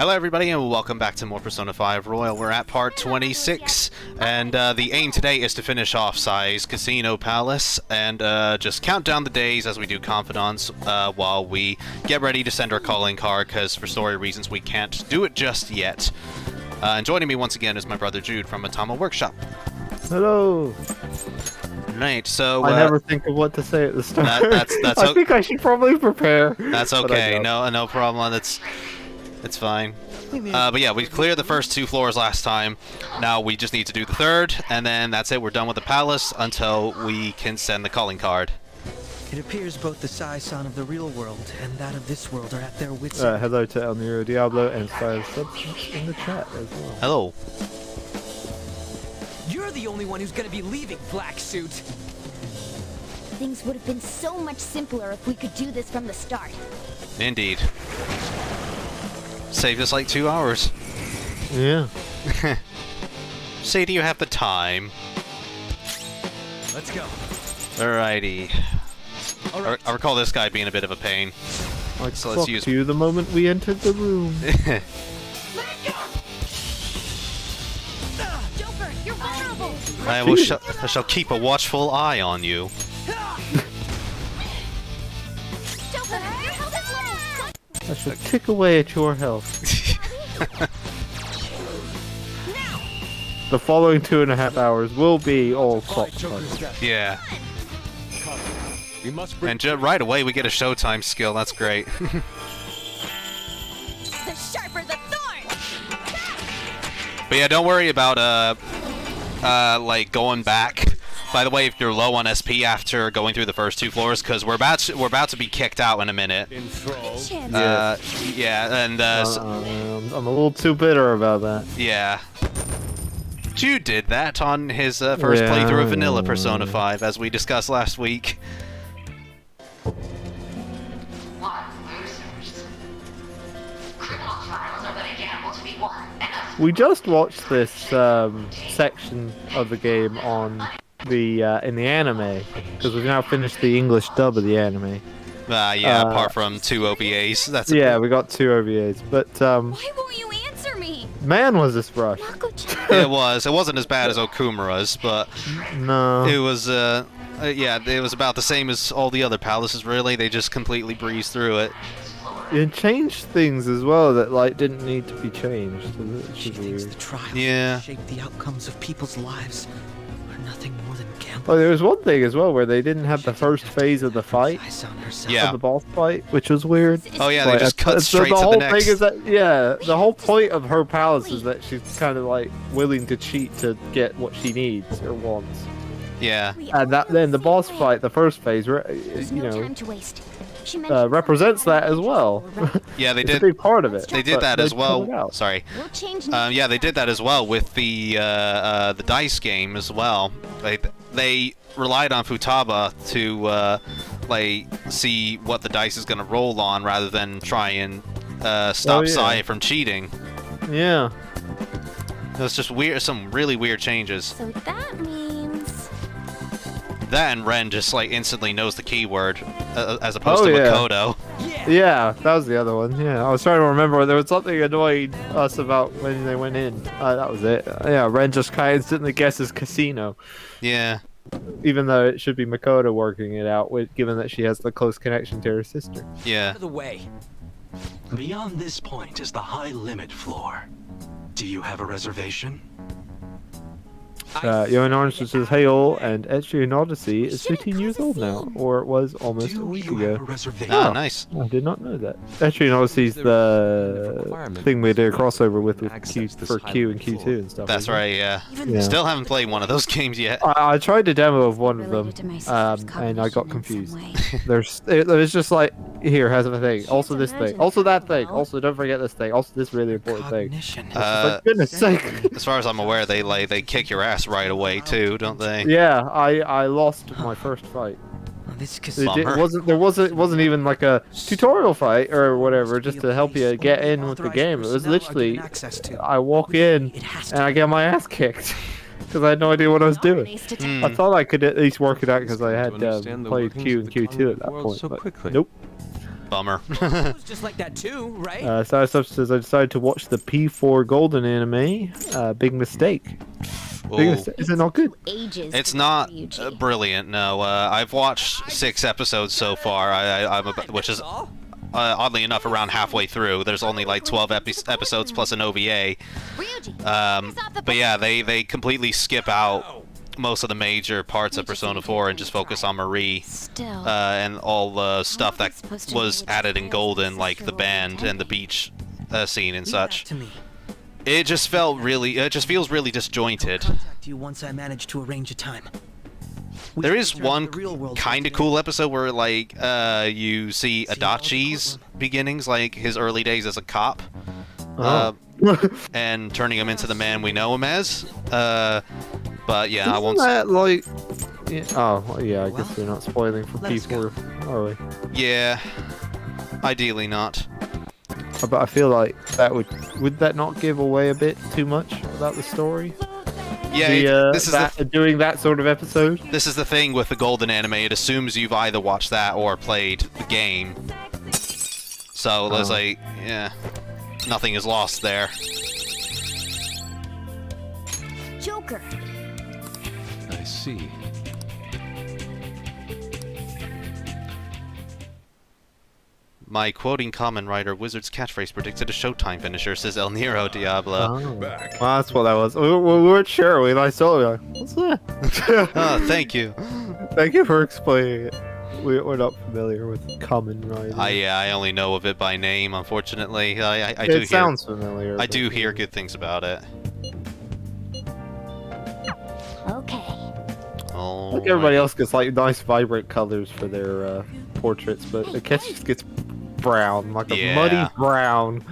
Hello everybody and welcome back to more Persona 5 Royal. We're at part 26 and the aim today is to finish off Sae's Casino Palace and just count down the days as we do confidants while we get ready to send our calling card because for story reasons we can't do it just yet. And joining me once again is my brother Jude from Atama Workshop. Hello. Right, so I never think of what to say at the start. I think I should probably prepare. That's okay. No problem. It's fine. But yeah, we cleared the first 2 floors last time. Now we just need to do the 3rd, and then that's it. We're done with the palace until we can send the calling card. It appears both the Sae-san of the real world and that of this world are at their wits' end. Hello to El Nero Diablo and Fire Substance in the chat as well. Hello. You're the only one who's gonna be leaving, Black Suit. Things would have been so much simpler if we could do this from the start. Indeed. Saved us like 2 hours. Yeah. Say, do you have the time? Let's go. Alrighty. Right. I recall this guy being a bit of a pain. So let's use you the moment we entered the room. Joker, you're vulnerable. I shall keep a watchful eye on you. Joker, your health is low. I shall tick away at your health. The following 2.5 hours will be all clock time. Yeah. And right away we get a showtime skill. That's great. The sharper the thorn. But yeah, don't worry about like going back. By the way, if you're low on SP after going through the first 2 floors, because we're about to be kicked out in a minute. Yeah, and I'm a little too bitter about that. Yeah. Jude did that on his first playthrough of Vanilla Persona 5, as we discussed last week. We just watched this section of the game on the in the anime because we've now finished the English dub of the anime. Yeah, apart from 2 OVAs. That's we got 2 OVAs, but Why won't you answer me? man, was this rush? It was. It wasn't as bad as Okumura's, but no, it was. Yeah, it was about the same as all the other palaces. Really, they just completely breezed through it. It changed things as well that like didn't need to be changed. She thinks the trials shape the outcomes of people's lives are nothing more than gambling. Oh, there was one thing as well where they didn't have the first phase of the fight. Yeah. Of the boss fight, which was weird. Oh yeah, they just cut straight to the whole next. thing is that the whole point of her palace is that she's kind of like willing to cheat to get what she needs or wants. Yeah. And then the boss fight, the first phase, represents that as well. Yeah, they it's did. A big part of it. They did that as well. Sorry. Yeah, they did that as well with the dice game as well. They relied on Futaba to like see what the dice is gonna roll on rather than try and stop Sae from cheating. Yeah. It was just weird. Some really weird changes. So that means. That and Ren just like instantly knows the keyword as opposed to Makoto. Yeah, that was the other one. Yeah, I was trying to remember. There was something annoying us about when they went in. That was it. Yeah, Ren just kind of instantly guesses casino. Yeah. Even though it should be Makoto working it out, given that she has the close connection to her sister. Yeah. Out of the way. Beyond this point is the high limit floor. Do you have a reservation? Yoan Orange says, "Hey all," and Etrian Odyssey is 15 years old now, or it was almost a week ago. Oh, nice. I did not know that. Etrian Odyssey's the thing we did a crossover with Q for Q and Q2 and stuff. That's right, yeah. Still haven't played one of those games yet. I tried a demo of one of them, and I got confused. There's just like, here, has a thing, also this thing, also that thing, also don't forget this thing, also this really important thing. For goodness sake. As far as I'm aware, they kick your ass right away too, don't they? Yeah, I lost my first fight. It wasn't even like a tutorial fight or whatever, just to help you get in with the game. It was literally, I walk in and I get my ass kicked because I had no idea what I was doing. I thought I could at least work it out because I had played Q and Q2 at that point, but nope. bummer. It was just like that too, right? Sae says, I decided to watch the P4 Golden anime. Big mistake. Is it not good? It's not brilliant, no. I've watched 6 episodes so far, which is oddly enough around halfway through. There's only like 12 episodes plus an OVA. But yeah, they completely skip out most of the major parts of Persona 4 and just focus on Marie and all the stuff that was added in Golden, like the band and the beach scene and such. It just feels really disjointed. You once I managed to arrange a time. There is one kind of cool episode where like you see Adachi's beginnings, like his early days as a cop, and turning him into the man we know him as. But yeah, I won't. That like? Yeah. Oh well, yeah, I guess we're not spoiling for people, are we? Yeah, ideally not. But I feel like that would that not give away a bit too much about the story? Yeah, doing that sort of episode. This is the thing with the Golden anime. It assumes you've either watched that or played the game. So there's like, yeah, nothing is lost there. Joker. I see. My quoting Kamen Rider Wizard's catchphrase predicted a Showtime finisher, says El Nero Diablo. Oh. Well, that's what that was. We weren't sure. I saw it. Like, what's that? Oh, thank you. Thank you for explaining it. We're not familiar with Kamen Rider. I only know of it by name, unfortunately. I do it sounds familiar. I do hear good things about it. Okay. Like everybody else gets like nice vibrant colors for their portraits, but Akechi just gets brown, like a muddy brown.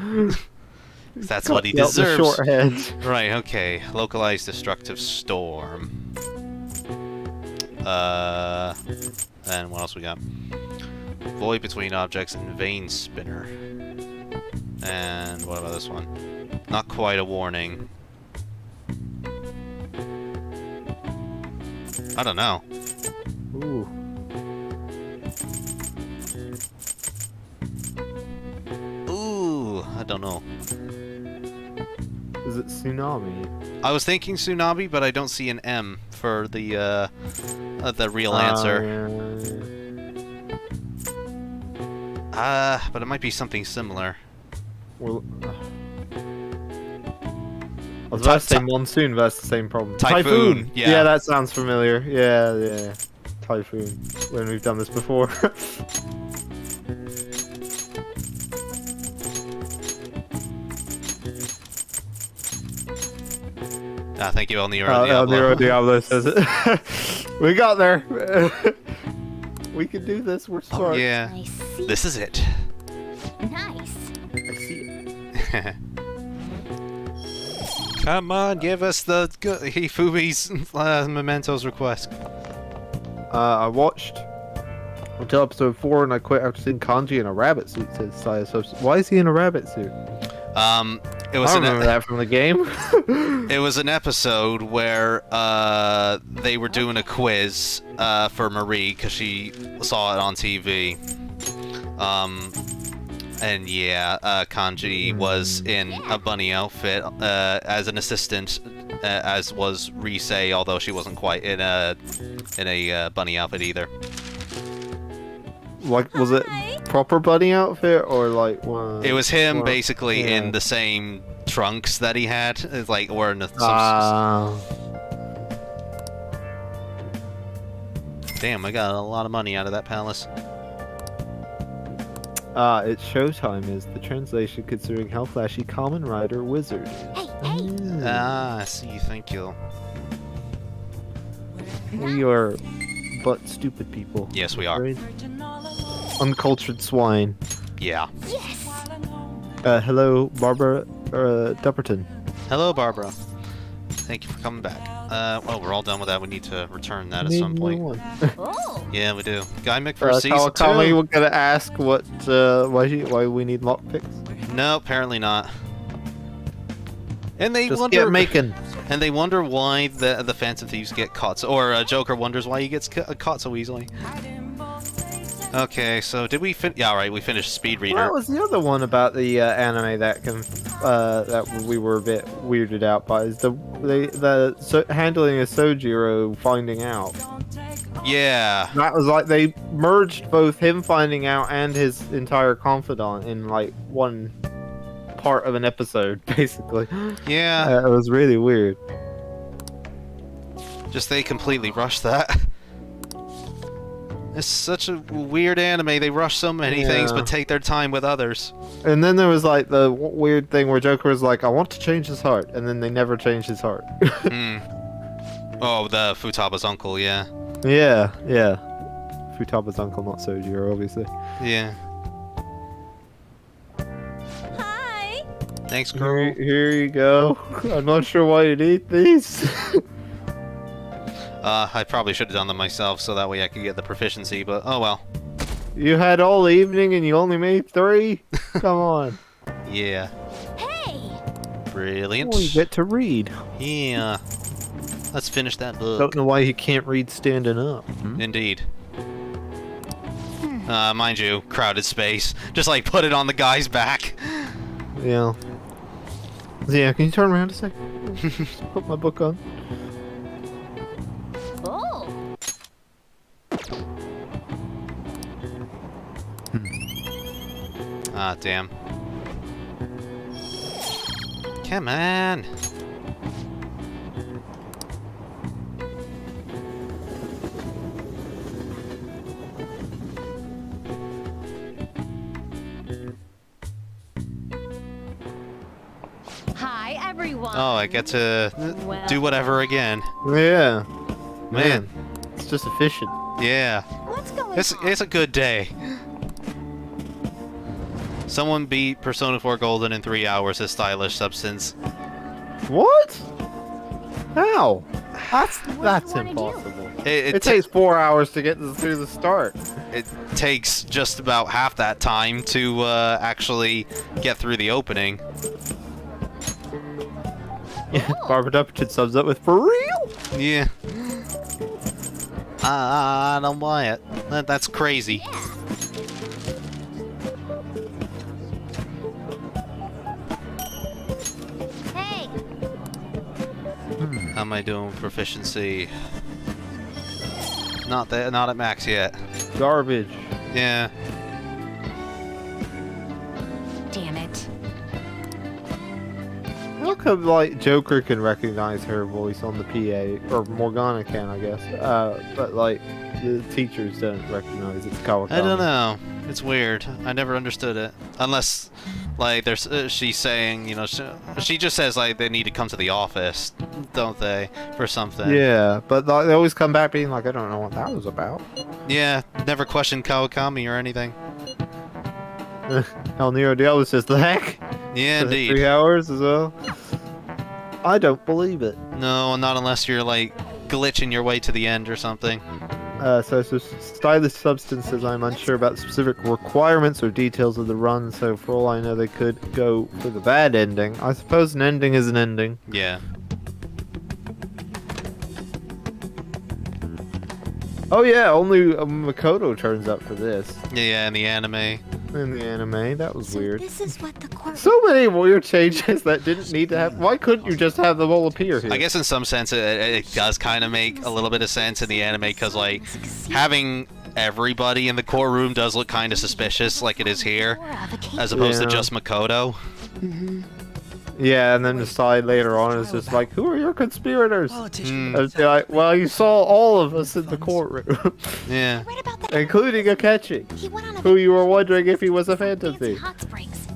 That's what he deserves. Short head. Right, okay. Localized destructive storm. And what else we got? Void between objects and vein spinner. And what about this one? Not quite a warning. I don't know. Ooh. Ooh, I don't know. Is it Tsunami? I was thinking Tsunami, but I don't see an M for the real answer. But it might be something similar. Well, I was about to say Monsoon, but that's the same problem. Typhoon! Yeah, that sounds familiar. Yeah. Typhoon. When we've done this before. Thank you, El Nero Diablo. El Nero Diablo says it. We got there. We can do this. We're smart. Yeah. This is it. Nice. I see it. Come on, give us the Hifumi's Memento's request. I watched until episode 4 and I quit after seeing Kanji in a rabbit suit, says Sae. Why is he in a rabbit suit? It was I remember that from the game. It was an episode where they were doing a quiz for Marie because she saw it on TV. And yeah, Kanji was in a bunny outfit as an assistant, as was Rise, although she wasn't quite in a bunny outfit either. Like, was it proper bunny outfit or like? It was him basically in the same trunks that he had, it's like wearing Damn, I got a lot of money out of that palace. It's Showtime is the translation considering how flashy Kamen Rider Wizard. Hey! I see, thank you. We are but stupid people. Yes, we are. Uncultured swine. Yeah. Yes! Hello, Barbara Dupperton. Hello, Barbara. Thank you for coming back. Well, we're all done with that. We need to return that at some point. Oh! Yeah, we do. Guy Mick for season 2. Kawakami, we're gonna ask what why we need lockpicks. No, apparently not. And they Just wonder. get making. And they wonder why the Phantom Thieves get caught, or Joker wonders why he gets caught so easily. Okay, so did we fin- Yeah, alright, we finished Speed Reader. Well, that was the other one about the anime that that we were a bit weirded out by, is handling a Sojiro finding out. Yeah. That was like they merged both him finding out and his entire confidant in like one part of an episode, basically. Yeah. It was really weird. Just they completely rushed that. It's such a weird anime. They rush so many things, but take their time with others. And then there was like the weird thing where Joker was like, "I want to change his heart," and then they never changed his heart. Oh, the Futaba's uncle, yeah. Yeah. Futaba's uncle, not Sojiro, obviously. Yeah. Hi. Thanks, girl. Here you go. I'm not sure why you'd eat these. I probably should have done them myself so that way I could get the proficiency, but oh well. You had all evening and you only made 3? Come on. Yeah. Hey. Brilliant. Oh, you get to read. Yeah. Let's finish that book. Don't know why you can't read standing up. Indeed. Mind you, crowded space. Just like put it on the guy's back. Yeah. Yeah, can you turn around a second? Just put my book on. Oh. Ah, damn. Come on. Hi, everyone. Oh, I get to do whatever again. Yeah. Man. It's just efficient. Yeah. What's going on? It's a good day. Someone beat Persona 4 Golden in 3 hours as stylish substance. What? How? That's you wanna impossible. It takes 4 hours to get through the start. It takes just about half that time to actually get through the opening. Yeah, Barbara Duppington sums up with, "For real?" Yeah. I don't buy it. That's crazy. Hey. How am I doing with proficiency? Not at max yet. Garbage. Yeah. Damn it. How come, like, Joker can recognize her voice on the PA, or Morgana can, I guess, but, like, the teachers don't recognize it's Kawakami. I don't know. It's weird. I never understood it. Unless, like, there's she's saying, you know, she just says, like, they need to come to the office, don't they, for something. Yeah, but like, they always come back being like, I don't know what that was about. Yeah, never questioned Kawakami or anything. El Nero Diablo says, the heck? Yeah, indeed. 3 hours as well? I don't believe it. No, not unless you're, like, glitching your way to the end or something. So stylish substances, I'm unsure about specific requirements or details of the run, so for all I know they could go for the bad ending. I suppose an ending is an ending. Yeah. Oh yeah, only Makoto turns up for this. Yeah, in the anime. In the anime, that was weird. This is what the court. So many weird changes that didn't need to happen. Why couldn't you just have them all appear here? I guess in some sense it does kind of make a little bit of sense in the anime because, like, having everybody in the courtroom does look kind of suspicious like it is here, as opposed to just Makoto. Yeah, and then the side later on is just like, who are your conspirators? Politician. And they're like, well, you saw all of us in the courtroom, Yeah. Right about that. including Akechi, He went on a who you were wondering if he was a fantasy. fancy hot springs.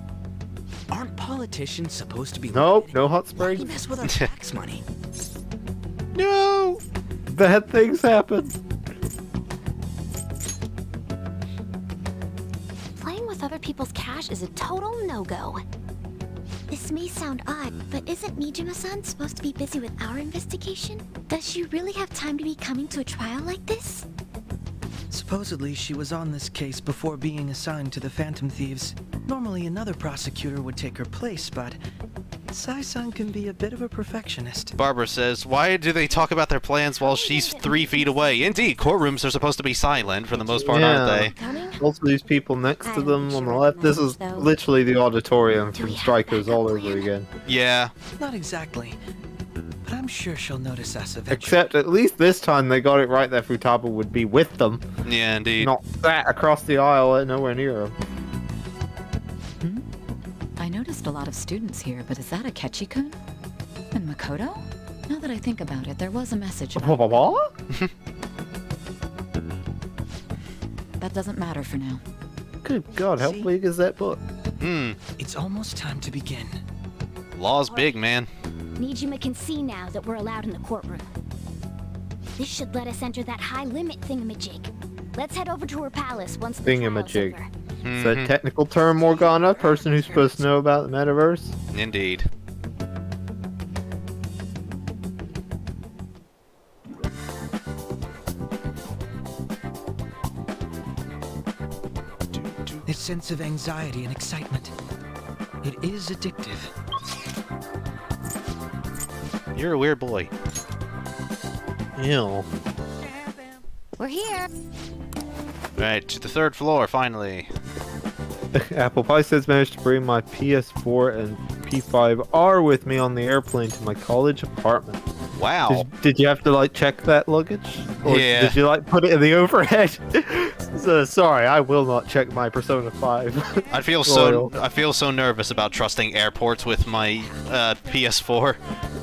Aren't politicians supposed to be? Nope, no hot Why springs. do you mess with our tax money? No! Bad things happen. Playing with other people's cash is a total no-go. This may sound odd, but isn't Niijima-san supposed to be busy with our investigation? Does she really have time to be coming to a trial like this? Supposedly, she was on this case before being assigned to the Phantom Thieves. Normally, another prosecutor would take her place, but Sae-san can be a bit of a perfectionist. Barbara says, why do they talk about their plans while she's 3 feet away? Indeed, courtrooms are supposed to be silent for the most part, aren't they? Also, these people next to them on the left, this is literally the auditorium from Strikers all over again. Yeah. Not exactly. But I'm sure she'll notice us eventually. Except at least this time they got it right that Futaba would be with them. Yeah, indeed. Not that across the aisle and nowhere near them. I noticed a lot of students here, but is that a Ketchi-kun? And Makoto? Now that I think about it, there was a message about That doesn't matter for now. Good God, how big is that book? It's almost time to begin. Law's big, man. Niijima can see now that we're allowed in the courtroom. This should let us enter that high limit thingamajig. Let's head over to her palace once the trial's Thingamajig. over. Is that a technical term, Morgana? Person who's supposed to know about the metaverse? Indeed. This sense of anxiety and excitement. It is addictive. You're a weird boy. Ew. We're here. Right, to the 3rd floor, finally. Apple Pie says managed to bring my PS4 and P5R with me on the airplane to my college apartment. Wow. Did you have to like check that luggage? Or Yeah. Did you like put it in the overhead? Sorry, I will not check my Persona 5. I feel so nervous about trusting airports with my PS4.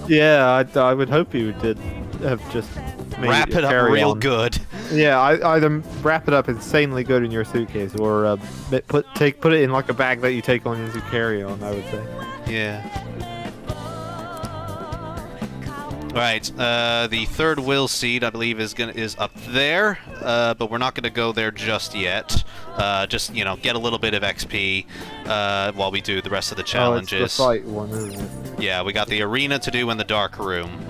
Yeah, I would hope you did have just made Wrap it up real good. Yeah, either wrap it up insanely good in your suitcase, or put it in like a bag that you take on as you carry on. I would say. Yeah. Right, the 3rd will seed, I believe, is up there, but we're not gonna go there just yet. Just, you know, get a little bit of XP while we do the rest of the challenges. Oh, it's the fight one, isn't it? Yeah, we got the arena to do in the dark room.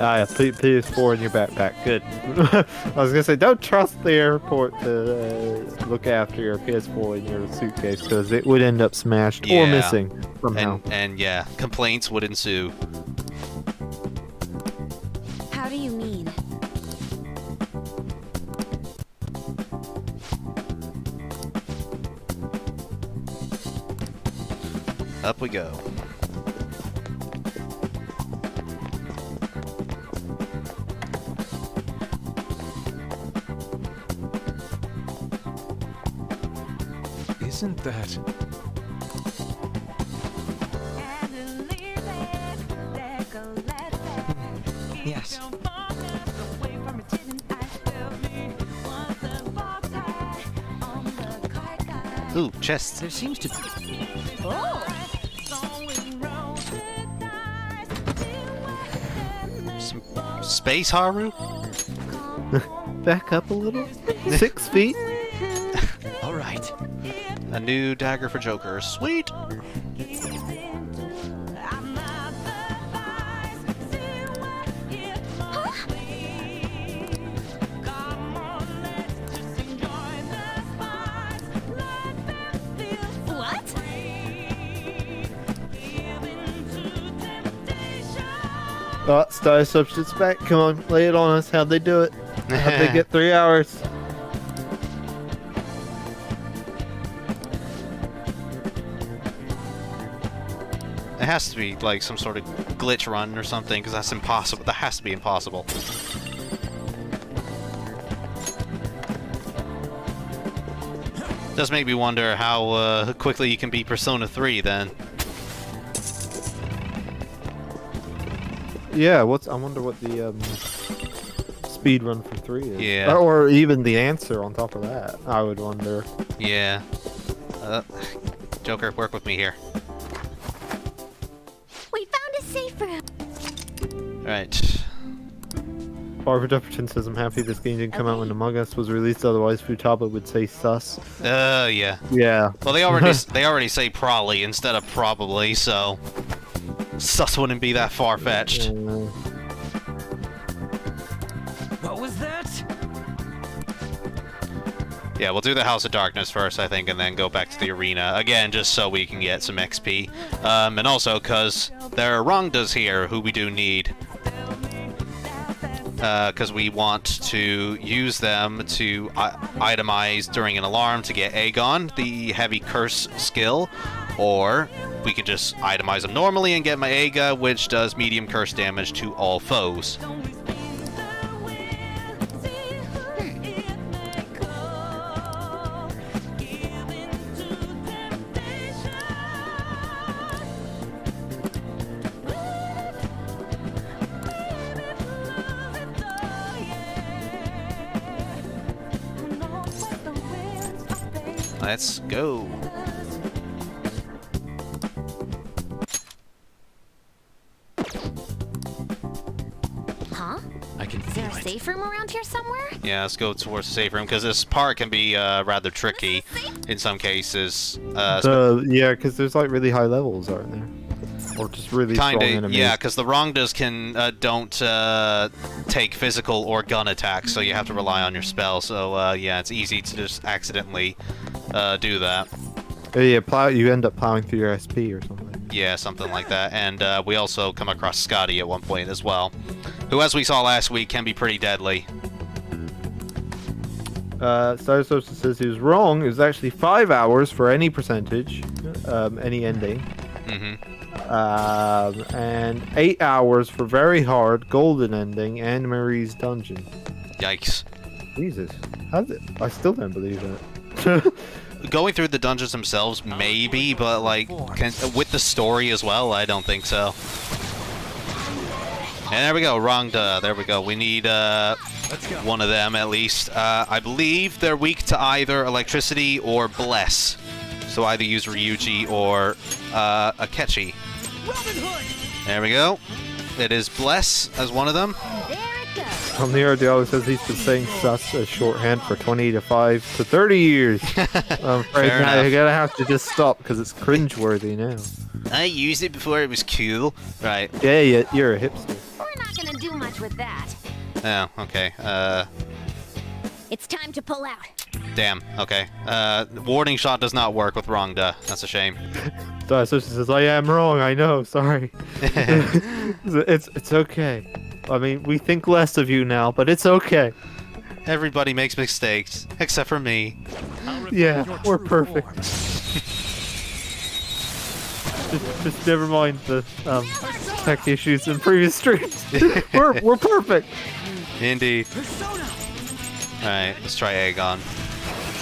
Ah, yeah, PS4 in your backpack. Good. I was gonna say, don't trust the airport to look after your PS4 in your suitcase, because it would end up smashed or missing somehow. And yeah, complaints would ensue. How do you mean? Up we go. Isn't that... Yes. Ooh, chests. There seems to be... Some space Haru? Back up a little. 6 feet. All right. A new dagger for Joker. Sweet! Oh, Star Substance back. Come on, lay it on us. How'd they do it? How'd they get 3 hours? It has to be like some sort of glitch run or something, because that's impossible. That has to be impossible. Does make me wonder how quickly you can beat Persona 3 then. Yeah, I wonder what the speed run for 3 is. Yeah. Or even the answer on top of that. I would wonder. Yeah. Joker, work with me here. We found a safe room. Right. Barbara Dupperton says, I'm happy this game didn't come out when Among Us was released, otherwise Futaba would say sus. Yeah. Yeah. Well, they already say probably instead of probably, so sus wouldn't be that far-fetched. What was that? Yeah, we'll do the House of Darkness first, I think, and then go back to the arena. Again, just so we can get some XP. And also because there are Rongdas here who we do need. Because we want to use them to itemize during an alarm to get Aegon, the heavy curse skill. Or we can just itemize them normally and get my Aega, which does medium curse damage to all foes. Let's go. Huh? I can Is there feel a it. safe room around here somewhere? Yeah, let's go towards the safe room, because this part can be rather tricky in some cases. Yeah, because there's like really high levels, aren't there? Or just really strong enemies. Yeah, because the Rongdas don't take physical or gun attacks, so you have to rely on your spell. So yeah, it's easy to just accidentally do that. Yeah, you end up plowing through your SP or something. Yeah, something like that. And we also come across Scotty at one point as well, who, as we saw last week, can be pretty deadly. Star Substance says he was wrong. It was actually 5 hours for any percentage, any ending. And 8 hours for very hard golden ending and Marie's dungeon. Yikes. Jesus. I still don't believe that. Going through the dungeons themselves, maybe, but like with the story as well, I don't think so. And there we go, Rongda. There we go. We need one of them at least. I believe they're weak to either electricity or bless. So either use Ryuji or Akechi. There we go. It is bless as one of them. On the RDL, it says he's been saying sus as shorthand for 25 to 30 years. I'm afraid now you're gonna have to just stop because it's cringeworthy now. I used it before it was cool. Right. Yeah, you're a hipster. We're not gonna do much with that. Oh, okay. It's time to pull out. Damn. Okay. Warding shot does not work with Rongda. That's a shame. So she says, I am wrong. I know. Sorry. It's okay. I mean, we think less of you now, but it's okay. Everybody makes mistakes, except for me. Yeah, we're perfect. just never mind the tech issues in previous streams. we're perfect. Indeed. Alright, let's try Aegon.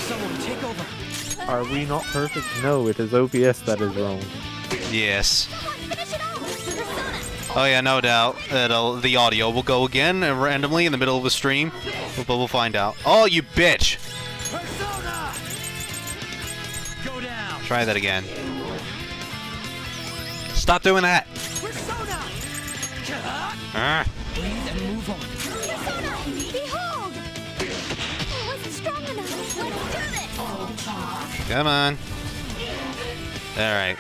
Someone take over. Are we not perfect? No, it is OBS that is wrong. Yes. Oh yeah, no doubt. The audio will go again randomly in the middle of the stream, but we'll find out. Oh, you bitch! Persona! Go down. Try that again. Stop doing that! Persona! Breathe and move on. Persona! Behold! It wasn't strong enough. Let's do this! Come on. Alright.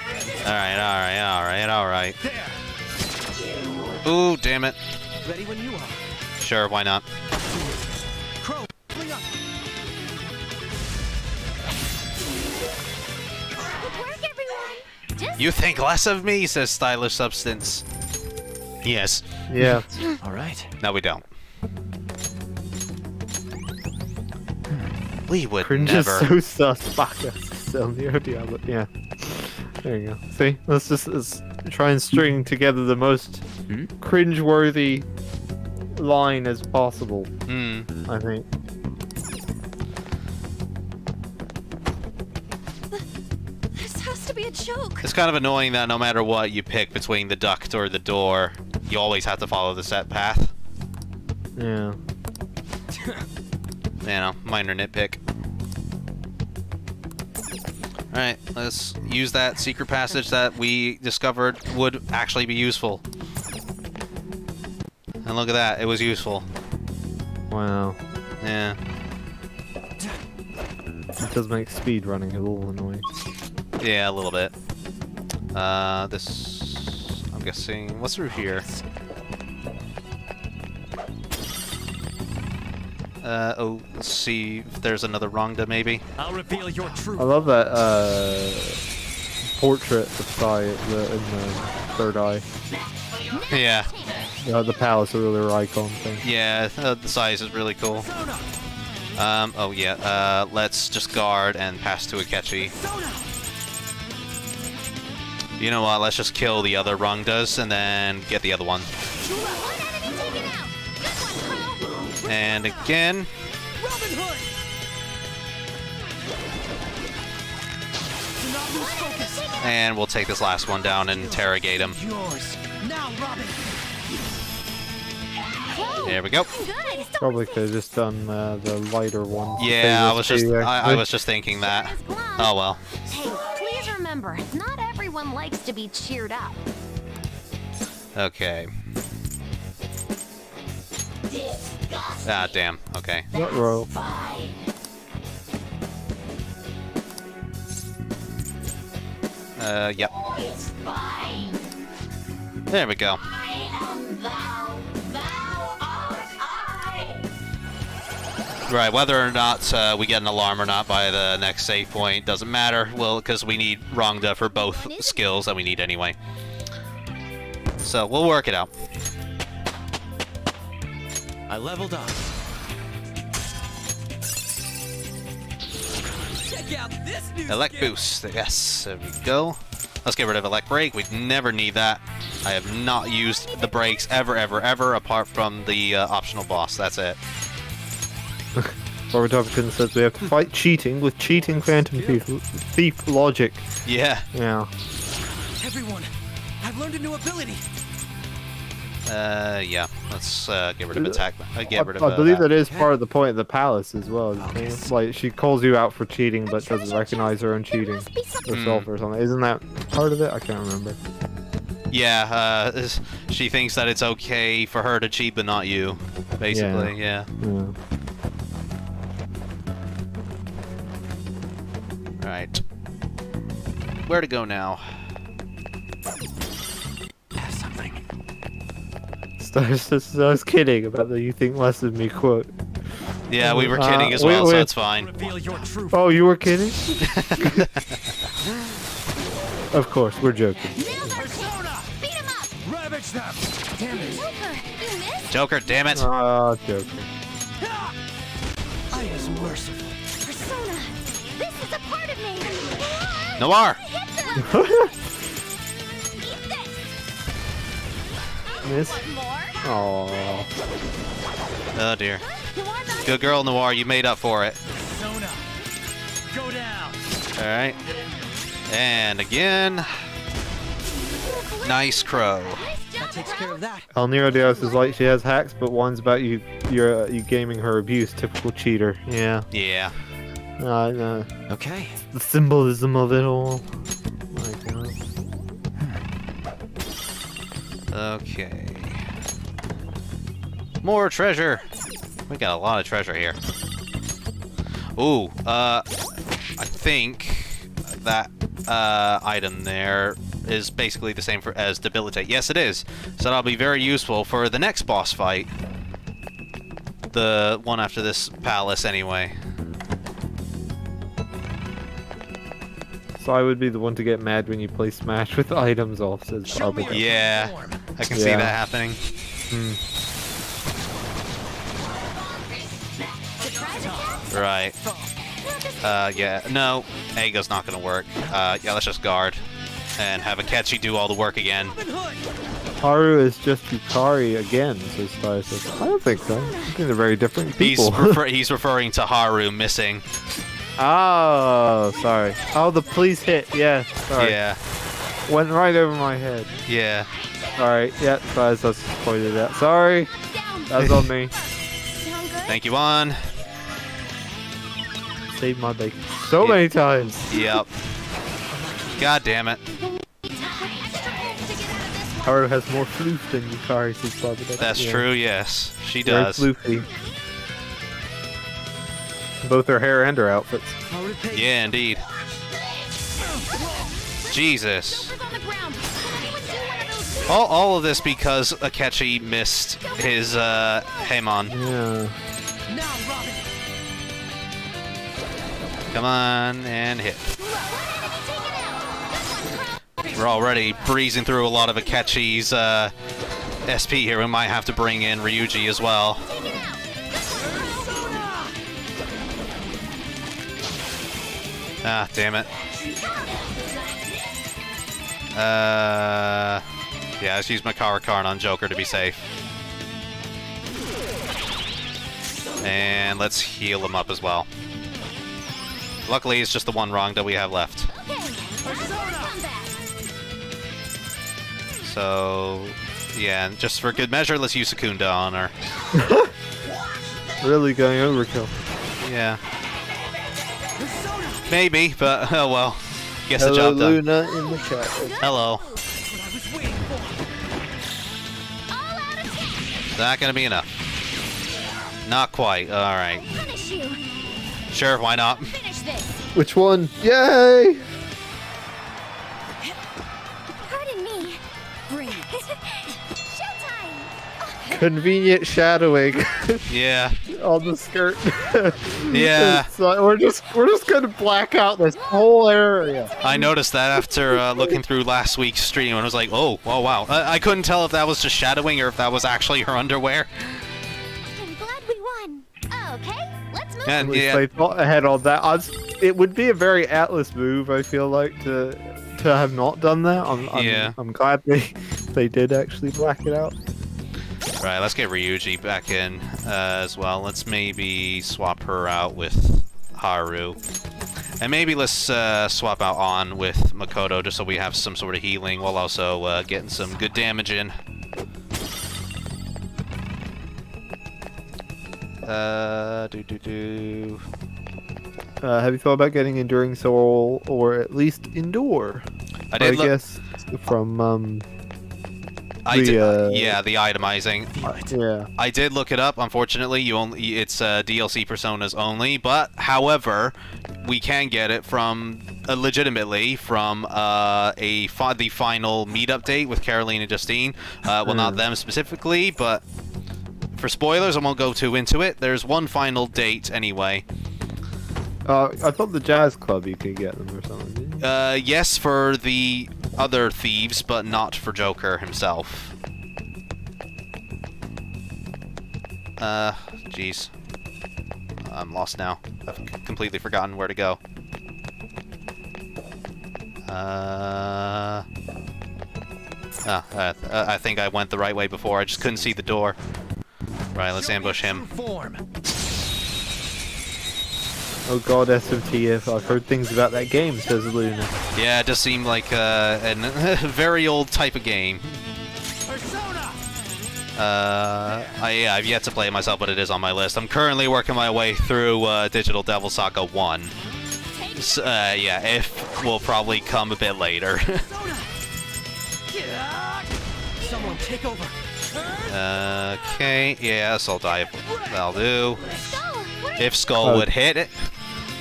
Alright. There. Ooh, damn it. Ready when you are. Sure, why not? Crow, bring up. Good work, everyone! Just You think less of me, says Stylish Substance. Yes. Yeah. All right. No, we don't. We would Cringe never. is so sus. Fuck us. Still near Diablo. Yeah. There you go. See? Let's try and string together the most cringe-worthy line as possible. I think. This has to be a joke. It's kind of annoying that no matter what you pick between the duct or the door, you always have to follow the set path. Yeah. You know, minor nitpick. Alright, let's use that secret passage that we discovered would actually be useful. And look at that, it was useful. Wow. Yeah. It does make speed running a little annoying. Yeah, a little bit. This... I'm guessing... What's through here? Oh, let's see if there's another Rongda, maybe. I'll reveal your truth. I love that portrait of Sae in the third eye. Yeah. The palace with their icon thing. Yeah, the size is really cool. Oh yeah, let's just guard and pass to Akechi. You know what, let's just kill the other Rongdas and then get the other one. And again. Robin Hood. Do not lose focus. And we'll take this last one down and interrogate him. Yours. Now, Robin. There we go. Probably could have just done the lighter one. Yeah, I was just thinking that. Oh well. Hey, please remember, not everyone likes to be cheered up. Okay. Ah, damn. Okay. Not royal. Yep. There we go. Right, whether or not we get an alarm or not by the next save point doesn't matter. Well, because we need Rongda for both skills that we need anyway. So we'll work it out. I leveled up. Check out this new Elect skill. boost. Yes, there we go. Let's get rid of elect break. We never need that. I have not used the brakes ever, apart from the optional boss. That's it. Robert Hopkins says we have to fight cheating with cheating phantom thief logic. Yeah. Yeah. Everyone, I've learned a new ability. Yeah. Let's get rid of attack. Get rid of. I believe that is part of the point of the palace as well. Like she calls you out for cheating, but doesn't recognize her own cheating herself or something. Isn't that part of it? I can't remember. Yeah. She thinks that it's okay for her to cheat, but not you. Basically. Yeah. Right. Where to go now? Have something. I was kidding about the "you think less of me" quote. Yeah, we were kidding as well, so it's fine. Reveal your truth. Oh, you were kidding? Of course, we're joking. Persona. Beat him up! Ravage them. Damn it. Joker, you missed? Joker, damn it! Oh, joking. I was merciful. Persona, this is a part of me. Noir! Hit them! Eat this! Miss? Want more? Aww. Oh dear. You want that? Good girl, Noir. You made up for it. Persona. Go down. All right. And again. Nice crow. That takes care of that. El Nero Dios is like she has hacks, but one's about you gaming her abuse. Typical cheater. Yeah. Yeah. Okay. The symbolism of it all. My God. Okay. More treasure. We got a lot of treasure here. Ooh, I think that item there is basically the same as debilitate. Yes, it is. So that'll be very useful for the next boss fight. The one after this palace, anyway. So I would be the one to get mad when you play Smash with items off, says probably. Yeah, I can see that happening. Right. Yeah, no, Ego's not gonna work. Yeah, let's just guard. And have Akechi do all the work again. Haru is just Yukari again, says Star says. I don't think so. I think they're very different people. He's referring to Haru missing. Oh, sorry. Oh, the please hit. Yeah, sorry. Yeah. Went right over my head. Yeah. Alright, yeah, sorry, that's pointed out. Sorry. That's on me. Thank you, Juan. Saved my bacon so many times. Yep. God damn it. Haru has more floof than Yukari, says Bobby. That's true, yes. She Very does. floofy. Both her hair and her outfits. Yeah, indeed. Jesus. All of this because Akechi missed his Haemon. Yeah. Now, Robin. Come on, and hit. We're already breezing through a lot of Akechi's SP here. We might have to bring in Ryuji as well. Ah, damn it. Yeah, let's use my Karakarn on Joker to be safe. And let's heal him up as well. Luckily, it's just the one wrong that we have left. So, yeah, just for good measure, let's use Secunda on her. Really going overkill. Yeah. Maybe, but oh well. Guess the Hello, job done. Luna in the chat. Hello. Not gonna be enough. Not quite. All right. Sure, why not? Which one? Yay! Pardon me. Bring it. Showtime. Convenient shadowing Yeah. on the skirt. Yeah. It's like we're just gonna black out this whole area. I noticed that after looking through last week's stream, and I was like, oh wow. I couldn't tell if that was just shadowing or if that was actually her underwear. I'm glad we won. Okay, let's move. And At least yeah, I thought ahead on that. It would be a very Atlas move, I feel like, to have not done that. I'm glad they did actually black it out. right. Let's get Ryuji back in as well. Let's maybe swap her out with Haru, and maybe let's swap out On with Makoto just so we have some sort of healing while also getting some good damage in. Have you thought about getting Enduring Soul, or at least Endure? I did. I guess from yeah, the itemizing. Yeah. I did look it up. Unfortunately, it's DLC personas only. But however, we can get it from legitimately from the final meet update with Caroline and Justine. Well, not them specifically, but for spoilers, I won't go too into it. There's one final date anyway. I thought the Jazz Club you could get them or something. Didn't you? Yes, for the other thieves, but not for Joker himself. Jeez. I'm lost now. I've completely forgotten where to go. I think I went the right way before. I just couldn't see the door. Right, let's ambush him. Oh god, SMTF. I've heard things about that game, says Luna. Yeah, it does seem like a very old type of game. Yeah, I've yet to play it myself, but it is on my list. I'm currently working my way through Digital Devil Saga 1. So, yeah, if will probably come a bit later. Someone take over. Okay, yes, I'll dive. That'll do. If Skull would hit it.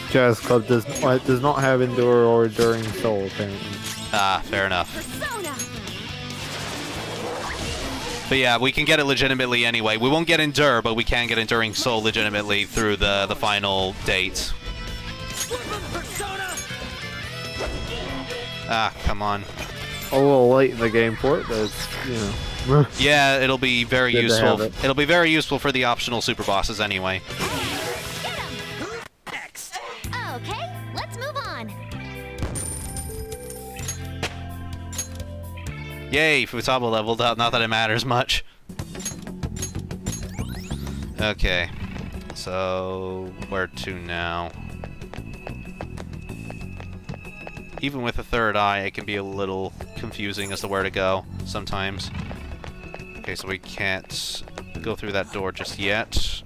Jazz Club does not have Endure or Enduring Soul, apparently. Ah, fair enough. But yeah, we can get it legitimately anyway. We won't get Endure, but we can get Enduring Soul legitimately through the final date. Ah, come on. A little late in the game for it, but it's, you know. Yeah, it'll be very Good to useful. have it. It'll be very useful for the optional super bosses anyway. Okay, let's move on. Yay, Futaba leveled up, not that it matters much. Okay, so where to now? Even with a third eye, it can be a little confusing as to where to go sometimes. Okay, so we can't go through that door just yet.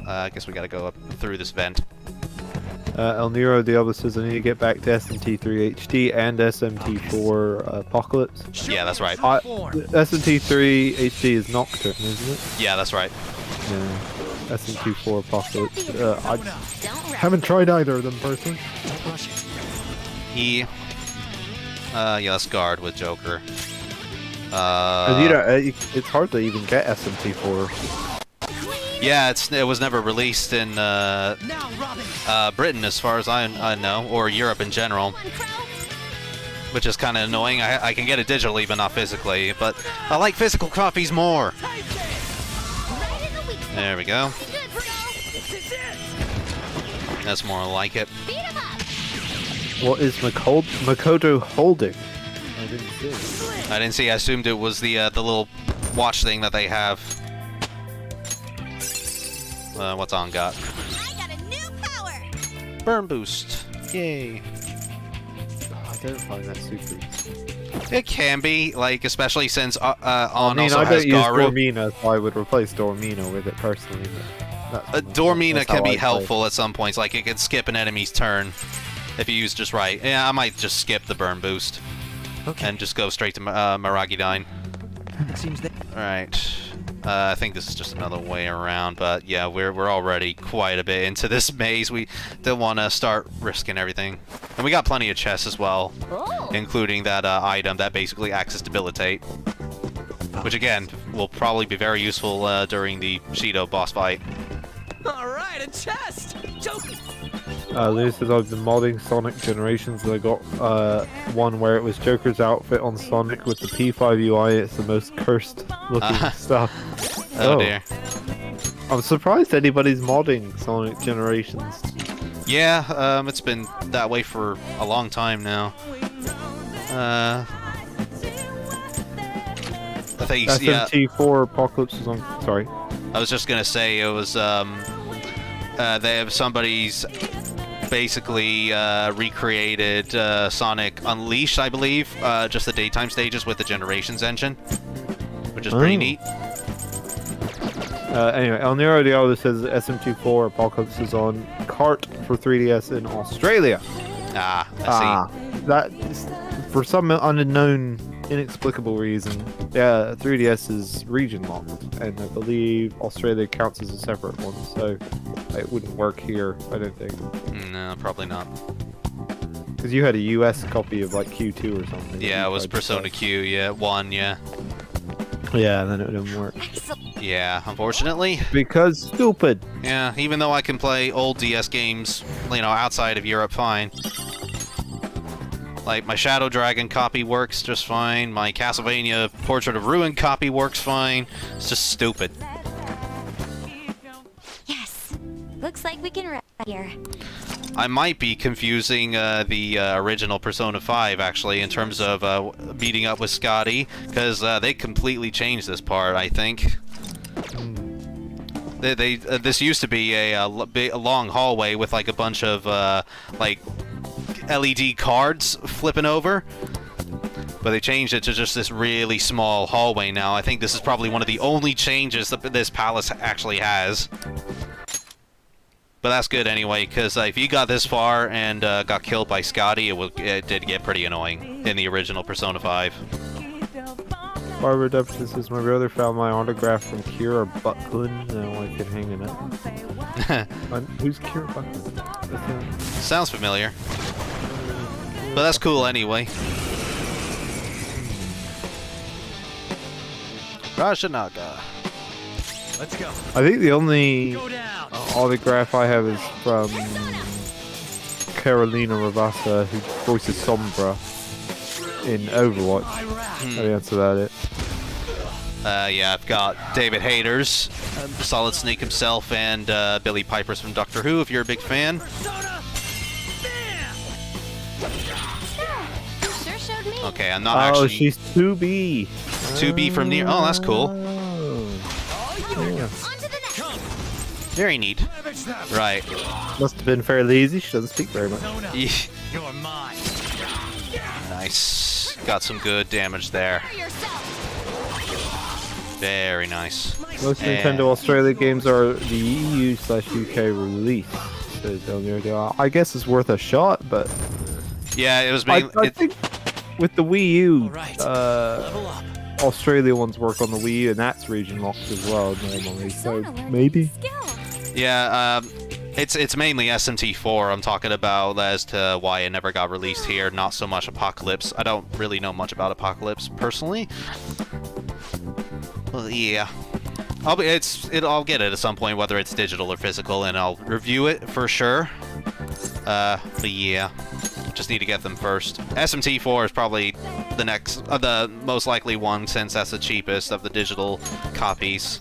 I guess we gotta go up through this vent. El Nero Diablo says I need to get back to SMT3 HD and SMT4 Apocalypse. Yeah, that's right. SMT3 HD is Nocturne, isn't it? Yeah, that's right. Yeah. SMT4 Apocalypse. I haven't tried either of them personally. Yeah, let's guard with Joker. It's hard to even get SMT4. Yeah, it was never released in Britain, as far as I know, or Europe in general, which is kind of annoying. I can get it digitally, but not physically. But I like physical copies more. There we go. That's more like it. What is Makoto holding? I didn't see. I didn't see. I assumed it was the little watch thing that they have. What's on got? I got a new power. Burn boost. Yay. I don't find that super easy. It can be, like, especially since on I mean, also I has don't use Garu. Dormina, so I would replace Dormina with it personally. But Dormina can be how I helpful at some points, like it can skip an enemy's turn if you use just right. Yeah, I might just skip the burn boost and just go straight to Maragidine. Seems that. Alright. I think this is just another way around, but yeah, we're already quite a bit into this maze. We don't want to start risking everything. And we got plenty of chests as well, including that item that basically acts as debilitate. Which again, will probably be very useful during the Shido boss fight. Alright, a chest! Joking! Lewis says I've been modding Sonic Generations and I got one where it was Joker's outfit on Sonic with the P5 UI. It's the most cursed looking stuff. Oh dear. I'm surprised anybody's modding Sonic Generations. Yeah, it's been that way for a long time now. I think SMT4 Apocalypse is on. Sorry. I was just gonna say it was they have somebody's basically recreated Sonic Unleashed, I believe, just the daytime stages with the Generations engine, which is pretty neat. Anyway, El Nero Diablo says SMT4 Apocalypse is on cart for 3DS in Australia. I see. That is, for some unknown, inexplicable reason, yeah, 3DS is region locked, and I believe Australia counts as a separate one, so it wouldn't work here, I don't think. No, probably not. Because you had a US copy of like Q2 or something. Yeah, it was Persona Q, yeah, 1, yeah. Yeah, and then it didn't work. Yeah, unfortunately. Because stupid. Yeah, even though I can play old DS games, you know, outside of Europe, fine. Like, my Shadow Dragon copy works just fine, my Castlevania Portrait of Ruin copy works fine. It's just stupid. Yes. Looks like we can rest here. I might be confusing the original Persona 5, actually, in terms of meeting up with Scotty, because they completely changed this part, I think. This used to be a long hallway with, like, a bunch of, like, LED cards flipping over, but they changed it to just this really small hallway now. I think this is probably one of the only changes that this palace actually has. But that's good anyway, because if you got this far and got killed by Scotty, it did get pretty annoying in the original Persona 5. Barbara Dempsey says, my brother found my autograph from Kira Bucklin. Now I can hang it up. Who's Kira Bucklin? Sounds familiar. But that's cool anyway. Rashinaga. Let's go. I think the only autograph I have is from Carolina Ravassa, who voices Sombra in Overwatch. I think that's about it. Yeah, I've got David Hayter's, Solid Snake himself, and Billy Piper's from Doctor Who, if you're a big fan. Sure showed me. Okay, I'm not actually... Oh, she's 2B. 2B from Nier. Oh, that's cool. Yeah. On to the next. Very neat. Right. Must have been fairly easy. She doesn't speak very much. You're mine. Nice. Got some good damage there. Very nice. Most Nintendo Australia games are the EU/UK release. I guess it's worth a shot, but Yeah, it was I mainly... think with the Wii U, Right. Level up. Australia ones work on the Wii U, and that's region locked as well normally. So maybe. Yeah, it's mainly SMT4 I'm talking about as to why it never got released here, not so much Apocalypse. I don't really know much about Apocalypse personally. Well, yeah. I'll get it at some point, whether it's digital or physical, and I'll review it for sure. But yeah, just need to get them first. SMT4 is probably the next, the most likely one, since that's the cheapest of the digital copies.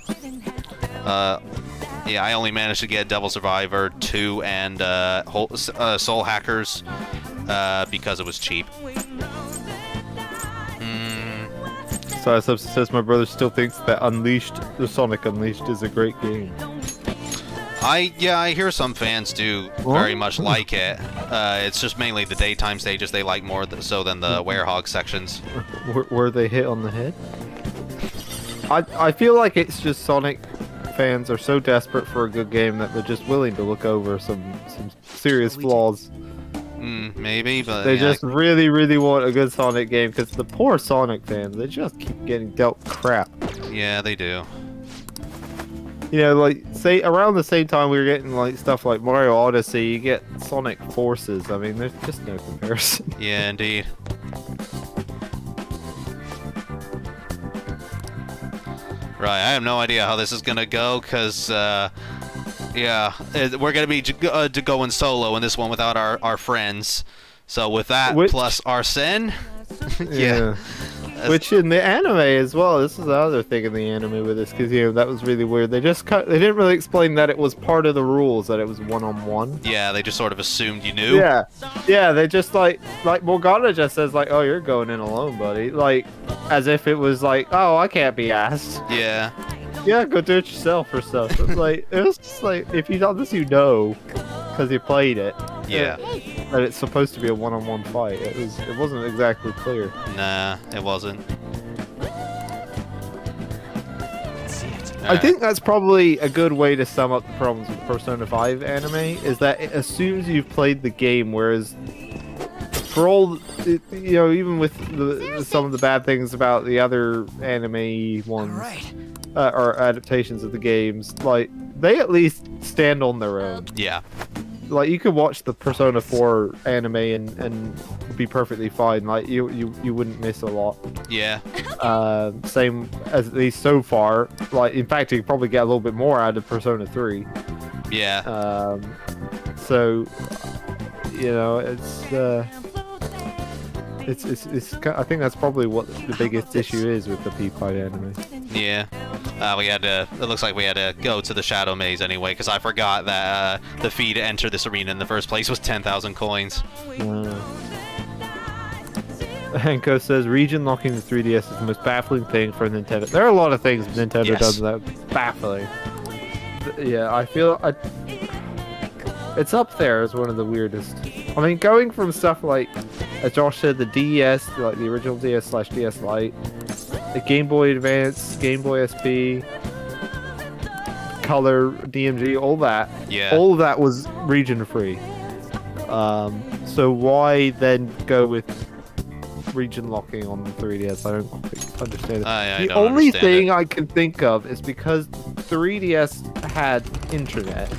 Yeah, I only managed to get Devil Survivor 2 and Soul Hackers because it was cheap. So says my brother still thinks that the Sonic Unleashed is a great game. I hear some fans do very much like it. It's just mainly the daytime stages they like more so than the Werehog sections. Were they hit on the head? I feel like it's just Sonic fans are so desperate for a good game that they're just willing to look over some serious flaws. Maybe, but they just really, really want a good Sonic game, because the poor Sonic fans, they just keep getting dealt crap. Yeah, they do. You know, like, say around the same time we were getting like stuff like Mario Odyssey, you get Sonic Forces. I mean, there's just no comparison. Yeah, indeed. Right, I have no idea how this is gonna go, because, yeah, we're gonna be going solo in this one without our friends. So with that, plus Arsene, yeah. Which in the anime as well, this is the other thing in the anime with this, because, you know, that was really weird. They didn't really explain that it was part of the rules, that it was one-on-one. Yeah, they just sort of assumed you knew. Yeah, they just, like Morgana just says, like, oh, you're going in alone, buddy. Like, as if it was like, oh, I can't be asked. Yeah. Yeah, go do it yourself or stuff. It's like, it was just like, if you thought this, you know, because you played it. Yeah. That it's supposed to be a one-on-one fight. It wasn't exactly clear. Nah, it wasn't. I think that's probably a good way to sum up the problems with Persona 5 anime, is that it assumes you've played the game, whereas for all, you know, even with some of the bad things about the other anime ones, or adaptations of the games, like, they at least stand on their own. Yeah. Like, you could watch the Persona 4 anime and be perfectly fine. Like, you wouldn't miss a lot. Yeah. Same as, at least so far. Like, in fact, you could probably get a little bit more out of Persona 3. Yeah. So, you know, I think that's probably what the biggest issue is with the P5 anime. Yeah. It looks like we had to go to the Shadow Maze anyway, because I forgot that the fee to enter this arena in the first place was 10,000 coins. Henko says, region locking the 3DS is the most baffling thing for Nintendo. There are a lot of things Nintendo does that are baffling. Yeah, I feel it's up there as one of the weirdest. I mean, going from stuff like, as Josh said, the DS, like the original DS/DS Lite, the Game Boy Advance, Game Boy SP, Color, DMG, all that. Yeah. All of that was region free. So why then go with region locking on the 3DS? I don't quite understand it. The only thing I can think of is because 3DS had internet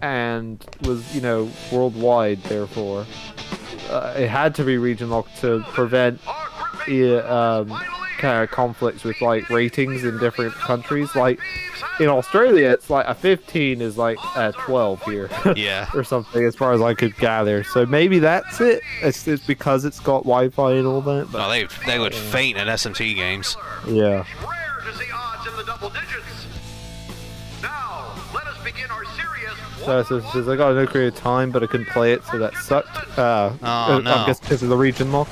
and was, you know, worldwide, therefore it had to be region locked to prevent kind of conflicts with like ratings in different countries. Like in Australia, it's like a 15 is like a 12 here. Yeah. Or something, as far as I could gather. So maybe that's it. It's because it's got Wi-Fi and all that. But, they would faint in SMT games. Yeah. Rare to see odds in the double digits. Now, let us begin our serious. So it says, I got no creative time, but I couldn't play it, so that sucked. Oh, no. I guess because of the region lock.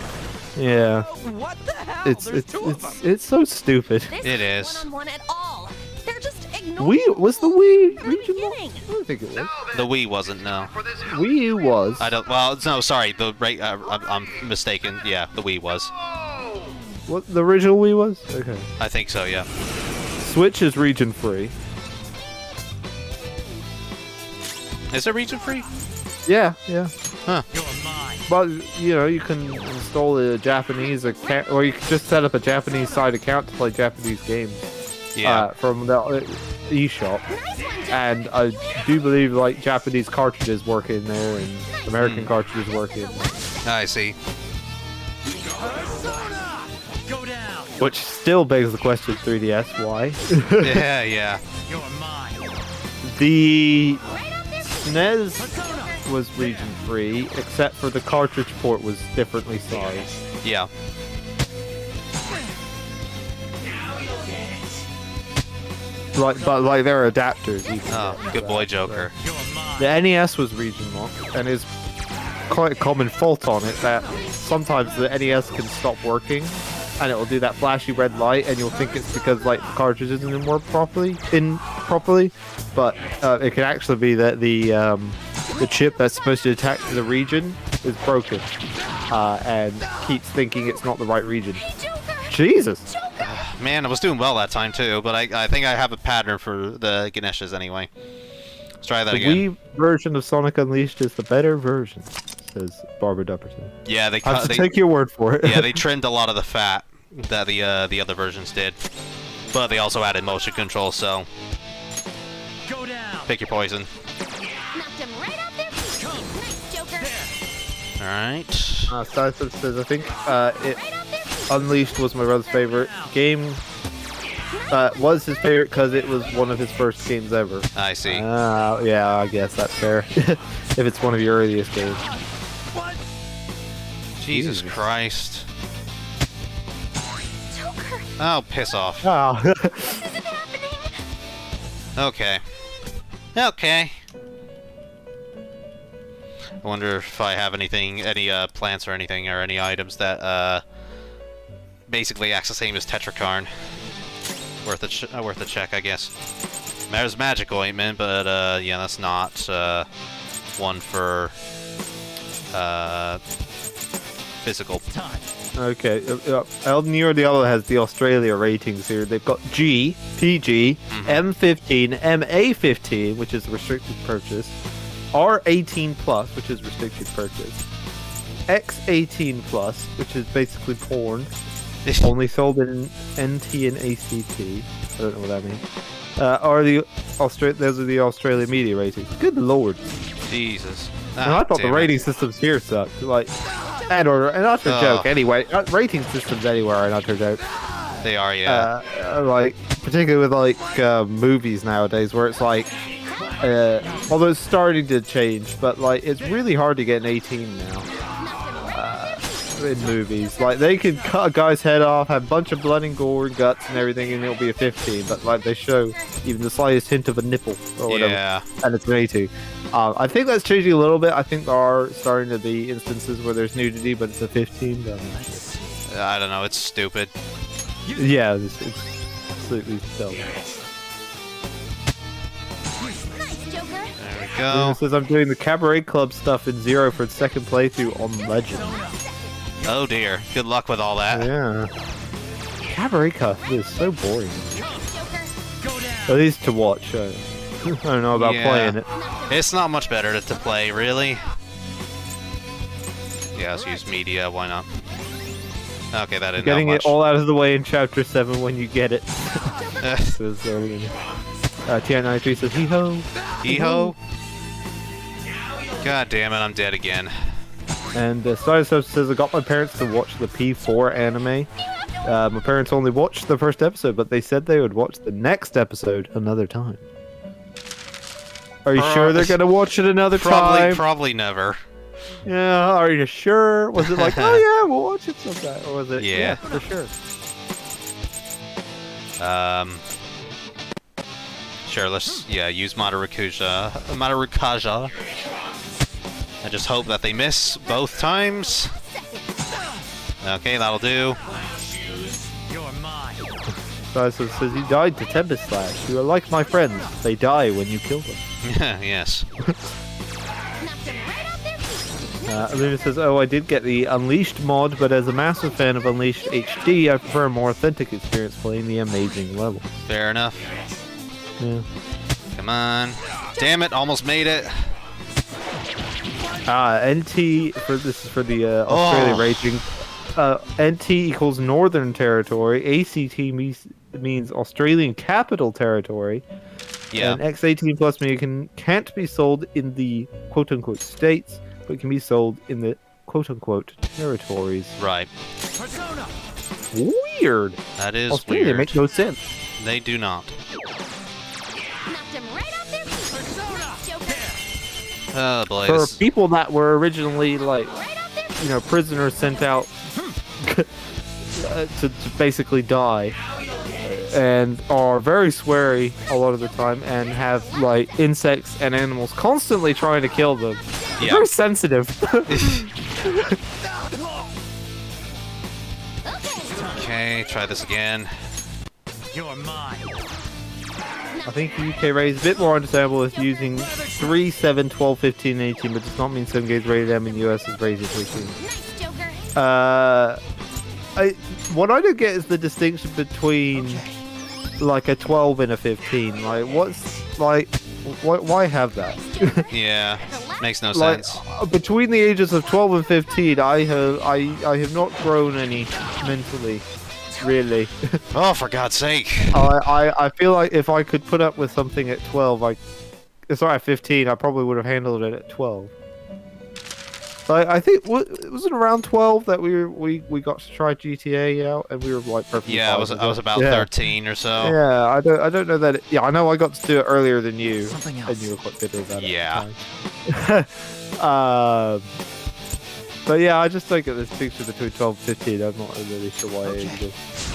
Yeah. What the hell? It's so stupid. It is. One-on-one at all. They're just Was the Wii region lock? I don't think it was. The Wii wasn't, no. Wii U was. I don't. Well, no, sorry. I'm mistaken. Yeah, the Wii was. What, the original Wii was? Okay. I think so. Yeah. Switch is region free. Is it region free? Yeah. Huh. You're mine. But you know, you can install a Japanese account, or you can just set up a Japanese side account to play Japanese games. Yeah. From the eShop, and I do believe like Japanese cartridges work in there and American cartridges work in there. I see. Persona! Go down. Which still begs the question, 3DS, why? Yeah. You're mine. The SNES was region free, except for the cartridge port was differently sized. Yeah. But there are adapters. You can Oh, get good boy, Joker. You're mine. The NES was region locked, and is quite a common fault on it that sometimes the NES can stop working, and it will do that flashy red light, and you'll think it's because like the cartridge isn't work properly, but it can actually be that the chip that's supposed to detect the region is broken, and keeps thinking it's not the right region. Jesus. Man, I was doing well that time too, but I think I have a pattern for the Ganeshas anyway. Let's try that again. The Wii version of Sonic Unleashed is the better version, says Barbara Dupperton. Yeah, I have to take your word for it. Yeah, they trimmed a lot of the fat that the other versions did, but they also added motion control. So Go down. pick your poison. Knocked him right off their feet. Nice, Joker. All right. Skyson says, I think Unleashed was my brother's favorite game. Was his favorite because it was one of his first games ever. I see. Yeah, I guess that's fair. If it's one of your earliest games. Jesus Christ. Joker, Oh, piss off. Oh. this isn't happening. Okay. Okay. I wonder if I have any plants or anything, or any items that basically acts the same as Tetrakarn. Worth a check, I guess. There's magic ointment, but yeah, that's not one for physical. Okay, Elden Ring Diablo has the Australia ratings here. They've got G, PG, M15, MA15, which is restricted purchase, R18 plus, which is restricted purchase, X18 plus, which is basically porn, only sold in NT and ACT. I don't know what that means. Those are the Australian media ratings. Good lord. Jesus. And I thought the rating systems here sucked. Like, and an utter joke. Anyway, rating systems anywhere are an utter joke. They are, yeah. Like, particularly with like movies nowadays, where it's like, although it's starting to change, but like it's really hard to get an 18 now. In movies, like they could cut a guy's head off, have a bunch of blood and gore and guts and everything, and it'll be a 15. But like they show even the slightest hint of a nipple or whatever, and it's an 18. I think that's changing a little bit. I think there are starting to be instances where there's nudity, but it's a 15. But I don't know. It's stupid. Yeah, it's completely dumb. Nice, Joker. There we go. It says I'm doing the Cabaret Club stuff in Zero for its second playthrough on Legend. Oh dear. Good luck with all that. Yeah. Cabaret Club is so boring. Go down. At least to watch. I don't know about playing it. It's not much better to play, really. Yeah, let's use media. Why not? Okay, that didn't Getting help much. it all out of the way in Chapter 7 when you get it. TI93 says, hee-ho. Hee-ho? God damn it, I'm dead again. And Stardust says, I got my parents to watch the P4 anime. My parents only watched the first episode, but they said they would watch the next episode another time. Are you sure they're going to watch it another time? Probably never. Yeah, are you sure? Was it like, oh yeah, we'll watch it sometime? Or was it, yeah for sure? Sure, let's, use Marukaja. I just hope that they miss both times. Okay, that'll do. You're mine. Dyson says, he died to Tempest Slash. You are like my friends. They die when you kill them. Yes. Luna says, oh, I did get the Unleashed mod, but as a massive fan of Unleashed HD, I prefer a more authentic experience playing the amazing level. Fair enough. Yeah. Come on. Damn it, almost made it. NT, this is for the Australia rating. NT equals Northern Territory. ACT means Australian Capital Territory. Yeah. And X18 plus meaning can't be sold in the quote-unquote states, but can be sold in the quote-unquote territories. Right. Persona. Whee! weird. That is Australia weird. makes no sense. They do not. Knocked him right off their feet. Nice, Joker. Oh boy. For This... people that were originally like, Right off their feet. you know, prisoners sent out to basically die, and are very sweary a lot of the time, and have like insects and animals constantly trying to kill them. They're very sensitive. Okay, try this again. You're mine. I think the UK rate is a bit more understandable with using 3, 7, 12, 15, 18, but does not mean some games rated M in the US is rated 18. Nice, Joker. What I don't get is the distinction between like a 12 and a 15. Like, what's like, why have that? Yeah, makes no Like, sense. between the ages of 12 and 15, I have not grown any mentally, really. Oh, for God's sake. I feel like if I could put up with something at 12, at 15, I probably would have handled it at 12. I think was it around 12 that we got to try GTA out, and we were like perfectly Yeah, I was about 13 or so. Yeah, I don't know that. I know I got to do it earlier than you, Something and else. you were quite bitter about it. Yeah. At the time. But yeah, I just don't get this distinction between 12 and 15. I'm not really sure why it exists.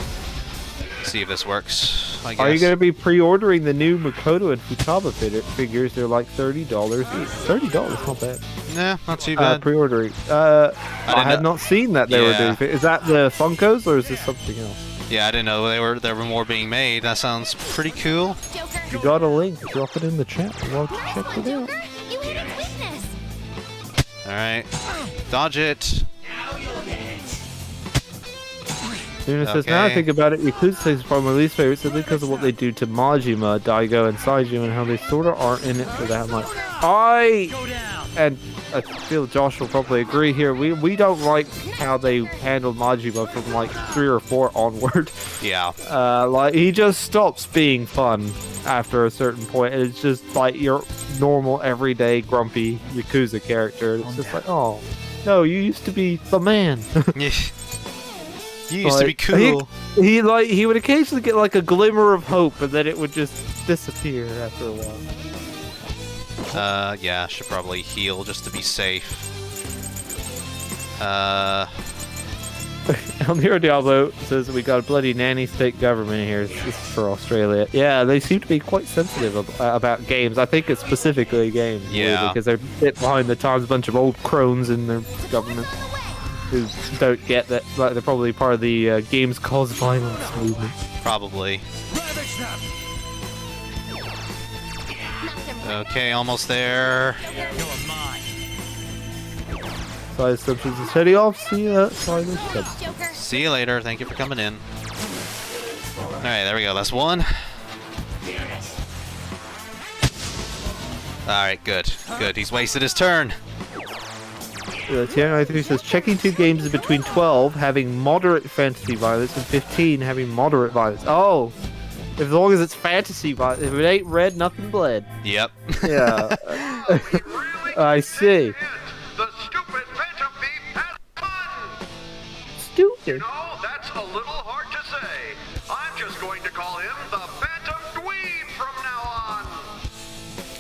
See if this works, I guess. Are you going to be pre-ordering the new Makoto and Futaba figures? They're like $30 each. $30, not bad. Nah, not too bad. Pre-ordering. I had not seen that they were Yeah. doing. Is that the Funkos or is this something else? Yeah, I didn't know there were more being made. That sounds pretty cool. Joker. You got a link. Drop it in the chat. Why don't you check it out? Joker, you hit its weakness. Alright. Dodge it. Luna says, now I Okay. think about it, Yakuza is probably my least favorite simply because of what they do to Majima, Daigo, and Saijima, and how they sort of aren't in it for that much. Go down. And I feel Josh will probably agree here, we don't like how they handled Majima from like 3 or 4 onward. Yeah. Like, he just stops being fun after a certain point. It's just like your normal, everyday, grumpy Yakuza character. It's just like, oh, no, you used to be the man. You used to be cool. He would occasionally get like a glimmer of hope, and then it would just disappear after a while. Yeah, should probably heal just to be safe. El Nero Diablo says we got a bloody nanny state government here. This is for Australia. Yeah, they seem to be quite sensitive about games. I think it's specifically games. Yeah. Because they're a bit behind the times, a bunch of old crones in their government who don't get that. Like, they're probably part of the games cause violence movement. Probably. Okay, almost there. You're mine. Side substance is heading off. See ya. Side substance. Joker. See you later. Thank you for coming in. Alright, there we go. That's one. Alright, good. Good. He's wasted his turn. TR93 says checking 2 games is between 12 having moderate fantasy violence and 15 having moderate violence. Oh, as long as it's fantasy violence. If it ain't red, nothing bled. Yep. Yeah. I see. The stupid Phantom Thief has won! Stupid. No, that's a little hard to say. I'm just going to call him the Phantom Dweeb from now on.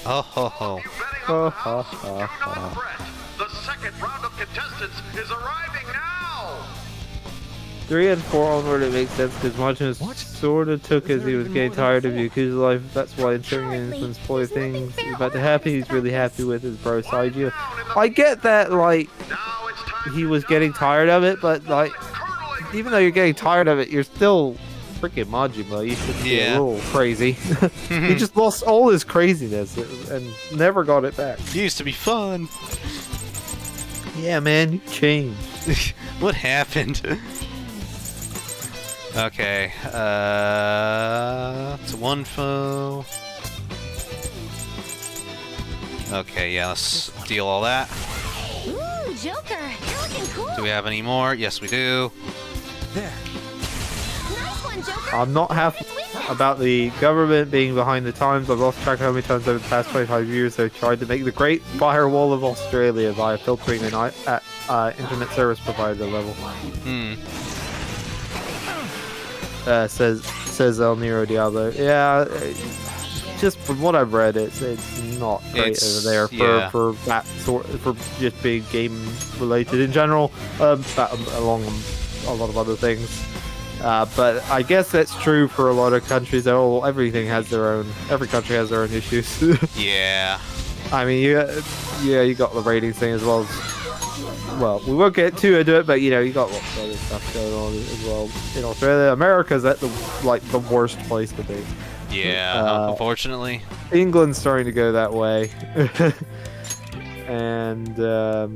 Oh ho ho. You betting on the house? Do not fret. The second round of contestants is arriving now. 3 and 4 onward, it makes sense because Majima sort of took as he was getting tired of Yakuza life. That's why ensuring innocence spoil things he's about to happen. He's really happy with his bro Saijima. I get that, like, Now it's time he was getting tired of it, but like, even though you're getting tired of it, you're still freaking Majima. You should be a little crazy. He just lost all his craziness and never got it back. Used to be fun. Yeah, man, you changed. What happened? Okay, it's one foe. Okay, yeah, let's deal all that. Ooh, Joker, you're looking cool. Do we have any more? Yes, we do. There. Nice one, Joker. I'm not happy about the government being behind the times. I've lost track of how many times over the past 25 years they've tried to make the Great Firewall of Australia via filtering at internet service provider level. says El Nero Diablo. Yeah, just from what I've read, it's not great over there for that sort, for just being game related in general, along a lot of other things. But I guess that's true for a lot of countries. Every country has their own issues. Yeah. I mean, you got the ratings thing as well. Well, we won't get too into it, but you got lots of other stuff going on as well in Australia. America's at the worst place to be. Yeah, unfortunately. England's starting to go that way, and I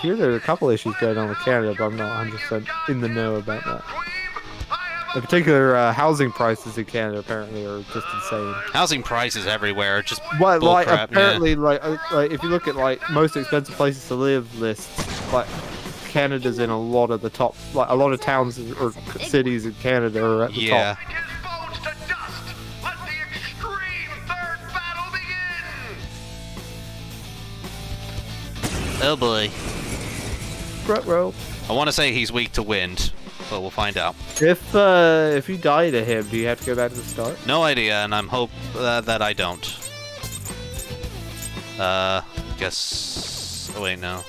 hear there's a couple issues going on with Canada, but I'm not 100% in the know about that. In particular, housing prices in Canada apparently are just insane. Housing prices everywhere, just apparently, like if you look at most expensive places to live lists, Canada's in a lot of the top, a lot of towns or cities in Canada are at the top. Oh boy. Ruh-roh. I want to say he's weak to wind, but we'll find out. If you die to him, do you have to go back to the start? No idea, and I'm hope that I don't. Guess. Oh wait, no.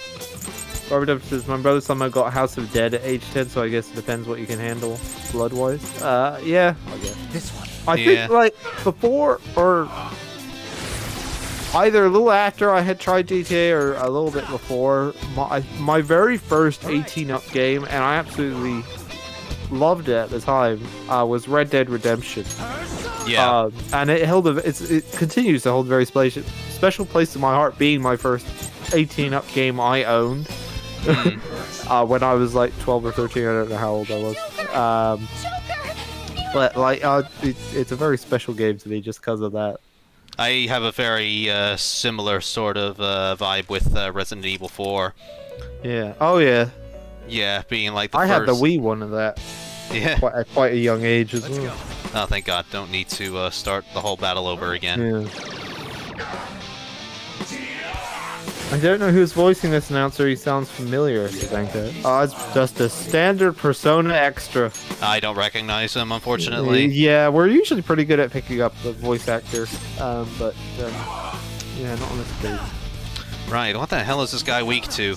Robert says, my brother somehow got House of Dead at age 10, so I guess it depends what you can handle blood-wise. Yeah, I guess. This one. I think, before, or either a little after I had tried GTA, or a little bit before, my very first 18-up game, and I absolutely loved it at the time, was Red Dead Redemption. Yeah. And it continues to hold a very special place in my heart, being my first 18-up game I owned. When I was 12 or 13, I don't know how old I was. But it's a very special game to me just because of that. I have a very similar sort of vibe with Resident Evil 4. Yeah. Oh yeah. Yeah, being the I first... had the Wii one of that. Yeah. At quite a young age as well. Oh, thank God! Don't need to start the whole battle over again. Yeah. I don't know who's voicing this announcer. He sounds familiar, Zanko. It's just a standard Persona Extra. I don't recognize him, unfortunately. Yeah, we're usually pretty good at picking up the voice actor, but yeah, not on this case. Right, what the hell is this guy weak to?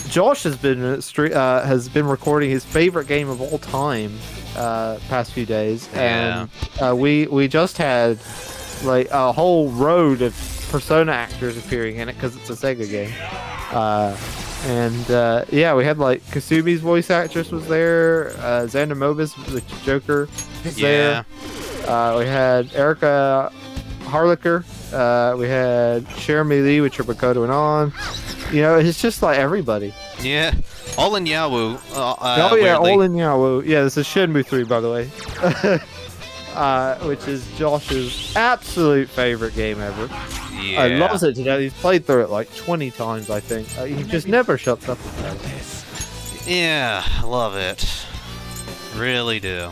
Josh has been recording his favorite game of all time past few days, and we just had a whole road of Persona actors appearing in it because it's a Sega game. Yeah, we had Kasumi's voice actress was there, Xander Mobus, the Joker, was there. We had Erica Harlicker, we had Jeremy Lee with Makoto and On. It's just everybody. Yeah, all in Yawu. Oh yeah, all in Yawu. Yeah, this is Shenmue 3, by the way. Which is Josh's absolute favorite game ever. Yeah. I loves it to death. He's played through it 20 times, I think. He just never shuts up about it. Yeah, love it. Really do.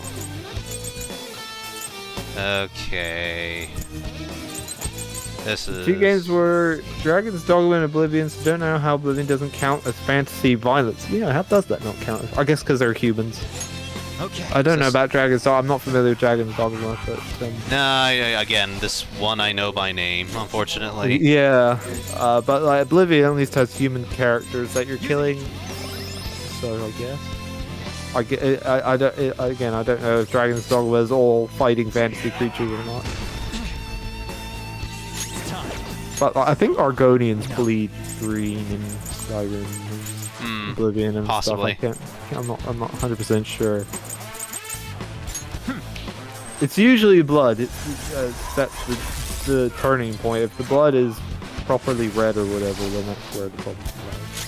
Okay. This is... 2 games were Dragon's Dogma and Oblivion, so don't know how Oblivion doesn't count as fantasy violence. Yeah, how does that not count? I guess because they're humans. Okay. I don't know about Dragon's Dogma. I'm not familiar with Dragon's Dogma, but... again, this one I know by name, unfortunately. Yeah, but Oblivion at least has human characters that you're killing, so I guess. I don't know if Dragon's Dogma is all fighting fantasy creatures or not. But I think Argonians bleed green in Skyrim and Oblivion and possibly. Stuff. I'm not 100% sure. It's usually blood. That's the turning point. If the blood is properly red or whatever, then that's where the problem lies.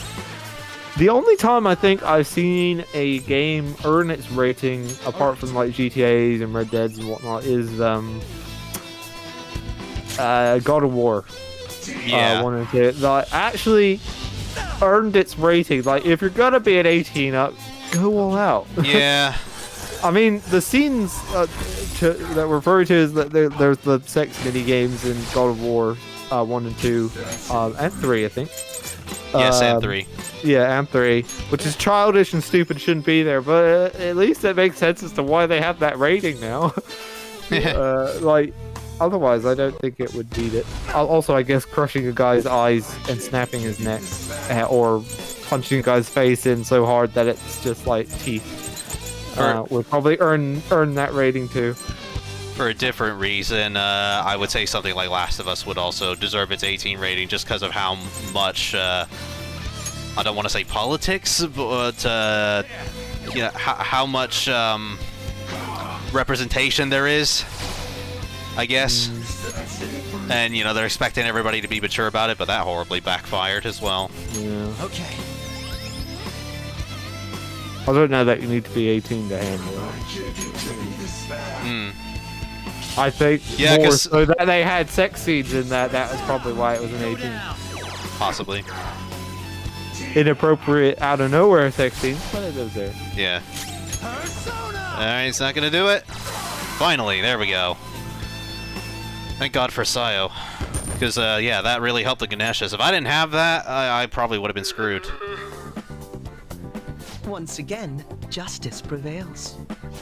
The only time I think I've seen a game earn its rating, apart from GTAs and Red Deads and whatnot, is God of War. Yeah. 1 and 2. Actually earned its rating. If you're gonna be an 18 up, go all out. Yeah. I mean, the scenes that we're referring to is that there's the sex mini games in God of War 1 and 2 and 3, I think. Yes, and 3. Yeah, and 3, which is childish and stupid, shouldn't be there, but at least it makes sense as to why they have that rating now. Like, otherwise, I don't think it would beat it. Also, I guess crushing a guy's eyes and snapping his neck, or punching a guy's face in so hard that it's just like teeth, would probably earn that rating too. For a different reason, I would say something like Last of Us would also deserve its 18 rating just because of how much, I don't want to say politics, but you know, how much representation there is, I guess. And, you know, they're expecting everybody to be mature about it, but that horribly backfired as well. Yeah. Okay. I don't know that you need to be 18 to handle it. I think more so that they had sex scenes in that was probably why it was an 18. Possibly. Inappropriate, out of nowhere sex scenes, but it was there. Yeah. Alright, it's not gonna do it. Finally, there we go. Thank God for Sayo. Because, yeah, that really helped the Ganeshas. If I didn't have that, I probably would have been screwed. Once again, justice prevails.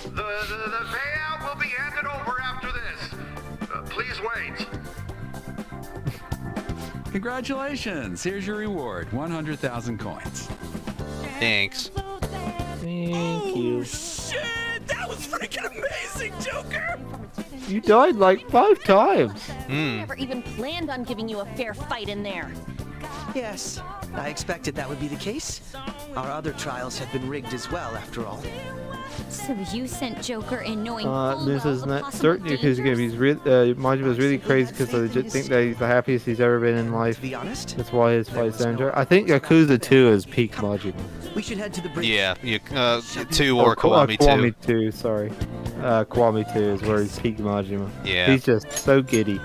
The payout will be handed over after this. Please wait. Congratulations! Here's your reward, 100,000 coins. Thanks. Thank you. Shit! That was freaking amazing, Joker! You died like 5 times. Never even planned on giving you a fair fight in there. Yes, I expected that would be the case. Our other trials have been rigged as well, after all. So you sent Joker in knowing This is not certain because he's really, Majima's really crazy because I just think that he's the happiest he's ever been in life. To be honest, that's why his fights enter. I think Yakuza 2 is peak Majima. We should head to the bridge. Yeah, 2 or Kiwami 2. Kiwami 2, sorry. Kiwami 2 is where he's peak Majima. Yeah. He's just so giddy.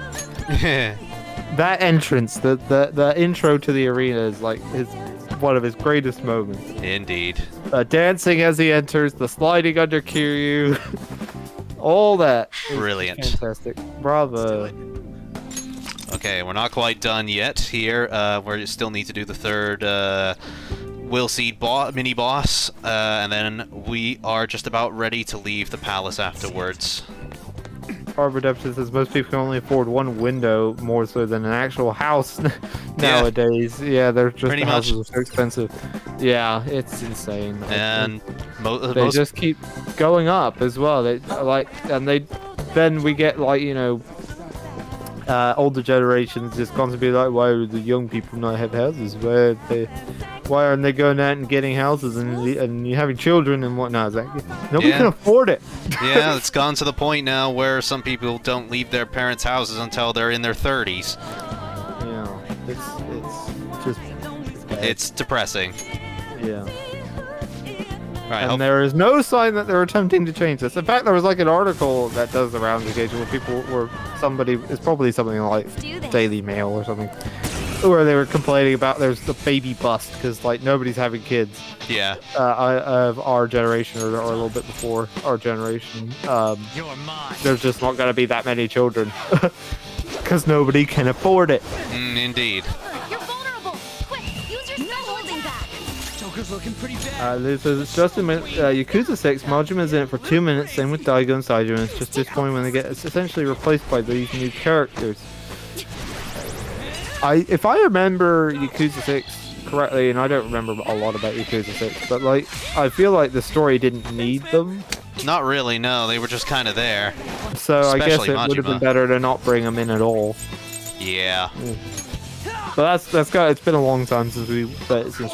That entrance, the intro to the arena is like one of his greatest moments. Indeed. Dancing as he enters, the sliding under Kiryu, all that. Brilliant. Fantastic. Bravo. Okay, we're not quite done yet here. We still need to do the third Will Seed mini boss, and then we are just about ready to leave the palace afterwards. Redemption says most people can only afford one window more so than an actual house nowadays. Yeah, they're just the houses are so expensive. Yeah, it's insane. And they just keep going up as well. Then we get like, you know, older generations just constantly be like, why do the young people not have houses? Why aren't they going out and getting houses and you having children and whatnot? Nobody can afford it. Yeah, it's gone to the point now where some people don't leave their parents' houses until they're in their 30s. Yeah, it's just bad. It's depressing. Yeah. Right, and there is no sign that they're attempting to change this. In fact, there was like an article that does the rounds occasionally where people were it's probably something like Daily Mail or something, where they were complaining about there's the baby bust because like nobody's having kids. Yeah. Of our generation or a little bit before our generation. You're mine. There's just not going to be that many children because nobody can afford it. Indeed. You're vulnerable. Quick, use your spell holding back. Joker's looking pretty bad. This is just a minute. Yakuza 6, Majima's in it for 2 minutes. Same with Daigo and Saijima. It's just this point when they get essentially replaced by these new characters. If I remember Yakuza 6 correctly, and I don't remember a lot about Yakuza 6, but like I feel like the story didn't need them. Not really, no. They were just kind of there. So especially I guess it Majima. would have been better to not bring them in at all. Yeah. But it's been a long time since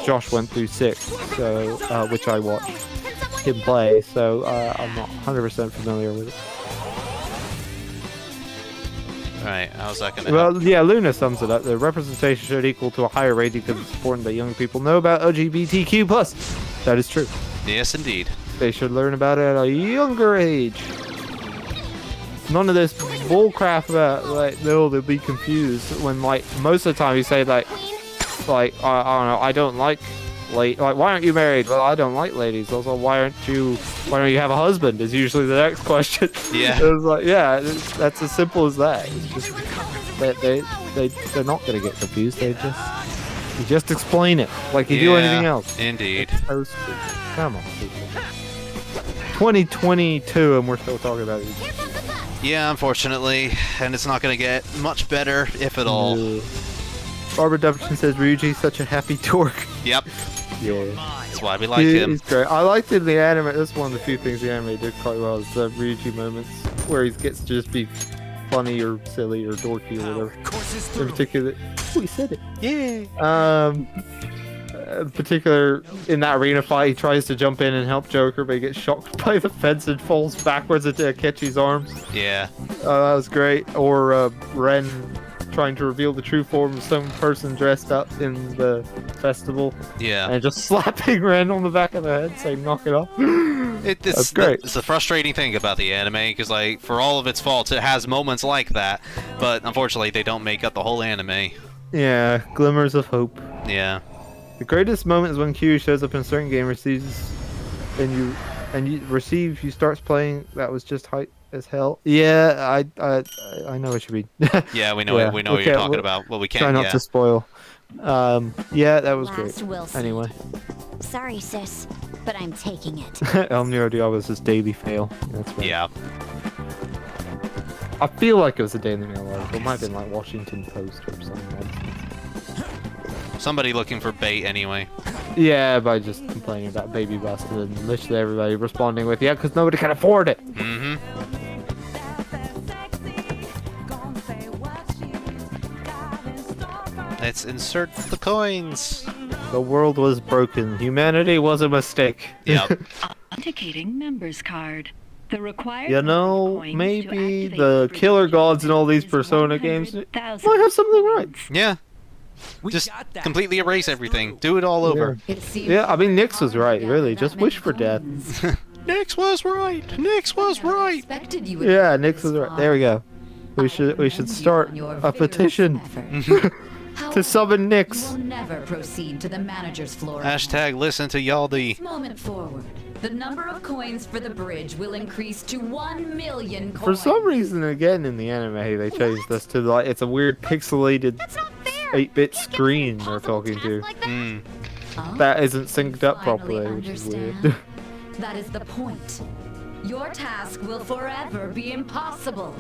Josh went through 6, so which I watched him play, so I'm not 100% familiar with it. Alright, how's that gonna help? Well, yeah, Luna sums it up. The representation should equal to a higher rating because it's important that young people know about LGBTQ+. That is true. Yes, indeed. They should learn about it at a younger age. None of this bullcrap about, like, they'll be confused when, like, most of the time you say, like I don't know, I don't like like, why aren't you married? Well, I don't like ladies. Also, why don't you have a husband? Is usually the next question. Yeah. It was like, yeah, that's as simple as that. It's just they're not gonna get confused. They just You just explain it like you do anything else. Indeed. It's so stupid. Come on, people. 2022 and we're still talking about it. Yeah, unfortunately, and it's not gonna get much better, if at all. Barbara Dumpton says Ryuji's such a happy dork. Yep. Yeah. That's why we like him. He's great. I liked it in the anime. That's one of the few things the anime did quite well, is the Ryuji moments where he gets to just be funny or silly or dorky or whatever. In particular, oh, he said it. Yeah. In particular, in that arena fight, he tries to jump in and help Joker, but he gets shocked by the fence and falls backwards into Akechi's arms. Yeah. That was great. Or Ren trying to reveal the true form of some person dressed up in the festival. Yeah. And just slapping Ren on the back of the head, saying, "Knock it off." That's great. It's the frustrating thing about the anime, because like for all of its faults, it has moments like that, but unfortunately, they don't make up the whole anime. Yeah, glimmers of hope. Yeah. The greatest moment is when Q shows up in a certain game, receives, you starts playing. That was just hype as hell. Yeah, I know what you mean. Yeah, we know what you're talking about. Well, we can't. Try not to spoil. Yeah, that was great. Anyway. Sorry, sis, but I'm taking it. El Nero Diablo's daily fail. That's right. Yeah. I feel like it was a Daily Mail article. It might have been like Washington Post or something. Somebody looking for bait anyway. Yeah, by just complaining about Baby Busted and literally everybody responding with, yeah, because nobody can afford it. Mm-hmm. Let's insert the coins. The world was broken. Humanity was a mistake. Yep. Authenticating members card. The required You know, maybe the Killer Gods in all these Persona games might have something right. Yeah. Just completely erase everything. Do it all over. Yeah, I mean, Nyx was right, really. Just wish for death. Nyx was right. Nyx was right. Yeah, Nyx was right. There we go. We should start a petition to summon Nyx. Never proceed to the manager's floor. Hashtag listen to Yaldi. Moment forward. The number of coins for the bridge will increase to 1 million coins. For some reason, again, in the anime, they changed this to like it's a weird pixelated 8-bit screen they're talking to. That isn't synced up properly, which is weird. That is the point. Your task will forever be impossible.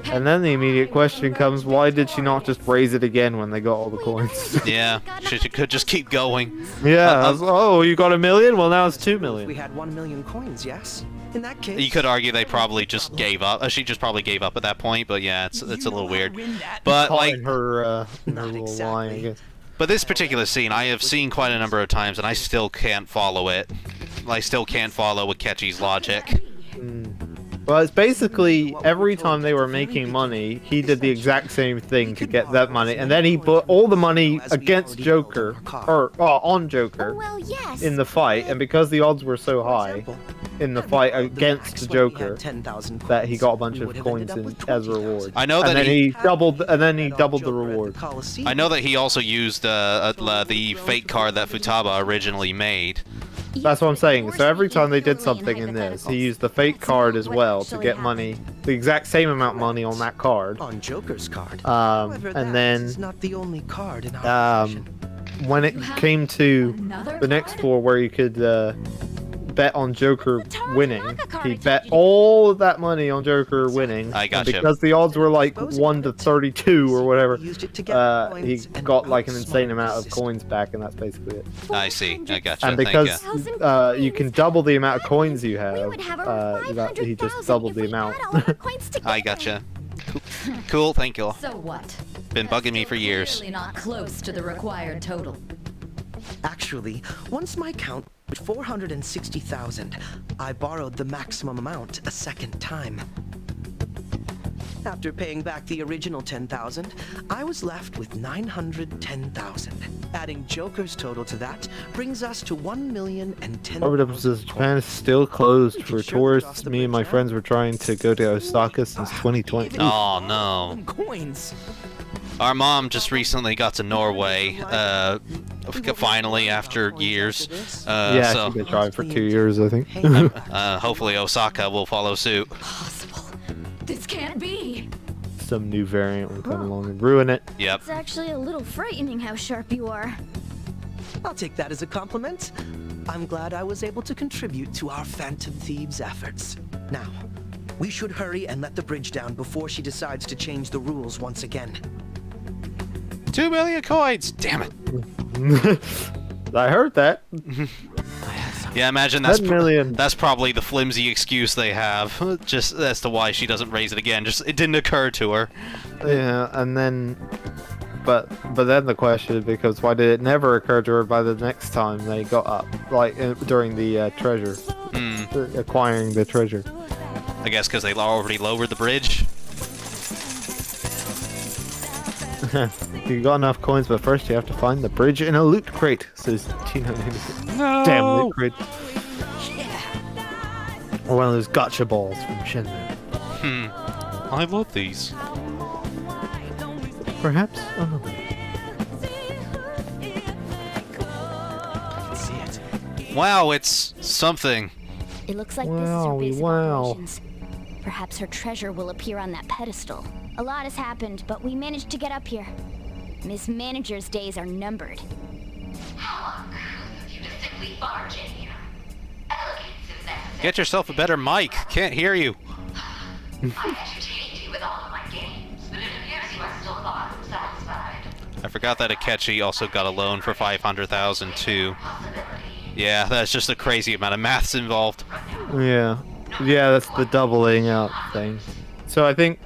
And then the immediate question comes, why did she not just raise it again when they got all the coins? Yeah, she could just keep going. Yeah, oh, you got 1 million? Well, now it's 2 million. We had 1 million coins, yes? In that case... You could argue they probably just gave up. She just probably gave up at that point, but yeah, it's a little weird. But like her little line, I guess. But this particular scene, I have seen quite a number of times, and I still can't follow it. I still can't follow Akechi's logic. Well, it's basically every time they were making money, he did the exact same thing to get that money, and then he put all the money against Joker, or on Joker, in the fight, and because the odds were so high in the fight against the Joker, that he got a bunch of coins as a reward. I know that he doubled the reward. I know that he also used the fake card that Futaba originally made. That's what I'm saying. So every time they did something in this, he used the fake card as well to get money, the exact same amount of money on that card. On Joker's card. And then is not the only card in our when it came to the next floor where you could bet on Joker winning, he bet all of that money on Joker winning. I gotcha. Because the odds were like 1 to 32 or whatever, he got like an insane amount of coins back, and that's basically it. I see. I gotcha. And because you can double the amount of coins you have, he just doubled the amount. I gotcha. Cool. Thank you. So what? Been bugging me for years. Clearly not close to the required total. Actually, once my count 460,000, I borrowed the maximum amount a second time. After paying back the original 10,000, I was left with 910,000. Adding Joker's total to that brings us to 1,010,000. Says Japan is still closed for tourists. Me and my friends were trying to go to Osaka since 2020. Oh no. Coins. Our mom just recently got to Norway, finally after years. Yeah, so she's been trying for 2 years, I think. Hopefully Osaka will follow suit. Possible. This can't be. Some new variant will come along and ruin it. Yep. It's actually a little frightening how sharp you are. I'll take that as a compliment. I'm glad I was able to contribute to our Phantom Thieves' efforts. Now, we should hurry and let the bridge down before she decides to change the rules once again. 2 million coins! Damn it! I heard that. Yeah, imagine that's probably the flimsy excuse they have, just as to why she doesn't raise it again. Just it didn't occur to her. Yeah, and then, but then the question becomes, why did it never occur to her by the next time they got up, like during the treasure, acquiring the treasure? I guess because they already lowered the bridge. You got enough coins, but first you have to find the bridge in a loot crate, says Tina. No! Damn loot crate. Or one of those gotcha balls from Shenmue. I love these. Perhaps another. Wow, it's something. It looks like this is her basic operations. Perhaps her treasure will appear on that pedestal. A lot has happened, but we managed to get up here. Miss Manager's days are numbered. How uncouth of you to simply barge in here. Elegance is necessary. Get yourself a better mic. Can't hear you. I entertained you with all of my games, but it appears you are still far from satisfied. I forgot that Akechi also got a loan for 500,000 too. Yeah, that's just a crazy amount of maths involved. Yeah, that's the doubling up thing. So I think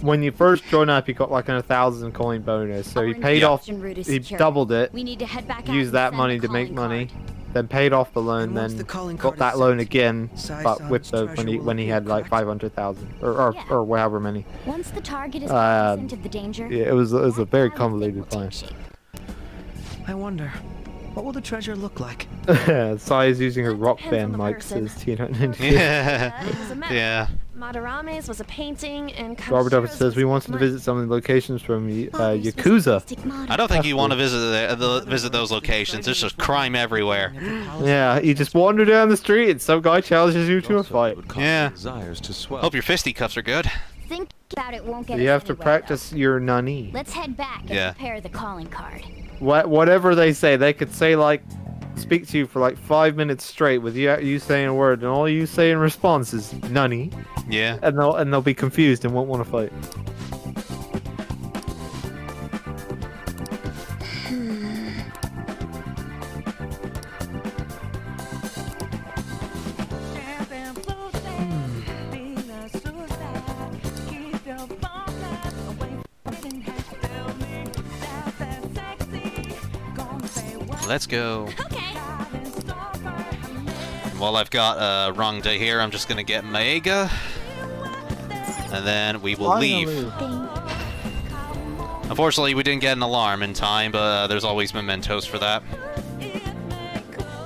when you first join up, you got like an 1,000 coin bonus. So he paid off, he doubled it, used that money to make money, then paid off the loan, then got that loan again, but with the when he had like 500,000 or however many. Once the target is cognizant of the danger, yeah, it was a very convoluted plan. I wonder, what will the treasure look like? Sae is using her rock band mic, says Tina. Yeah. Madarame's was a painting, and Robert Duffy says we wanted to visit some of the locations from Yakuza. I don't think you want to visit those locations. There's just crime everywhere. Yeah, you just wander down the street and some guy challenges you to a fight. Yeah. Hope your fisticuffs are good. think about it won't get You us have to anywhere, practice your nani. Let's head back and prepare the calling card. Whatever they say, they could say like, speak to you for like 5 minutes straight with you saying a word, and all you say in response is nani. Yeah. And they'll be confused and won't want to fight. Let's go. Okay. While I've got Rongda here, I'm just gonna get Maega, and then we will leave. Unfortunately, we didn't get an alarm in time, but there's always mementos for that.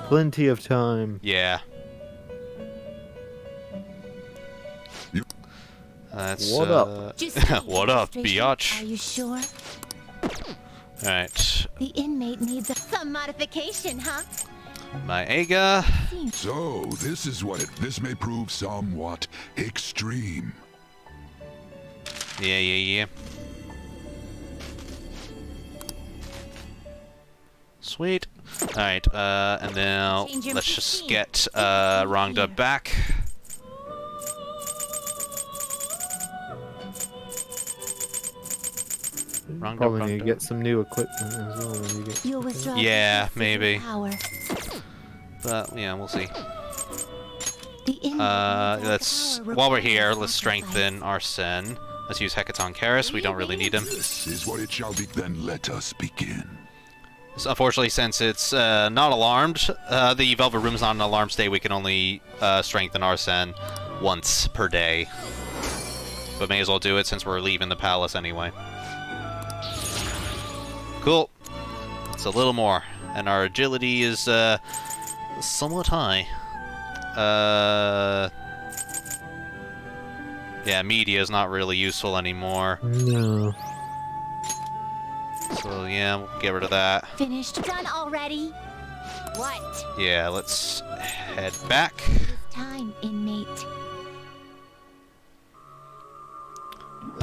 Plenty of time. Yeah. That's what up? What up, biatch? Are you sure? Alright. The inmate needs some modification, huh? Maega. So, this may prove somewhat extreme. Yeah. Sweet. Alright, and now let's just get Rongda back. Probably need to get some new equipment as well when you get... Yeah, maybe. But yeah, we'll see. While we're here, let's strengthen Arsene. Let's use Hecaton Karis. We don't really need him. This is what it shall be. Then let us begin. So unfortunately, since it's not alarmed, the Velvet Room's not an alarm state, we can only strengthen Arsene once per day. But may as well do it since we're leaving the palace anyway. Cool. It's a little more. And our agility is somewhat high. Yeah, media is not really useful anymore. No. So yeah, we'll get rid of that. Finished? Done already? What? Yeah, let's head back. It's time, inmate.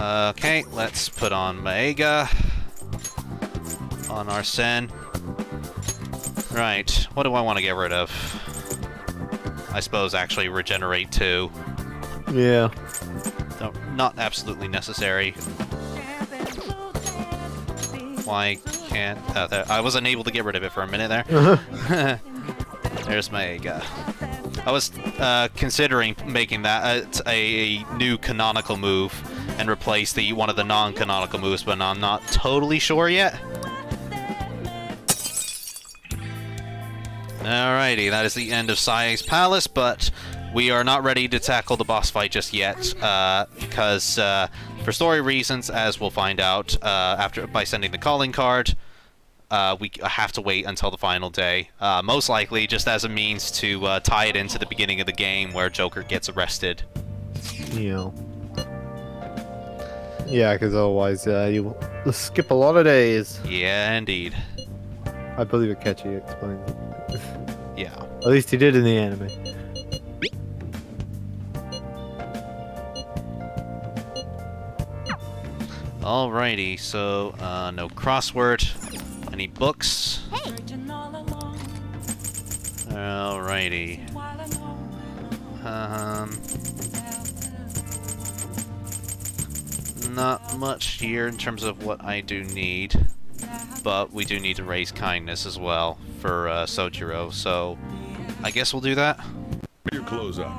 Okay, let's put on Maega. On Arsene. Right, what do I want to get rid of? I suppose actually regenerate 2. Yeah. No, not absolutely necessary. Why can't... I was unable to get rid of it for a minute there. There's my egg. I was considering making that a new canonical move and replace one of the non-canonical moves, but I'm not totally sure yet. Alrighty, that is the end of Sae's Palace, but we are not ready to tackle the boss fight just yet, because for story reasons, as we'll find out by sending the calling card, we have to wait until the final day. Most likely just as a means to tie it into the beginning of the game where Joker gets arrested. Yeah. Yeah, because otherwise you'll skip a lot of days. Yeah, indeed. I believe Akechi explains it. Yeah. At least he did in the anime. Alrighty, so no crossword. Any books? Alrighty. Not much here in terms of what I do need, but we do need to raise kindness as well for Sojiro, so I guess we'll do that. Your clothes up.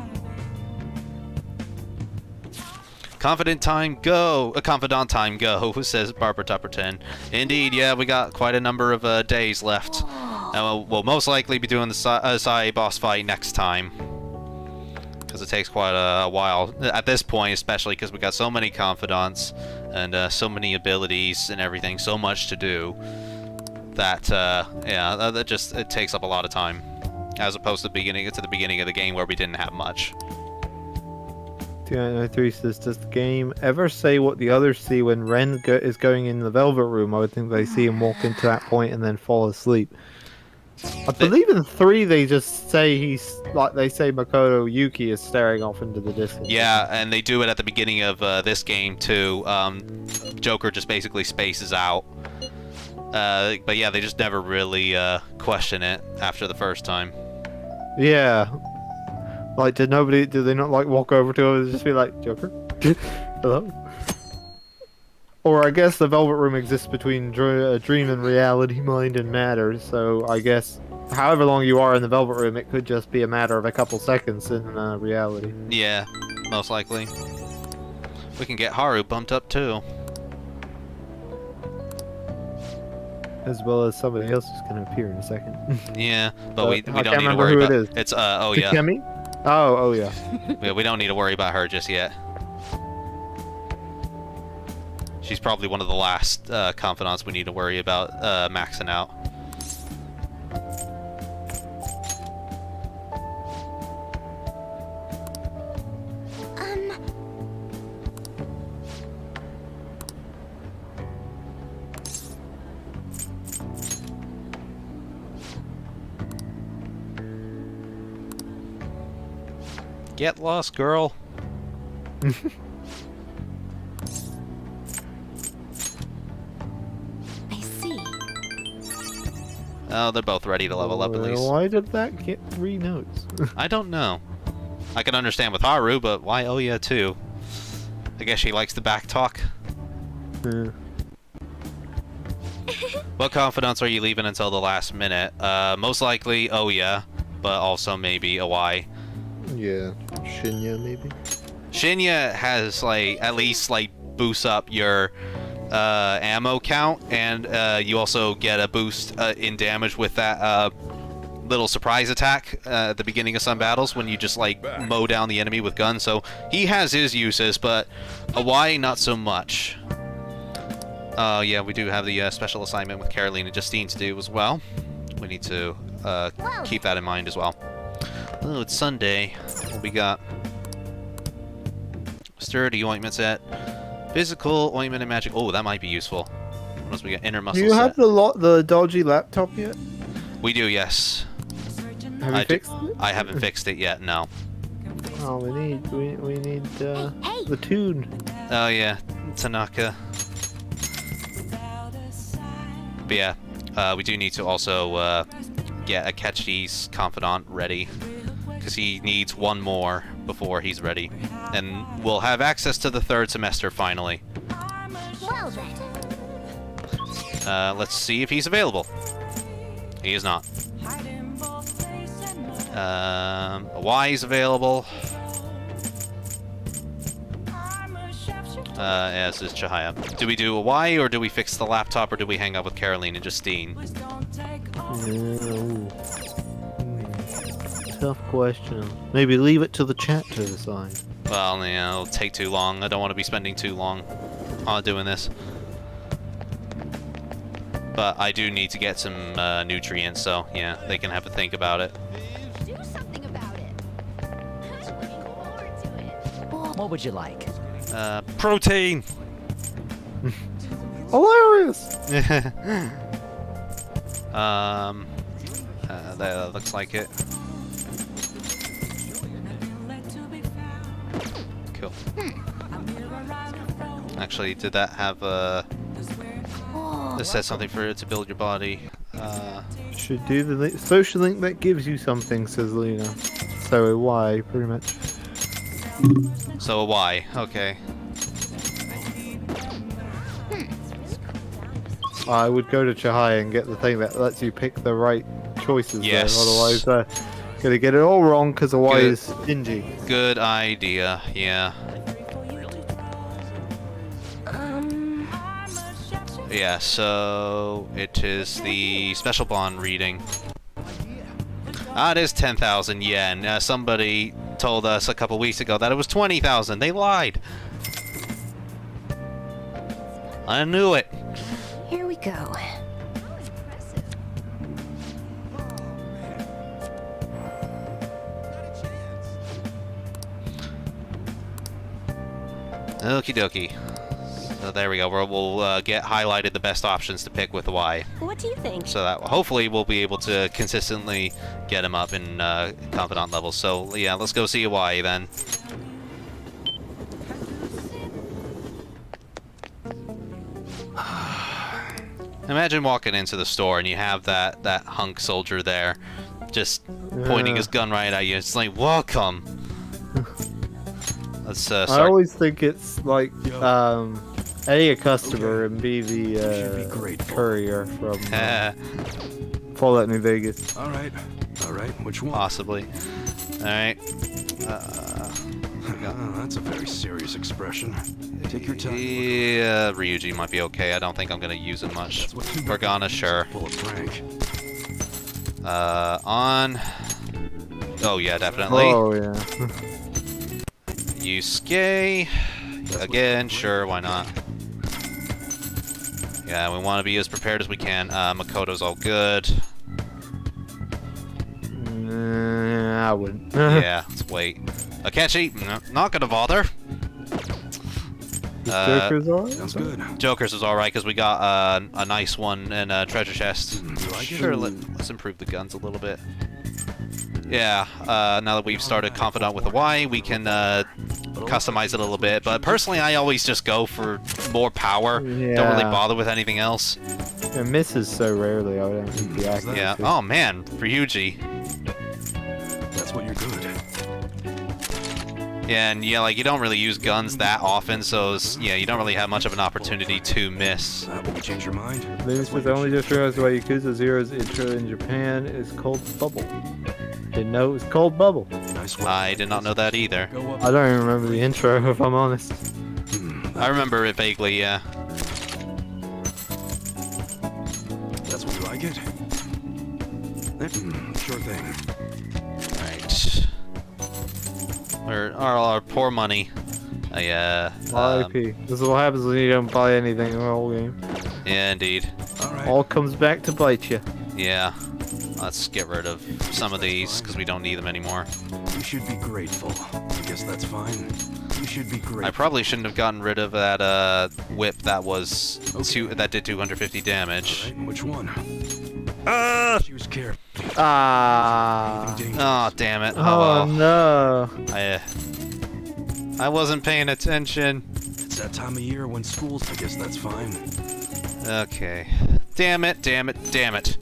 Confidant time go! Confidant time go, says Barbara Topper 10. Indeed, yeah, we got quite a number of days left. And we'll most likely be doing the Sae boss fight next time. Because it takes quite a while. At this point, especially because we got so many confidants and so many abilities and everything, so much to do. That, yeah, it takes up a lot of time. As opposed to the beginning of the game where we didn't have much. 293 says, does the game ever say what the others see when Ren is going in the Velvet Room? I would think they see him walk into that point and then fall asleep. I believe in 3 they just say they say Makoto Yuki is staring off into the distance. Yeah, and they do it at the beginning of this game too. Joker just basically spaces out. But yeah, they just never really question it after the first time. Yeah. Like, did they not like walk over to him and just be like, Joker? Hello? Or I guess the Velvet Room exists between dream and reality, mind and matter, so I guess however long you are in the Velvet Room, it could just be a matter of a couple seconds in reality. Yeah, most likely. We can get Haru bumped up too. As well as somebody else is going to appear in a second. Yeah, but we don't need to who worry about it is. It's oh yeah. Takemi? Oh yeah. Yeah, we don't need to worry about her just yet. She's probably one of the last confidants we need to worry about maxing out. Get lost, girl. I see. Oh, they're both ready to level up at least. Why did that get 3 notes? I don't know. I can understand with Haru, but why Oya too? I guess she likes the back talk. Yeah. What confidants are you leaving until the last minute? Most likely Oya, but also maybe Awai. Yeah, Shinya maybe. Shinya has at least boosts up your ammo count, and you also get a boost in damage with that little surprise attack at the beginning of some battles when you just mow down the enemy with guns. So he has his uses, but Awai not so much. Yeah, we do have the special assignment with Caroline and Justine to do as well. We need to keep that in mind as well. Oh, it's Sunday. What we got? Sturdy ointment set. Physical ointment and magic. Oh, that might be useful. What else we got? Inner muscle set. Do you have the dodgy laptop yet? We do, yes. Have you fixed it? I haven't fixed it yet, no. Oh, we need the tune. Oh yeah, Tanaka. But yeah, we do need to also get Akechi's confidant ready, because he needs one more before he's ready, and we'll have access to the 3rd semester finally. Well then. Let's see if he's available. He is not. Y is available. Yeah, this is Chihaya. Do we do a Y, or do we fix the laptop, or do we hang out with Caroline and Justine? Tough question. Maybe leave it to the chat to decide. Well, yeah, it'll take too long. I don't want to be spending too long on doing this. But I do need to get some nutrients, so yeah, they can have a think about it. Do something about it. I'm looking forward to it. What would you like? Protein! Hilarious! That looks like it. Cool. Actually, did that have a... This says something for it to build your body. Should do the social link that gives you something, says Lena. So a Y, pretty much. So a Y, okay. I would go to Chihaya and get the thing that lets you pick the right choices. Yes. There. Otherwise, gonna get it all wrong because the Y is stingy. Good idea, yeah. Yeah, so it is the special bond reading. Ah, it is 10,000 yen. Somebody told us a couple weeks ago that it was 20,000. They lied. I knew it. Here we go. Okie dokie. So there we go. We'll get highlighted the best options to pick with the Y. What do you think? So that hopefully we'll be able to consistently get him up in confidant levels. So yeah, let's go see a Y then. Imagine walking into the store and you have that hunk soldier there, just pointing his gun right at you. It's like, welcome. Let's start. I always think it's like A, a customer, and B, the courier from Fallout New Vegas. All right, which one? Possibly. All right. That's a very serious expression. Take your time. Yeah, Ryuji might be okay. I don't think I'm gonna use him much. Morgana, sure. On. Oh yeah, definitely. Oh yeah. Yusuke. Again, sure, why not? Yeah, we want to be as prepared as we can. Makoto's all good. I wouldn't. Yeah, let's wait. Akechi, no, not gonna bother. Joker's alright? Sounds good. Joker's is alright because we got a nice one in a treasure chest. Sure, let's improve the guns a little bit. Yeah, now that we've started Confidant with a Y, we can customize it a little bit. But personally, I always just go for more power. Yeah. Don't really bother with anything else. It misses so rarely, I don't think the accuracy. Yeah. Oh man, Ryuji. That's what you're good at. Yeah, and yeah, like you don't really use guns that often, so yeah, you don't really have much of an opportunity to miss. Will you change your mind? This was only just realized why Yakuza Zero's intro in Japan is called Bubble. Didn't know it was called Bubble. Nice I did not know that either. I don't even remember the intro, if I'm honest. I remember it vaguely, yeah. That's what you like it? Sure thing. Right. Our poor money. Yeah. RIP. This is what happens when you don't buy anything in the whole game. Yeah, indeed. All comes back to bite you. Yeah. Let's get rid of some of these because we don't need them anymore. You should be grateful. I guess that's fine. You should be grateful. I probably shouldn't have gotten rid of that whip that was that did 250 damage. Right, which one? Use care. Oh, damn it. Oh, no. I wasn't paying attention. It's that time of year when schools. I guess that's fine. Okay. Damn it, damn it, damn it.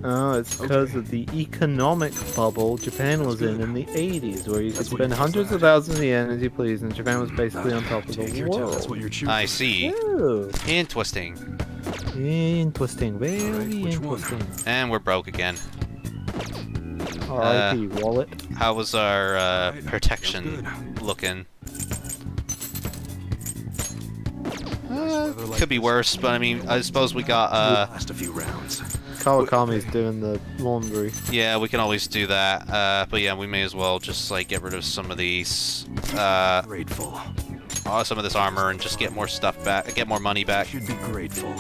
Oh, it's because of the economic bubble Japan was in the 80s, where you could spend hundreds of thousands of yen as you please, and Japan was basically on top of the world. That's what you're choosing. I see. Ooh. Interesting. Interesting, very interesting. And we're broke again. R.I.P. wallet. How was our protection looking? Could be worse, but I mean, I suppose we got last a few rounds. Kawakami's doing the laundry. Yeah, we can always do that. But yeah, we may as well just like get rid of some of these Grateful. some of this armor and just get more stuff back, get more money back. Should be grateful.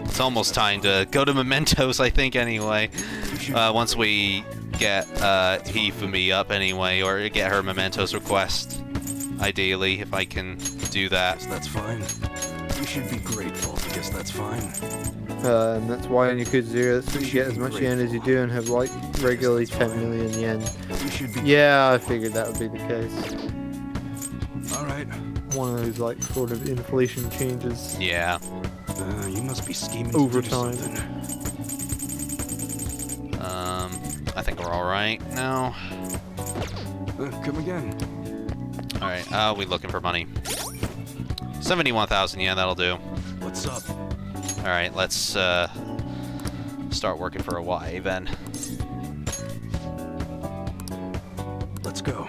It's almost time to go to mementos, I think, anyway. Once we get Hifumi up anyway, or get her mementos request, ideally, if I can do that. That's fine. You should be grateful. I guess that's fine. And that's why in Yakuza 0, so you get as much yen as you do and have like regularly 10 million yen. You should be. Yeah, I figured that would be the case. Alright. One of those like sort of inflation changes. Yeah. You must be scheming over to do time. something. I think we're alright now. Come again. Alright, we looking for money. 71,000 yen, that'll do. What's up? Alright, let's start working for a Y then. Let's go.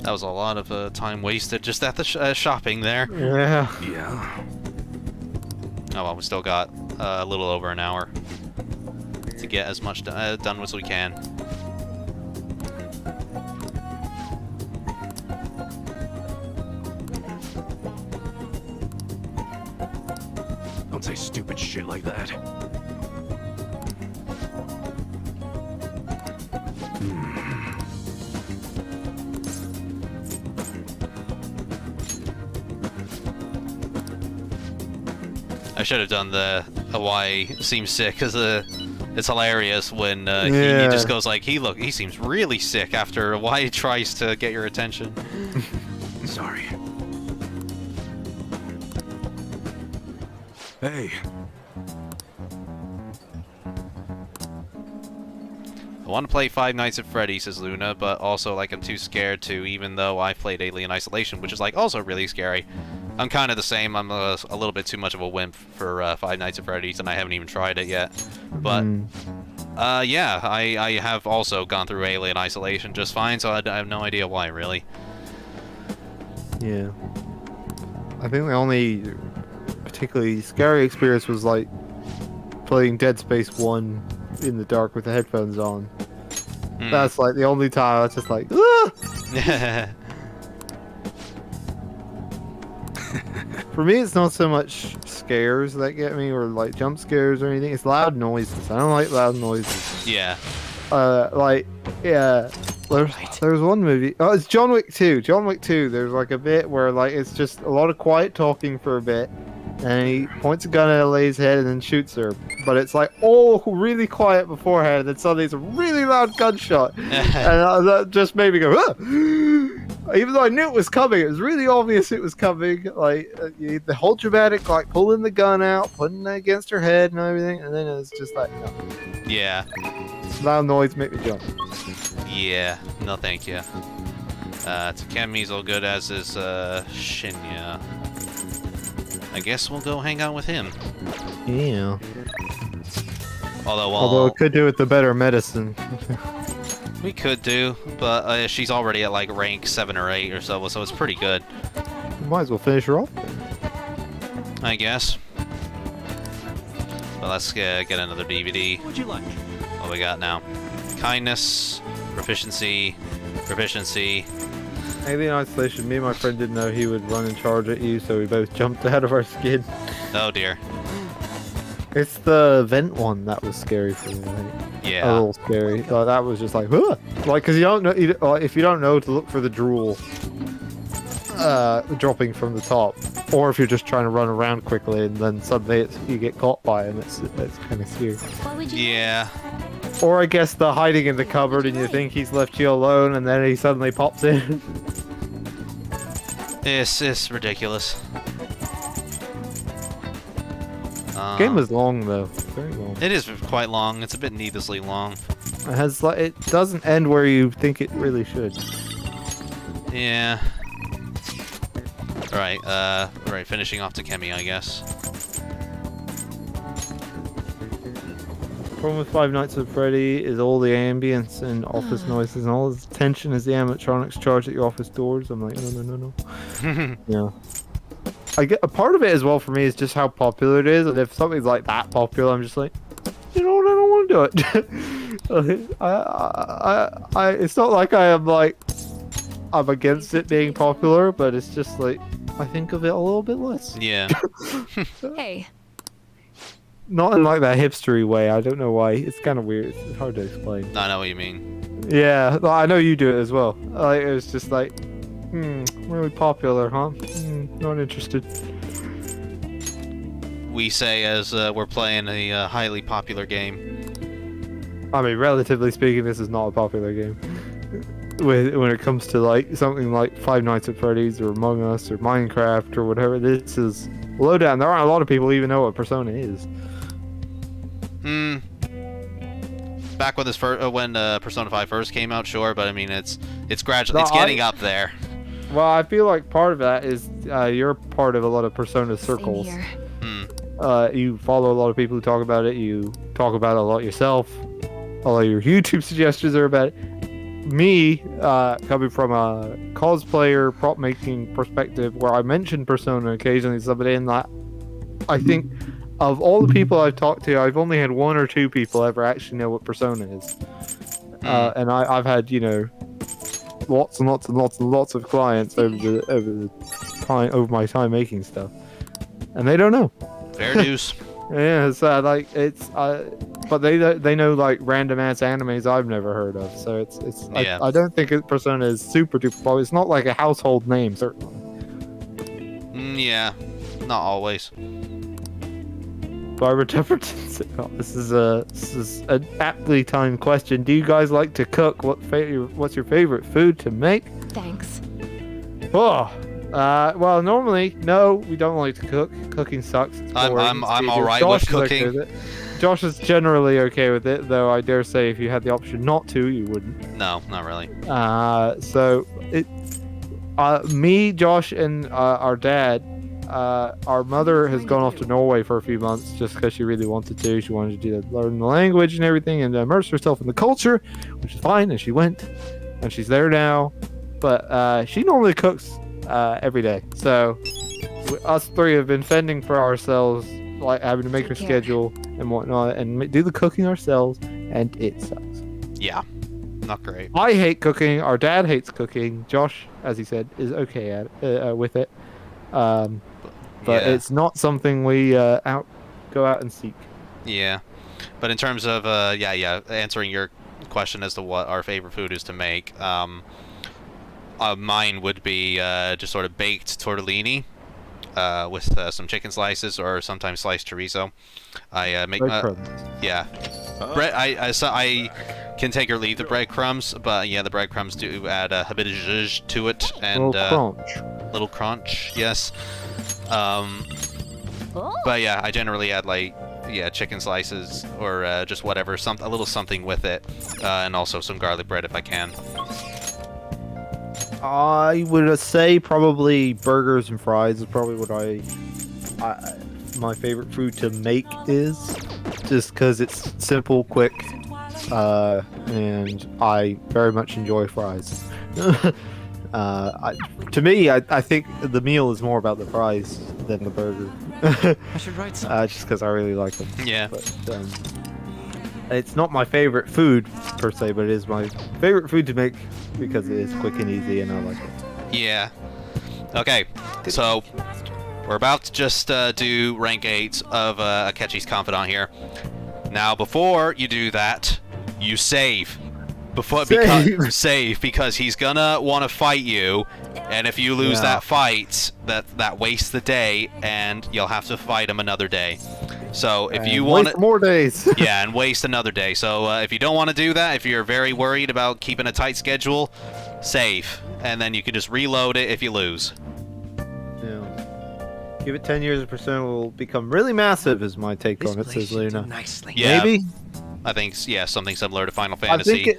That was a lot of time wasted just at the shopping there. Yeah. Yeah. Oh well, we still got a little over an hour to get as much done as we can. Don't say stupid shit like that. I should have done the Hawaii seems sick because it's hilarious when he just goes like, he seems really sick after Hawaii tries to get your attention. Sorry. Hey. I want to play Five Nights at Freddy's, says Luna, but also like I'm too scared to, even though I played Alien Isolation, which is like also really scary. I'm kind of the same. I'm a little bit too much of a wimp for Five Nights at Freddy's, and I haven't even tried it yet. But yeah, I have also gone through Alien Isolation just fine, so I have no idea why, really. Yeah. I think the only particularly scary experience was like playing Dead Space 1 in the dark with the headphones on. That's like the only time I was just like, ah! For me, it's not so much scares that get me, or like jump scares or anything. It's loud noises. I don't like loud noises. Yeah. There's one movie. Oh, it's John Wick 2. John Wick 2. There's like a bit where like it's just a lot of quiet talking for a bit, and he points a gun at Lay's head and then shoots her. But it's like all really quiet beforehand, and then suddenly it's a really loud gunshot, and that just made me go, ah! Even though I knew it was coming, it was really obvious it was coming. Like the whole dramatic, like pulling the gun out, putting it against her head and everything, and then it was just like, no. Yeah. Loud noise make me jump. Yeah. No, thank you. Takemi's all good, as is Shinya. I guess we'll go hang out with him. Yeah. Although it could do with the better medicine. We could do, but she's already at like rank 7 or 8 or so it's pretty good. Might as well finish her off. I guess. But let's get another DVD. What'd you like? What we got now? Kindness, proficiency. Alien Isolation, me and my friend didn't know he would run and charge at you, so we both jumped out of our skin. Oh dear. It's the vent one that was scary for me. Right? Yeah. A little scary. That was just like, huh! Like, cause you don't know, if you don't know to look for the drool dropping from the top, or if you're just trying to run around quickly and then suddenly you get caught by it, and it's kind of scary. What would you Yeah. Or I guess the hiding in the cupboard and you think he's left you alone and then he suddenly pops in. It's ridiculous. Game is long though, very long. It is quite long. It's a bit needlessly long. It has it doesn't end where you think it really should. Yeah. Right. Right. Finishing off to Kemi, I guess. Problem with Five Nights at Freddy is all the ambience and office noises and all the tension as the animatronics charge at your office doors. I'm like, no. Yeah. I get a part of it as well for me is just how popular it is, and if something's like that popular, I'm just like, you know what, I don't want to do it. It's not like I'm against it being popular, but it's just like I think of it a little bit less. Yeah. Hey. Not in like that hipstery way. I don't know why. It's kind of weird. It's hard to explain. I know what you mean. Yeah, I know you do it as well. Like, it was just like, really popular, huh? Not interested. We say as we're playing a highly popular game. I mean, relatively speaking, this is not a popular game. When it comes to like something like Five Nights at Freddy's or Among Us or Minecraft or whatever, this is low down. There aren't a lot of people who even know what Persona is. Back when when Persona 5 first came out, sure, but I mean it's gradually getting up there. Well, I feel like part of that is you're part of a lot of Persona circles. You follow a lot of people who talk about it. You talk about it a lot yourself. All of your YouTube suggestions are about it. Me, coming from a cosplayer, prop making perspective, where I mention Persona occasionally, somebody in that, I think of all the people I've talked to, I've only had one or two people ever actually know what Persona is. And I've had, lots and lots and lots and lots of clients over my time making stuff, and they don't know. Fair dues. Yeah, it's but they know like random ass animes I've never heard of. So it's yeah. I don't think Persona is super duper popular. It's not like a household name, certainly. Yeah, not always. Barbara Tufferton. This is an aptly timed question. Do you guys like to cook? What's your favorite food to make? Thanks. Oh, well, normally, no, we don't like to cook. Cooking sucks. It's I'm all right with cooking. Okay with it. Josh is generally okay with it, though I dare say if you had the option not to, you wouldn't. No, not really. So me, Josh, and our dad. Our mother has gone off to Norway for a few months just because she really wanted to. She wanted to learn the language and everything and immerse herself in the culture, which is fine. And she went, and she's there now. But she normally cooks every day. So us three have been fending for ourselves, like having to make her schedule and whatnot, and do the cooking ourselves, and it sucks. Yeah, not great. I hate cooking. Our dad hates cooking. Josh, as he said, is okay at with it. But it's not something we go out and seek. Yeah, but in terms of answering your question as to what our favorite food is to make, mine would be just sort of baked tortellini with some chicken slices or sometimes sliced chorizo. I make bread. I can take or leave the breadcrumbs, but yeah, the breadcrumbs do add a bit of zhuzh to it and little crunch. Yes. But yeah, I generally add chicken slices or just whatever, a little something with it, and also some garlic bread if I can. I would say probably burgers and fries is probably what my favorite food to make is, just because it's simple, quick, and I very much enjoy fries. To me, I think the meal is more about the fries than the burger. I should write some. Just because I really like them. Yeah. But, it's not my favorite food per se, but it is my favorite food to make because it is quick and easy, and I like it. Yeah. Okay. So we're about to just do rank 8 of Akechi's Confidant here. Now, before you do that, you save. Save because he's gonna want to fight you, and if you lose that fight, that wastes the day, and you'll have to fight him another day. So if you want waste more days. yeah, and waste another day. So if you don't want to do that, if you're very worried about keeping a tight schedule, save, and then you can just reload it if you lose. Yeah. Give it 10 years of Persona will become really massive, is my take on it, says Luna. Yeah, maybe? I think, yeah, something similar to Final Fantasy.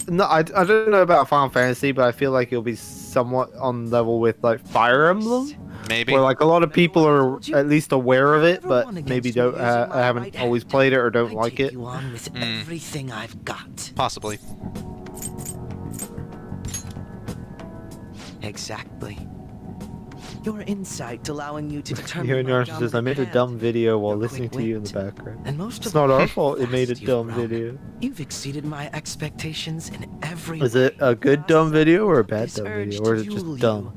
I don't know about Final Fantasy, but I feel like it'll be somewhat on level with like Fire Emblem. Maybe. Where like a lot of people are at least aware of it, but maybe don't haven't always played it or don't like it. Everything I've got. Possibly. Exactly. Your insight allowing you to determine. You're a narcissist. I made a dumb video while listening to you in the background. And most it's not our fault it made a dumb video. You've exceeded my expectations in every Is it a good dumb video or a bad dumb video? Or is it just dumb?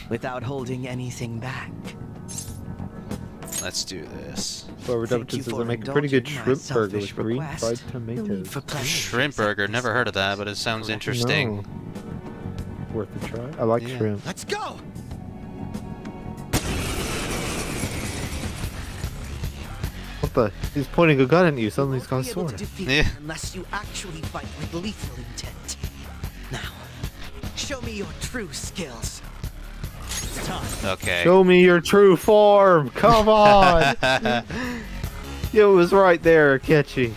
Without holding anything back. Let's do this. Whoever dubbed it says I make a pretty good shrimp burger with green fried tomatoes. Shrimp burger? Never heard of that, but it sounds interesting. No. Worth a try. I like shrimp. Let's go! What the? He's pointing a gun at you. Suddenly he's got a sword. Yeah. Unless you actually fight with lethal intent. Now, show me your true skills. It's time. Okay. Show me your true form. Come on. It was right there, Akechi.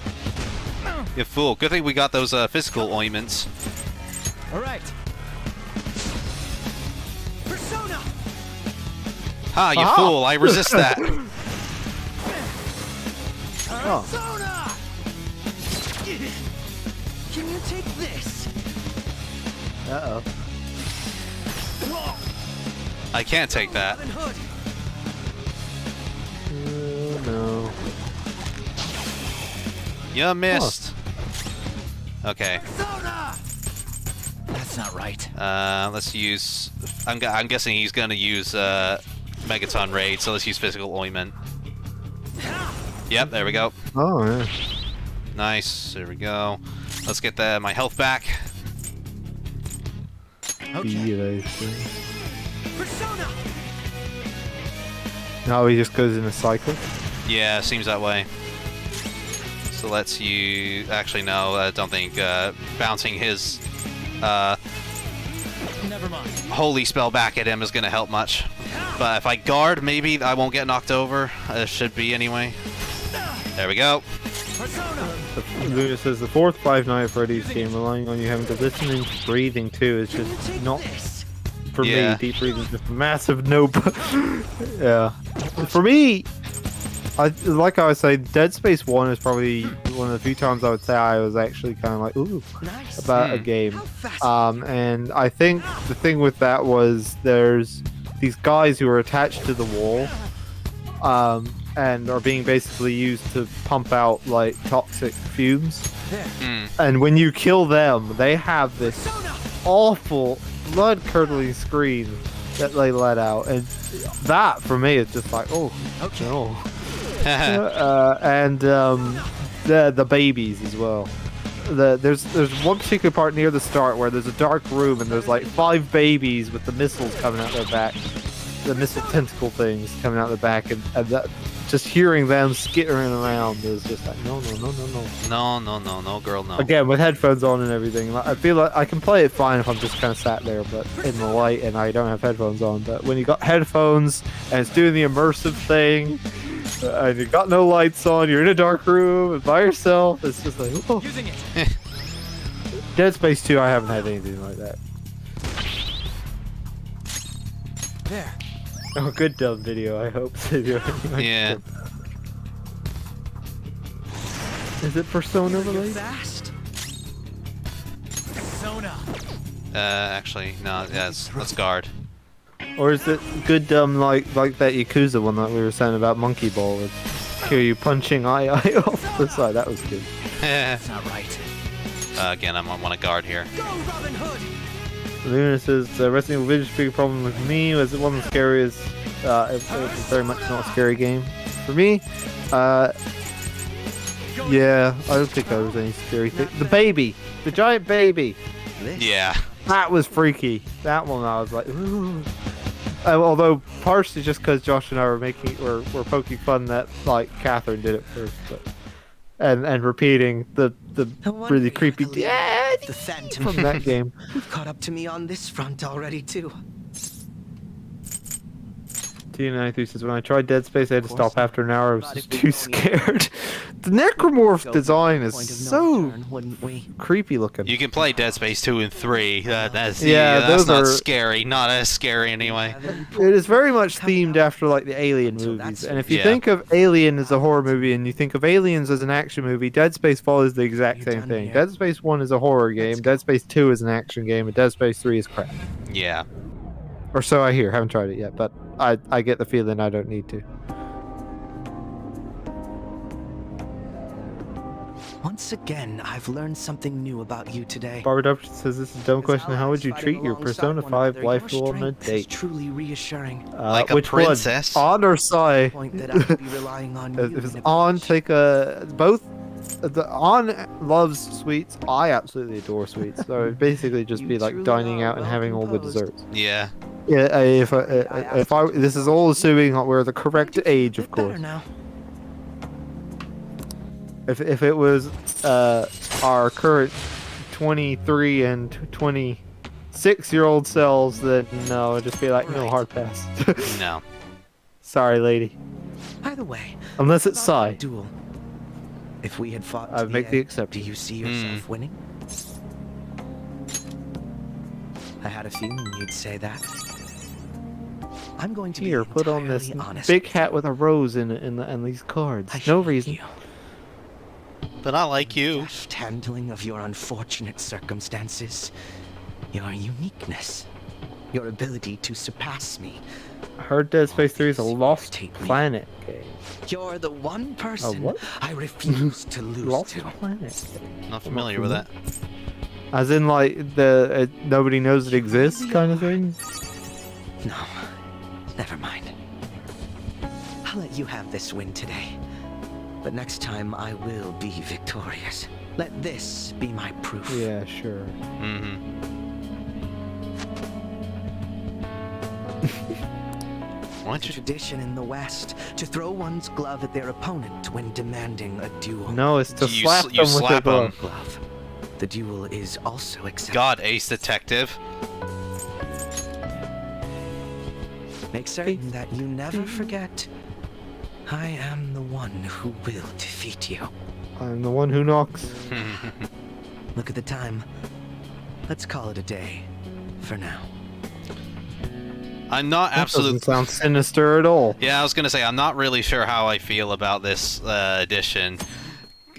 You fool. Good thing we got those physical ointments. All right. Persona. Ha, you fool. I resist that. Oh. Can you take this? Uh-oh. I can't take that. Oh, no. You missed. Okay. That's not right. Let's use... I'm guessing he's gonna use Megaton Raid, so let's use Physical Ointment. Yep, there we go. Oh, yeah. Nice, there we go. Let's get my health back. Okay. Now he just goes in a cycle? Yeah, seems that way. So let's use... Actually, no, I don't think bouncing his Never mind. holy spell back at him is going to help much. But if I guard, maybe I won't get knocked over. It should be anyway. There we go. Luna says the fourth Five Nights at Freddy's game relying on you having to listen and breathing too is just not for me. Deep breathing is just a massive nope. Yeah. For me, like I was saying, Dead Space 1 is probably one of the few times I would say I was actually kind of like ooh about a game. And I think the thing with that was there's these guys who are attached to the wall. And are being basically used to pump out like toxic fumes. And when you kill them, they have this awful blood-curdling scream that they let out, and that for me is just like, oh no. And the babies as well. There's one particular part near the start where there's a dark room and there's like 5 babies with the missiles coming out their back, the missile tentacle things coming out their back, and that. Just hearing them skittering around is just like, no, girl, no. Again, with headphones on and everything, I feel like I can play it fine if I'm just kind of sat there, but in the light and I don't have headphones on. But when you got headphones and it's doing the immersive thing, and you got no lights on, you're in a dark room and by yourself, it's just like, oh. Dead Space 2, I haven't had anything like that. There. Oh, good dumb video, I hope. Yeah. Is it Persona related? Fast. Persona. Actually, no, let's guard. Or is it good dumb like that Yakuza one that we were saying about Monkey Ball with hear you punching eye off the side? That was good. That's not right. Again, I want to guard here. Go, Robin Hood. Luna says Resident Evil Village's big problem with me was it wasn't scary as it was very much not a scary game for me. Yeah, I don't think there was any scary thing. The baby, the giant baby. Yeah. That was freaky. That one I was like, ooh. Although partially just because Josh and I were poking fun that like Catherine did it first, but and repeating the really creepy "Daddy" The Phantom from that game. You've caught up to me on this front already too. T93 says, when I tried Dead Space, I had to stop after an hour. I was just too scared. The necromorph design is so creepy looking. You can play Dead Space 2 and 3. That's those not are scary. Not as scary anyway. It is very much themed after like the Alien movies. And if you think of Alien as a horror movie and you think of Aliens as an action movie, Dead Space follows the exact same thing. Dead Space 1 is a horror game, Dead Space 2 is an action game, and Dead Space 3 is crap. Yeah. Or so I hear. Haven't tried it yet, but I get the feeling I don't need to. Once again, I've learned something new about you today. Barbara Dupton says, this is a dumb question. How would you treat your Persona 5 life goal on a date? Truly reassuring. Like a which princess? On or Sae? Point that I could be relying on you. If it's on, take both. On loves sweets. I absolutely adore sweets. So it'd basically just be like dining out and having all the desserts. Yeah. Yeah. If I this is all assuming that we're the correct age, of course. If it was our current 23 and 26-year-old selves, then no, it'd just be like no, hard pass. No. Sorry, lady. Either way. Unless it's Sae. Duel. If we had fought, I'd make the exception. Do you see yourself winning? I had a feeling you'd say that. I'm going to Here, put on this honest. big hat with a rose in it and these cards. No reason. But I like you. Deft handling of your unfortunate circumstances, your uniqueness, your ability to surpass me. I heard Dead Space 3 is a Lost Planet game. You're the one person what? I refuse to lose Lost to. Planet. Not familiar with that. As in, like, the nobody knows it exists kind of thing? No, never mind. I'll let you have this win today. But next time I will be victorious. Let this be my proof. Yeah, sure. It's a tradition in the West to throw one's glove at their opponent when demanding a duel. No, it's to slap them with the glove. The duel is also accepted. God, Ace Detective. Make certain that you never forget. I am the one who will defeat you. I'm the one who knocks. Look at the time. Let's call it a day. For now. I'm not absolutely. Doesn't sound sinister at all. Yeah, I was gonna say I'm not really sure how I feel about this edition.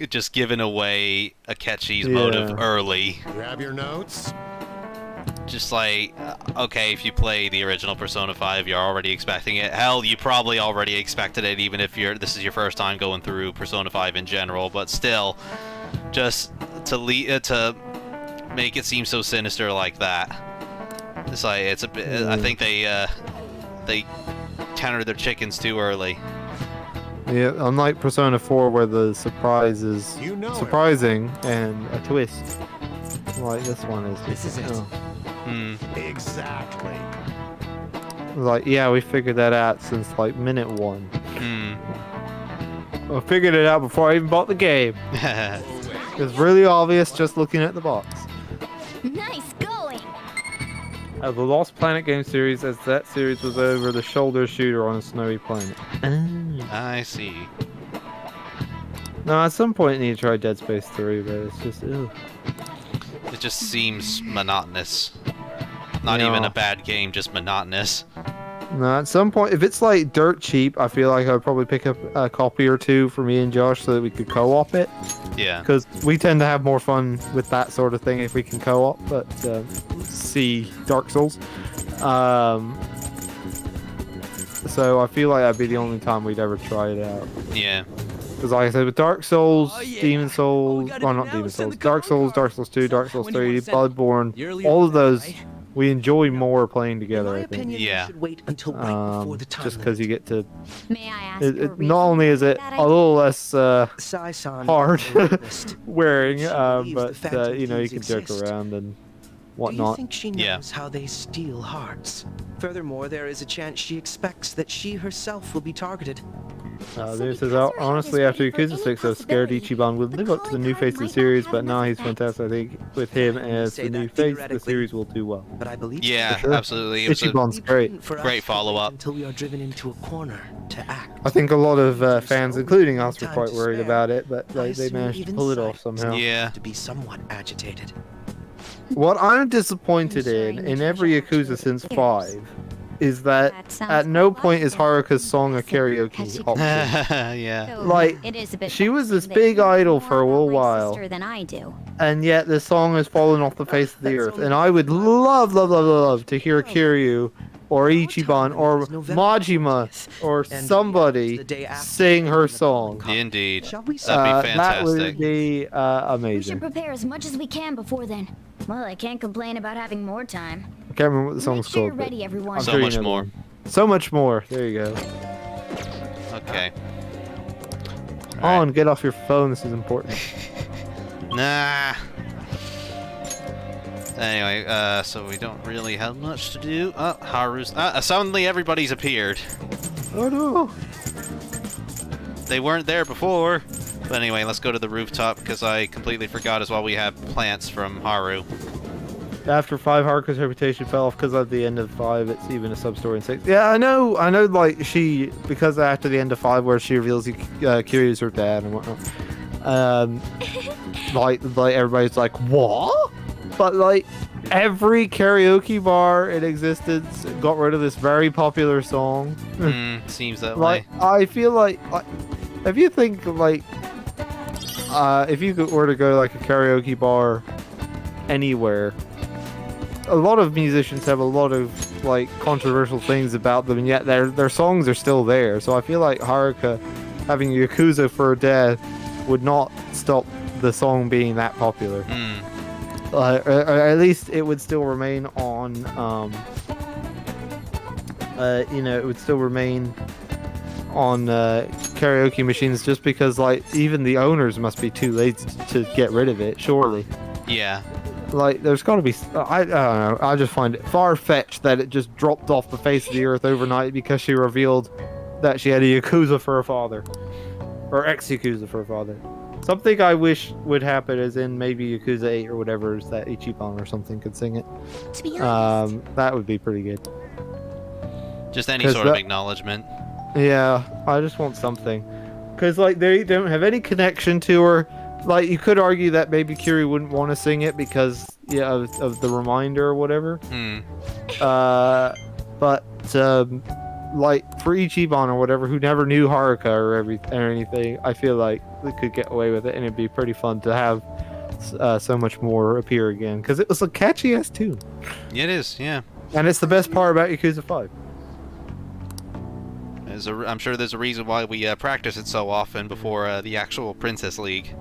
Just giving away Akechi's motive early. Grab your notes. Just like, okay, if you play the original Persona 5, you're already expecting it. Hell, you probably already expected it, even if this is your first time going through Persona 5 in general. But still, just to make it seem so sinister like that. It's like it's a bit. I think they countered their chickens too early. Yeah, unlike Persona 4, where the surprise is surprising and a twist, like this one is. This is it. Exactly. Like, yeah, we figured that out since like minute 1. I figured it out before I even bought the game. It's really obvious just looking at the box. Nice going. The Lost Planet game series, as that series was over the shoulder shooter on a snowy planet. I see. No, at some point you need to try Dead Space 3, but it's just, ew. It just seems monotonous. Not even a bad game, just monotonous. No, at some point, if it's like dirt cheap, I feel like I'd probably pick up a copy or two for me and Josh so that we could co-op it. Yeah. Because we tend to have more fun with that sort of thing if we can co-op, but see Dark Souls. So I feel like that'd be the only time we'd ever try it out. Yeah. Because like I said, with Dark Souls, Demon Souls, well not Demon Souls, Dark Souls, Dark Souls 2, Dark Souls 3, Bloodborne, all of those we enjoy more playing together, I think. Yeah. Just because you get to... May I ask not only is it a little less hard wearing, but you know, you can joke around and whatnot. Do you think she knows how they steal hearts? Furthermore, there is a chance she expects that she herself will be targeted. This is honestly after Yakuza 6, I was scared Ichiban would live up to the new face of the series, but now he's fantastic. I think with him as the new face, the series will do well. But I believe absolutely. Ichiban's great. Great follow-up. Until we are driven into a corner to act. I think a lot of fans, including us, were quite worried about it, but they managed to pull it off somehow. Yeah. To be somewhat agitated. What I'm disappointed in every Yakuza since 5 is that at no point is Haruka's song a karaoke option. Yeah. Like, she was this big idol for a little while, and yet this song has fallen off the face of the earth. And I would love to hear Kiryu or Ichiban or Majima or somebody sing her song. Indeed. That'd be fantastic. That would be amazing. We should prepare as much as we can before then. Well, I can't complain about having more time. I can't remember what the song's called. You're ready, everyone. So much more. So much more. There you go. Okay. On, get off your phone. This is important. Nah. Anyway, so we don't really have much to do. Oh, Haru's... suddenly everybody's appeared. Oh no. They weren't there before. But anyway, let's go to the rooftop, because I completely forgot as well we have plants from Haru. After 5, Haruka's reputation fell off because at the end of 5, it's even a sub-story in 6. Yeah, I know, like, because after the end of 5, where she reveals Kiryu's her dad and whatnot, like, everybody's like, what? But, like, every karaoke bar in existence got rid of this very popular song. Seems that way. Like, I feel like, if you think, like, if you were to go to, like, a karaoke bar anywhere, a lot of musicians have a lot of, like, controversial things about them, and yet their songs are still there. So I feel like Haruka having Yakuza for her dad would not stop the song being that popular. Or at least it would still remain on, it would still remain on karaoke machines, just because, like, even the owners must be too lazy to get rid of it, surely. Yeah. Like, there's got to be... I don't know. I just find it far-fetched that it just dropped off the face of the earth overnight because she revealed that she had a Yakuza for her father. Or ex-Yakuza for her father. Something I wish would happen is in maybe Yakuza 8 or whatever, is that Ichiban or something could sing it. To be honest, that would be pretty good. Just any sort of acknowledgement. Yeah, I just want something. Because, like, they don't have any connection to her. Like, you could argue that maybe Kiryu wouldn't want to sing it because, of the reminder or whatever. But, like, for Ichiban or whatever, who never knew Haruka or anything, I feel like they could get away with it, and it'd be pretty fun to have so much more appear again. Because it was a catchy-ass tune. It is, yeah. And it's the best part about Yakuza 5. I'm sure there's a reason why we practice it so often before the actual Princess League.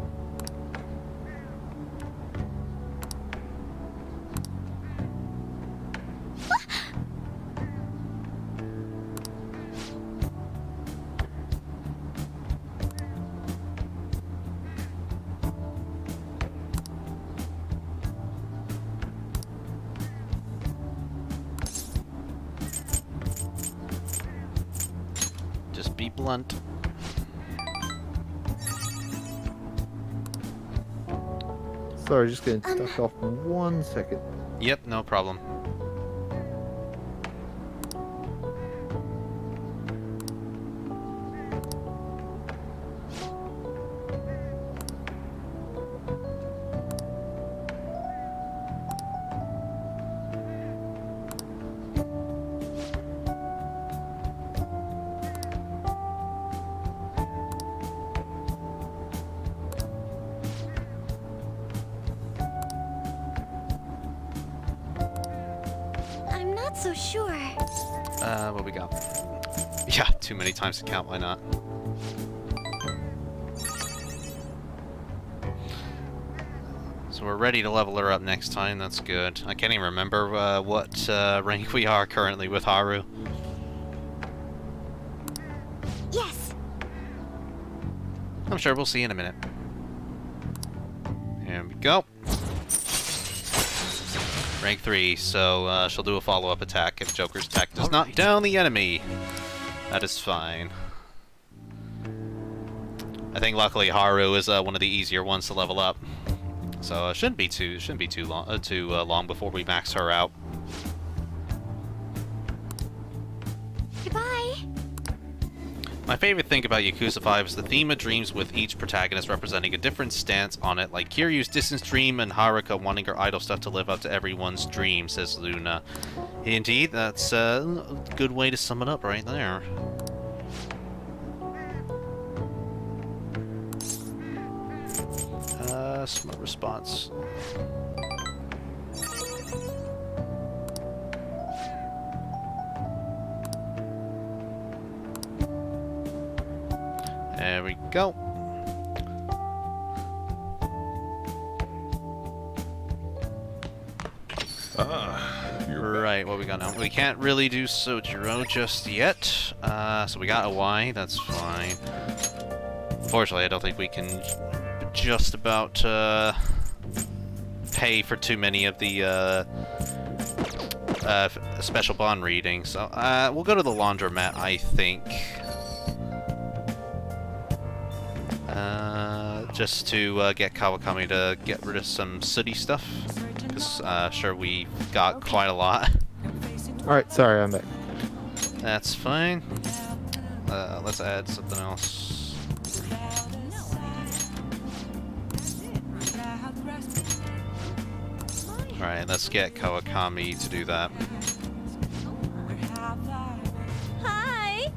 Just be blunt. Sorry, just getting stuck off for 1 second. Yep, no problem. So sure. What we got? Yeah, too many times to count, why not? So we're ready to level her up next time, that's good. I can't even remember what rank we are currently with Haru. Yes! I'm sure we'll see in a minute. Here we go. Rank 3, so she'll do a follow-up attack if Joker's attack does not down the enemy. That is fine. I think luckily Haru is one of the easier ones to level up, so it shouldn't be too long before we max her out. Goodbye. My favorite thing about Yakuza 5 is the theme of dreams, with each protagonist representing a different stance on it, like Kiryu's distant dream and Haruka wanting her idol stuff to live up to everyone's dream, says Luna. Indeed, that's a good way to sum it up right there. Smart response. There we go. Right, what we got now? We can't really do Sojiro just yet. So we got a Y, that's fine. Unfortunately, I don't think we can just about pay for too many of the special bond readings. So we'll go to the laundromat, I think. Just to get Kawakami to get rid of some city stuff, because sure, we got quite a lot. Alright, sorry, I'm back. That's fine. Let's add something else. Alright, let's get Kawakami to do that. Hi.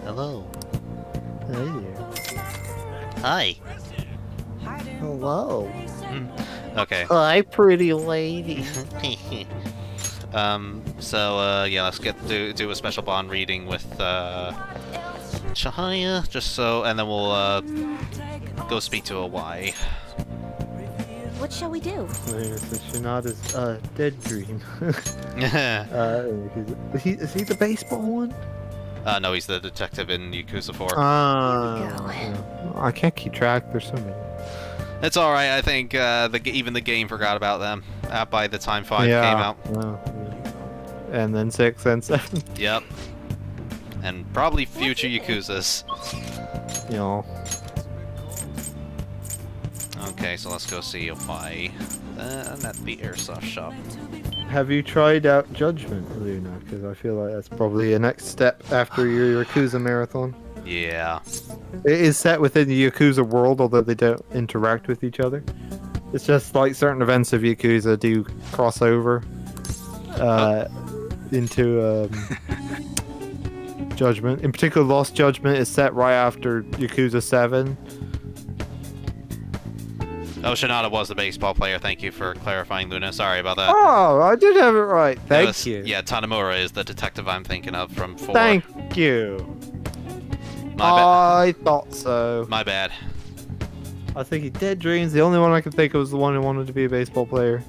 Hello. Hey there. Hi. Hello. Okay. Hi, pretty lady. So yeah, let's do a special bond reading with Chihaya, just so, and then we'll go speak to a Y. What shall we do? It's Shinada's dead dream. Is he the baseball one? No, he's the detective in Yakuza 4. I can't keep track. There's so many. It's all right. I think even the game forgot about them by the time 5 came out. And then 6 and 7. Yep. And probably future Yakuzas. Yeah. Okay, so let's go see a Y. At the airsoft shop. Have you tried out Judgment, Luna? Because I feel like that's probably a next step after your Yakuza marathon. Yeah. It is set within the Yakuza world, although they don't interact with each other. It's just like certain events of Yakuza do cross over into Judgment. In particular, Lost Judgment is set right after Yakuza 7. Oh, Shinada was the baseball player. Thank you for clarifying, Luna. Sorry about that. Oh, I did have it right. Thank you. Yeah, Tanemura is the detective I'm thinking of from 4. Thank you. I thought so. My bad. I think he Dead Dreams. The only one I could think of was the one who wanted to be a baseball player.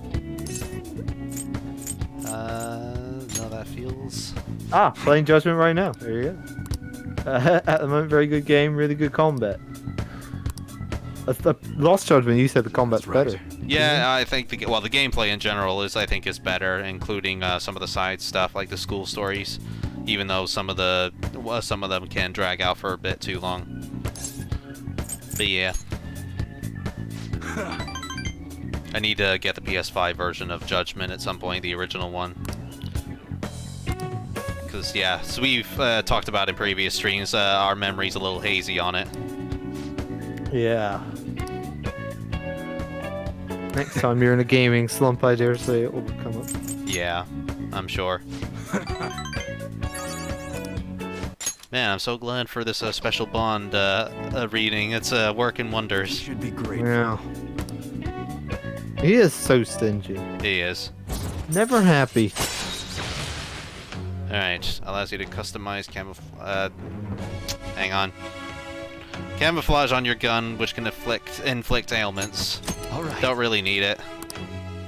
No, that feels... Playing Judgment right now. There you go. At the moment, very good game, really good combat. The Lost Judgment, you said the combat's better. Yeah, I think the gameplay in general is better, including some of the side stuff like the school stories, even though some of them can drag out for a bit too long. But yeah, I need to get the PS5 version of Judgment at some point, the original one. Because yeah, so we've talked about in previous streams, our memory's a little hazy on it. Yeah. Next time you're in a gaming slump, I dare say it will come up. Yeah, I'm sure. Man, I'm so glad for this special bond reading. It's working wonders. Should be great. Yeah. He is so stingy. He is. Never happy. Alright, allows you to customize hang on. Camouflage on your gun, which can inflict ailments. Alright. Don't really need it.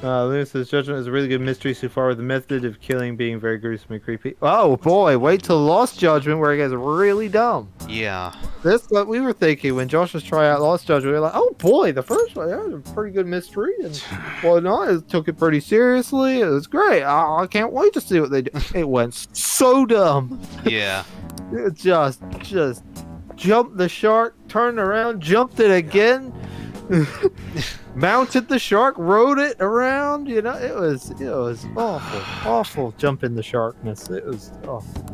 Luna says Judgment is a really good mystery so far, with the method of killing being very gruesome and creepy. Oh boy, wait till Lost Judgment where it gets really dumb. Yeah. This is what we were thinking when Josh was trying out Lost Judge. We were like, oh boy, the first one, that was a pretty good mystery. And whatnot, it took it pretty seriously. It was great. I can't wait to see what they do. It went so dumb. Yeah. It just jumped the shark, turned around, jumped it again, mounted the shark, rode it around. You know, it was awful jumping the sharkness. It was awful.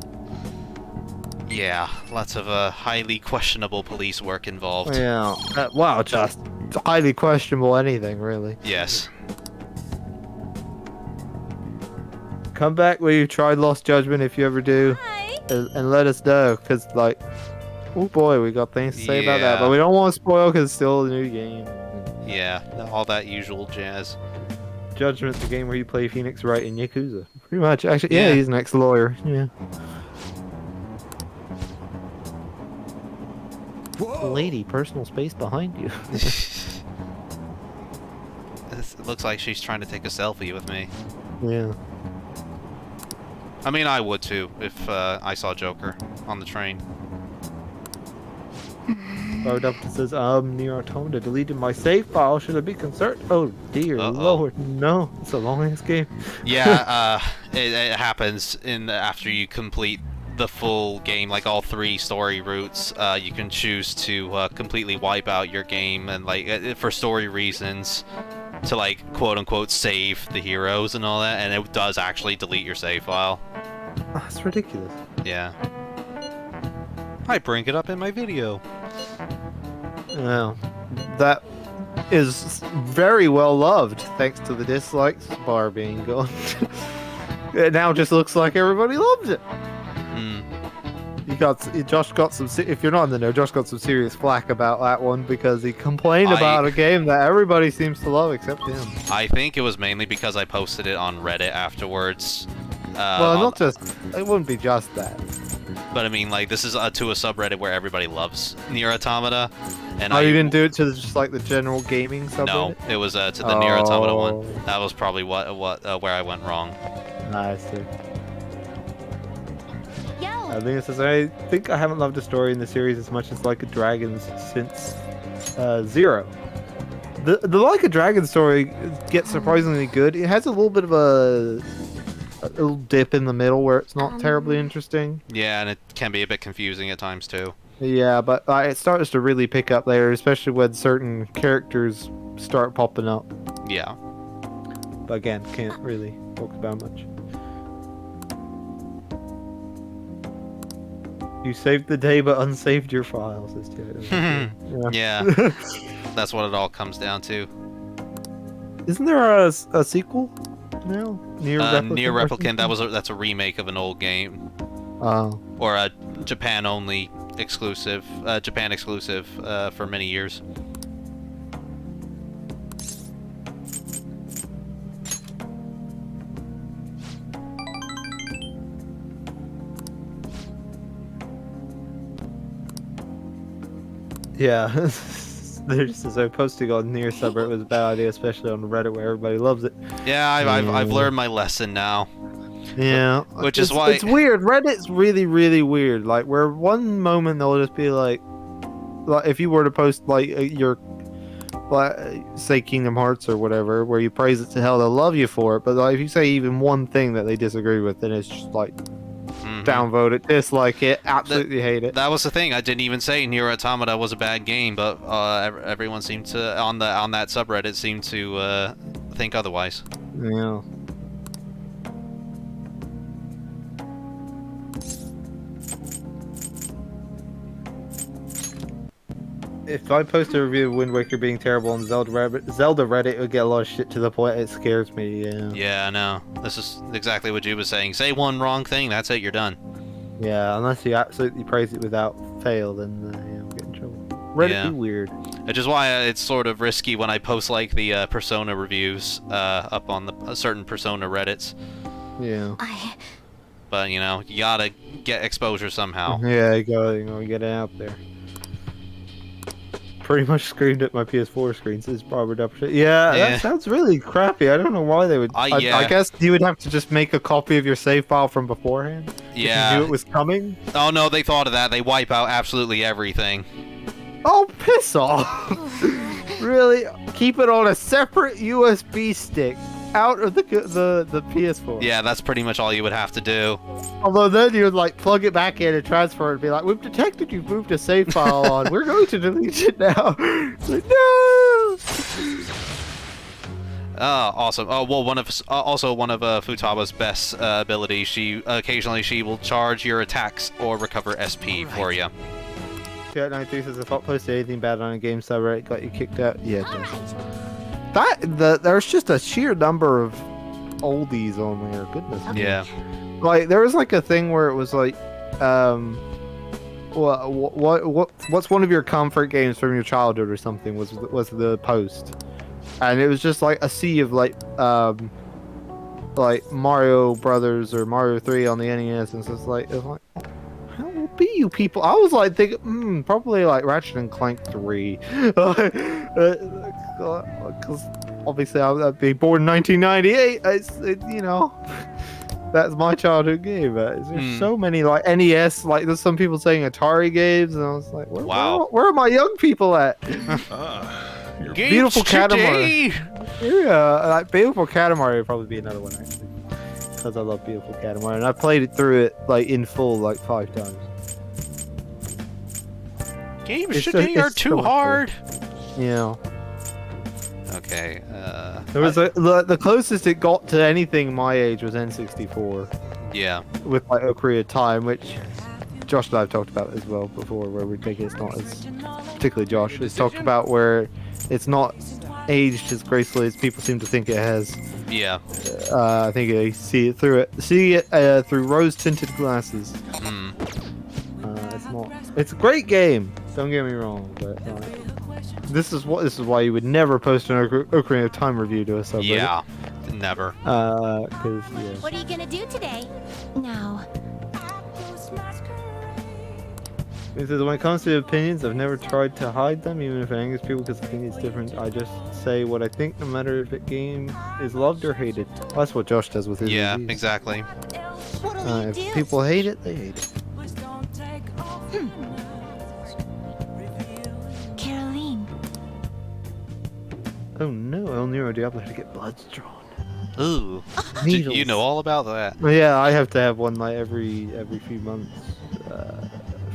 Yeah, lots of highly questionable police work involved. Yeah. Wow, just highly questionable anything, really. Yes. Come back when you tried Lost Judgment if you ever do, and let us know, because, like, oh boy, we got things to say about that, but we don't want to spoil because it's still a new game. Yeah, all that usual jazz. Judgment, the game where you play Phoenix Wright in Yakuza. Pretty much. Actually, yeah, he's an ex-lawyer. Yeah. Whoa. Lady, personal space behind you. It looks like she's trying to take a selfie with me. Yeah. I mean, I would too if I saw Joker on the train. Powered up that says, Nier Automata deleted my save file. Should I be concerned? Oh dear lord, no. It's a long-ass game. Yeah, it happens after you complete the full game, like all 3 story routes. You can choose to completely wipe out your game and, like, for story reasons, to, like, quote-unquote save the heroes and all that, and it does actually delete your save file. That's ridiculous. Yeah. I bring it up in my video. Well, that is very well loved, thanks to the dislikes bar being gone. It now just looks like everybody loves it. Josh got some. If you're not in the know, Josh got some serious flack about that one because he complained about a game that everybody seems to love except him. I think it was mainly because I posted it on Reddit afterwards. Well, not just. It wouldn't be just that. But I mean, like, this is to a subreddit where everybody loves Nier Automata, and you didn't do it to just like the general gaming subreddit? No, it was to the Nier Automata one. That was probably where I went wrong. I see. I think I haven't loved a story in the series as much as Like a Dragon's since Zero. The Like a Dragon story gets surprisingly good. It has a little bit of a little dip in the middle where it's not terribly interesting. Yeah, and it can be a bit confusing at times too. Yeah, but it starts to really pick up there, especially when certain characters start popping up. Yeah. But again, can't really talk about much. You saved the day, but unsaved your files. Yeah. That's what it all comes down to. Isn't there a sequel now? Nier Replicant. That's a remake of an old game. Oh. Or a Japan exclusive for many years. Yeah, there's so posting on Nier subreddit was a bad idea, especially on Reddit where everybody loves it. Yeah, I've learned my lesson now. Yeah, which is why it's weird. Reddit's really, really weird. Like, where one moment they'll just be like if you were to post like your, say Kingdom Hearts or whatever, where you praise it to hell, they'll love you for it. But like, if you say even one thing that they disagree with, then it's just like. Downvote it, dislike it, absolutely hate it. That was the thing. I didn't even say Nier Automata was a bad game, but everyone seemed to on that subreddit seemed to think otherwise. Yeah. If I post a review of Wind Waker being terrible on Zelda Reddit, it would get a lot of shit to the point it scares me. Yeah. Yeah, I know. This is exactly what you was saying. Say one wrong thing, that's it. You're done. Yeah, unless you absolutely praise it without fail, then you'll get in trouble. Reddit be weird. Which is why it's sort of risky when I post like the Persona reviews up on the certain Persona Reddits. Yeah. But you know, you gotta get exposure somehow. Yeah, you gotta get it out there. Pretty much screamed at my PS4 screen, says Barbara Dupper. Yeah, that sounds really crappy. I don't know why they would. I guess you would have to just make a copy of your save file from beforehand. Yeah. You knew it was coming? Oh no, they thought of that. They wipe out absolutely everything. Oh, piss off! Really? Keep it on a separate USB stick out of the PS4. Yeah, that's pretty much all you would have to do. Although then you would like plug it back in and transfer it and be like, we've detected you've moved a save file on. We're going to delete it now. It's like, no! Awesome. Oh well, one of Futaba's best abilities. She occasionally will charge your attacks or recover SP for you. Yeah, 93 says if I posted anything bad on a game server, it got you kicked out. Yeah. There's just a sheer number of oldies on there. Goodness. Yeah. Like there was like a thing where it was like, what's one of your comfort games from your childhood or something was the post, and it was just like a sea of like Mario Brothers or Mario 3 on the NES, and so it's like how will be you people? I was like thinking, probably like Ratchet and Clank 3, because obviously I'd be born in 1998. You know. That's my childhood game. There's so many like NES, like there's some people saying Atari games, and I was like, where are my young people at? Beautiful Katamari. Yeah, like Beautiful Katamari would probably be another one actually, because I love Beautiful Katamari, and I played it through it like in full like 5 times. Games today are too hard. Yeah. Okay. There was the closest it got to anything my age was N64. Yeah. With like Ocarina of Time, which Josh and I have talked about as well before, where we think it's not as, particularly Josh, has talked about where it's not aged as gracefully as people seem to think it has. Yeah. I think they see it through rose-tinted glasses. It's not. It's a great game. Don't get me wrong, but. This is why you would never post an Ocarina of Time review to a subreddit. Yeah, never. What are you gonna do today? No. It says, when it comes to opinions, I've never tried to hide them, even if it angers people because I think it's different. I just say what I think, no matter if a game is loved or hated. Well, that's what Josh does with his reviews. Exactly. If people hate it, they hate it. Oh no, El Nero Diablo had to get bloods drawn. Ooh. You know all about that. Yeah, I have to have one like every few months.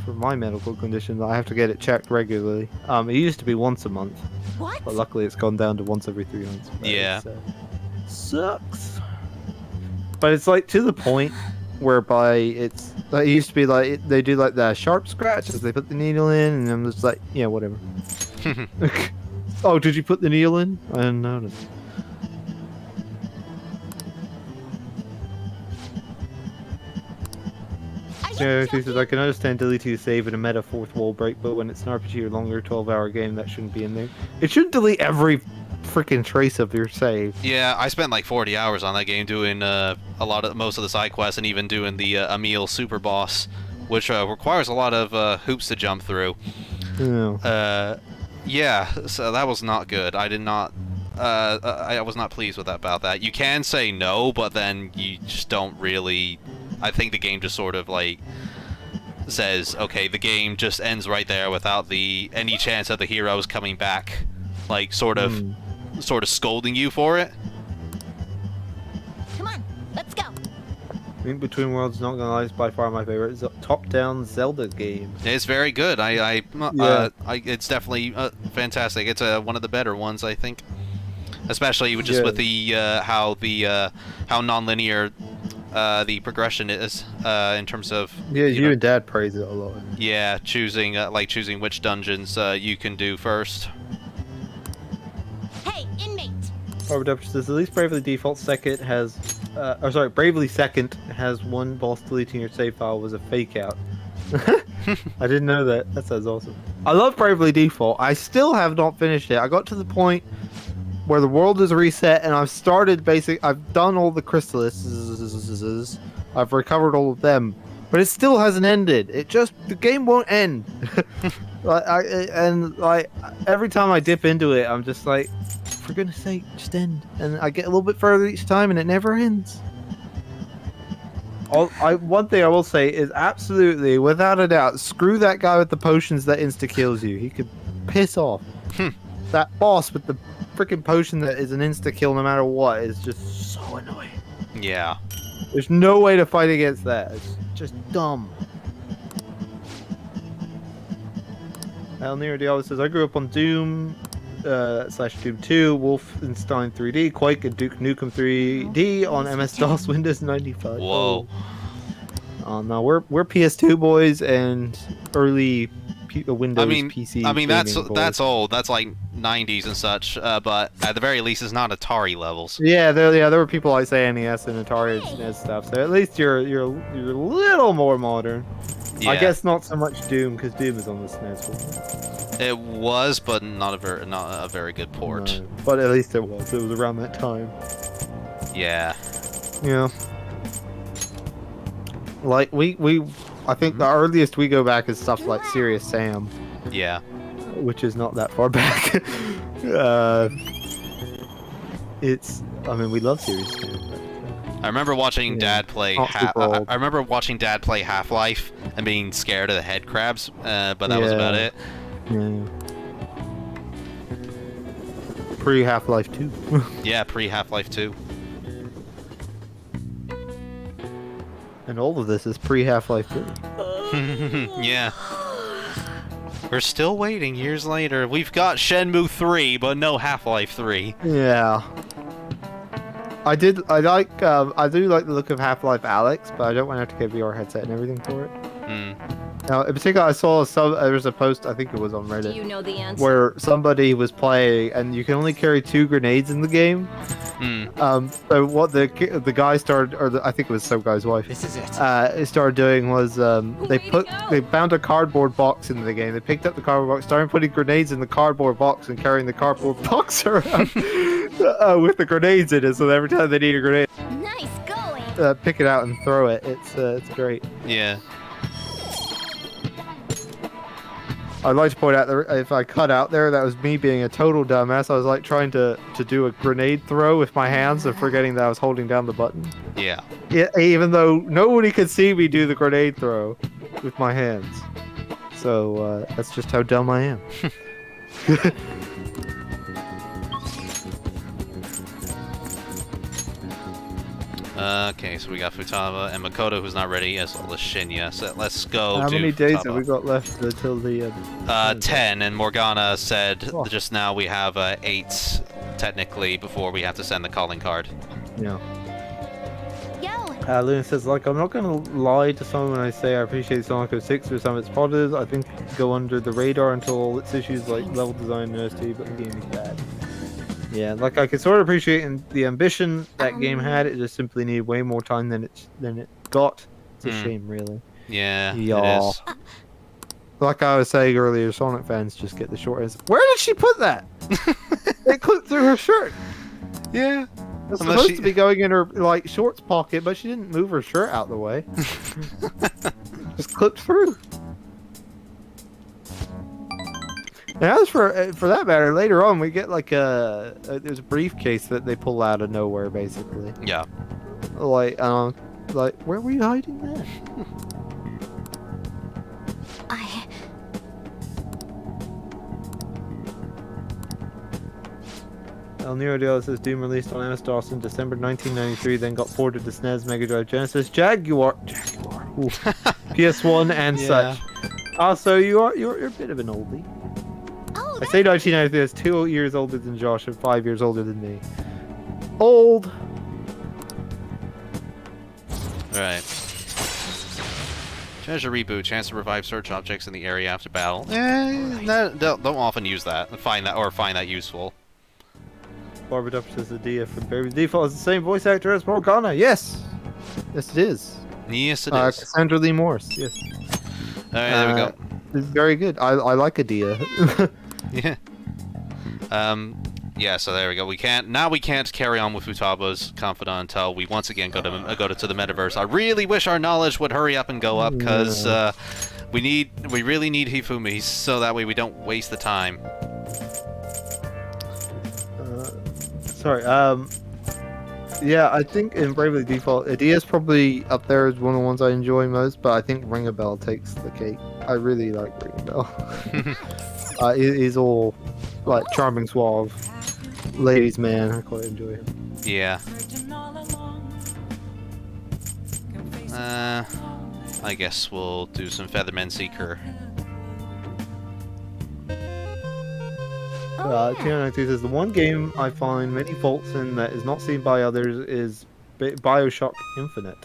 For my medical condition, I have to get it checked regularly. It used to be once a month. What? But luckily it's gone down to once every 3 months. Yeah. Sucks. But it's like to the point whereby it's like, it used to be like they do like the sharp scratches, they put the needle in, and I'm just like, yeah, whatever. Oh, did you put the needle in? I didn't notice. Yeah, she says, I can understand deleting the save in a meta fourth wall break, but when it's an RPG or longer 12-hour game, that shouldn't be in there. It shouldn't delete every freaking trace of your save. Yeah, I spent like 40 hours on that game doing most of the side quests and even doing the Emil super boss, which requires a lot of hoops to jump through. Yeah. Yeah, so that was not good. I did not. I was not pleased with about that. You can say no, but then you just don't really. I think the game just sort of like says, okay, the game just ends right there without any chance of the heroes coming back, like sort of scolding you for it. Come on, let's go. Link Between Worlds, not gonna lie, is by far my favorite. It's a top-down Zelda game. It's very good. It's definitely fantastic. It's one of the better ones, I think. Especially with the how non-linear the progression is in terms of. Yeah, you and Dad praise it a lot. Yeah, choosing which dungeons you can do first. Hey, inmate. Robert says, at least Bravely Default Second has, Bravely Second has one boss deleting your save file was a fake out. I didn't know that. That sounds awesome. I love Bravely Default. I still have not finished it. I got to the point where the world is reset and I've started I've done all the chrysalises. I've recovered all of them, but it still hasn't ended. The game won't end. Every time I dip into it, I'm just like, for goodness sake, just end. And I get a little bit further each time and it never ends. One thing I will say is absolutely, without a doubt, screw that guy with the potions that insta-kills you. He could piss off. That boss with the freaking potion that is an insta-kill no matter what is just so annoying. Yeah. There's no way to fight against that. It's just dumb. Elnir Diallo says, I grew up on Doom / Doom 2, Wolfenstein 3D, Quake, and Duke Nukem 3D on MS-DOS Windows 95. Whoa. Oh no, we're PS2 boys and early Windows PC. I mean that's old. That's like 90s and such. But at the very least, it's not Atari levels. Yeah, there were people like say NES and Atari and SNES stuff. So at least you're a little more modern. Yeah. I guess not so much Doom because Doom is on the SNES. It was, but not a very good port. No, but at least it was. It was around that time. Yeah. Yeah. Like I think the earliest we go back is stuff like Serious Sam. Yeah. Which is not that far back. We love Serious Sam. I remember watching Dad play. I remember watching Dad play Half-Life and being scared of the head crabs, but that was about it. Yeah. Pre Half-Life 2. Yeah, pre Half-Life 2. And all of this is pre Half-Life 3. Yeah. We're still waiting years later. We've got Shenmue 3, but no Half-Life 3. Yeah. I do like the look of Half-Life Alyx, but I don't want to have to get a VR headset and everything for it. Now, in particular, I saw there was a post, I think it was on Reddit, Do you know the answer? where somebody was playing, and you can only carry 2 grenades in the game. So what the guy started, I think it was some guy's wife. This is it. Started doing was they found a cardboard box in the game. They picked up the cardboard box, started putting grenades in the cardboard box, and carrying the cardboard box around with the grenades in it. So every time they need a grenade, Nice going. Pick it out and throw it. It's great. Yeah. I'd like to point out that if I cut out there, that was me being a total dumbass. I was like trying to do a grenade throw with my hands and forgetting that I was holding down the button. Yeah. Even though nobody could see me do the grenade throw with my hands. So that's just how dumb I am. Okay, so we got Futaba and Makoto, who's not ready, as well as Shinya. So let's go. How many days have we got left until the? 10, and Morgana said just now we have 8 technically before we have to send the calling card. Yeah. Yo. Luna says, like, I'm not gonna lie to someone when I say I appreciate Sonic 06 for some of its positives. I think it could go under the radar until all its issues like level design and OST, but the game is bad. Yeah, like I could sort of appreciate the ambition that game had. It just simply needed way more time than it got. It's a shame, really. Yeah. It is. Like I was saying earlier, Sonic fans just get the short answer. Where did she put that? It clipped through her shirt. Yeah. It's supposed to be going in her like shorts pocket, but she didn't move her shirt out the way. Just clipped through. And as for that matter, later on we get like there's a briefcase that they pull out of nowhere, basically. Yeah. Like where were you hiding that? El Nero Diallo says Doom released on MS-DOS in December 1993, then got ported to SNES, Mega Drive, Genesis, Jaguar, PS1 and such. So you're a bit of an oldie. I say 1993, that's 2 years older than Josh and 5 years older than me. Old. Alright. Treasure reboot, chance to revive search objects in the area after battle. Don't often use that. Find that useful. Barbara Duff says the DF from Baby Default is the same voice actor as Morgana. Yes. Yes, it is. Yes, it is. Cassandra Lee Morris. Yes. Alright, there we go. It's very good. I like Adia. Yeah. Yeah, so there we go. We can't carry on with Futaba's confidant until we once again go to the metaverse. I really wish our knowledge would hurry up and go up, because we really need Hifumi, so that way we don't waste the time. Sorry. Yeah, I think in Bravely Default, it is probably up there as one of the ones I enjoy most, but I think Ring a Bell takes the cake. I really like Ring a Bell. He's all like charming, suave, ladies' man. I quite enjoy him. Yeah. I guess we'll do some Featherman Seeker. T92 says the one game I find many faults in that is not seen by others is Bioshock Infinite.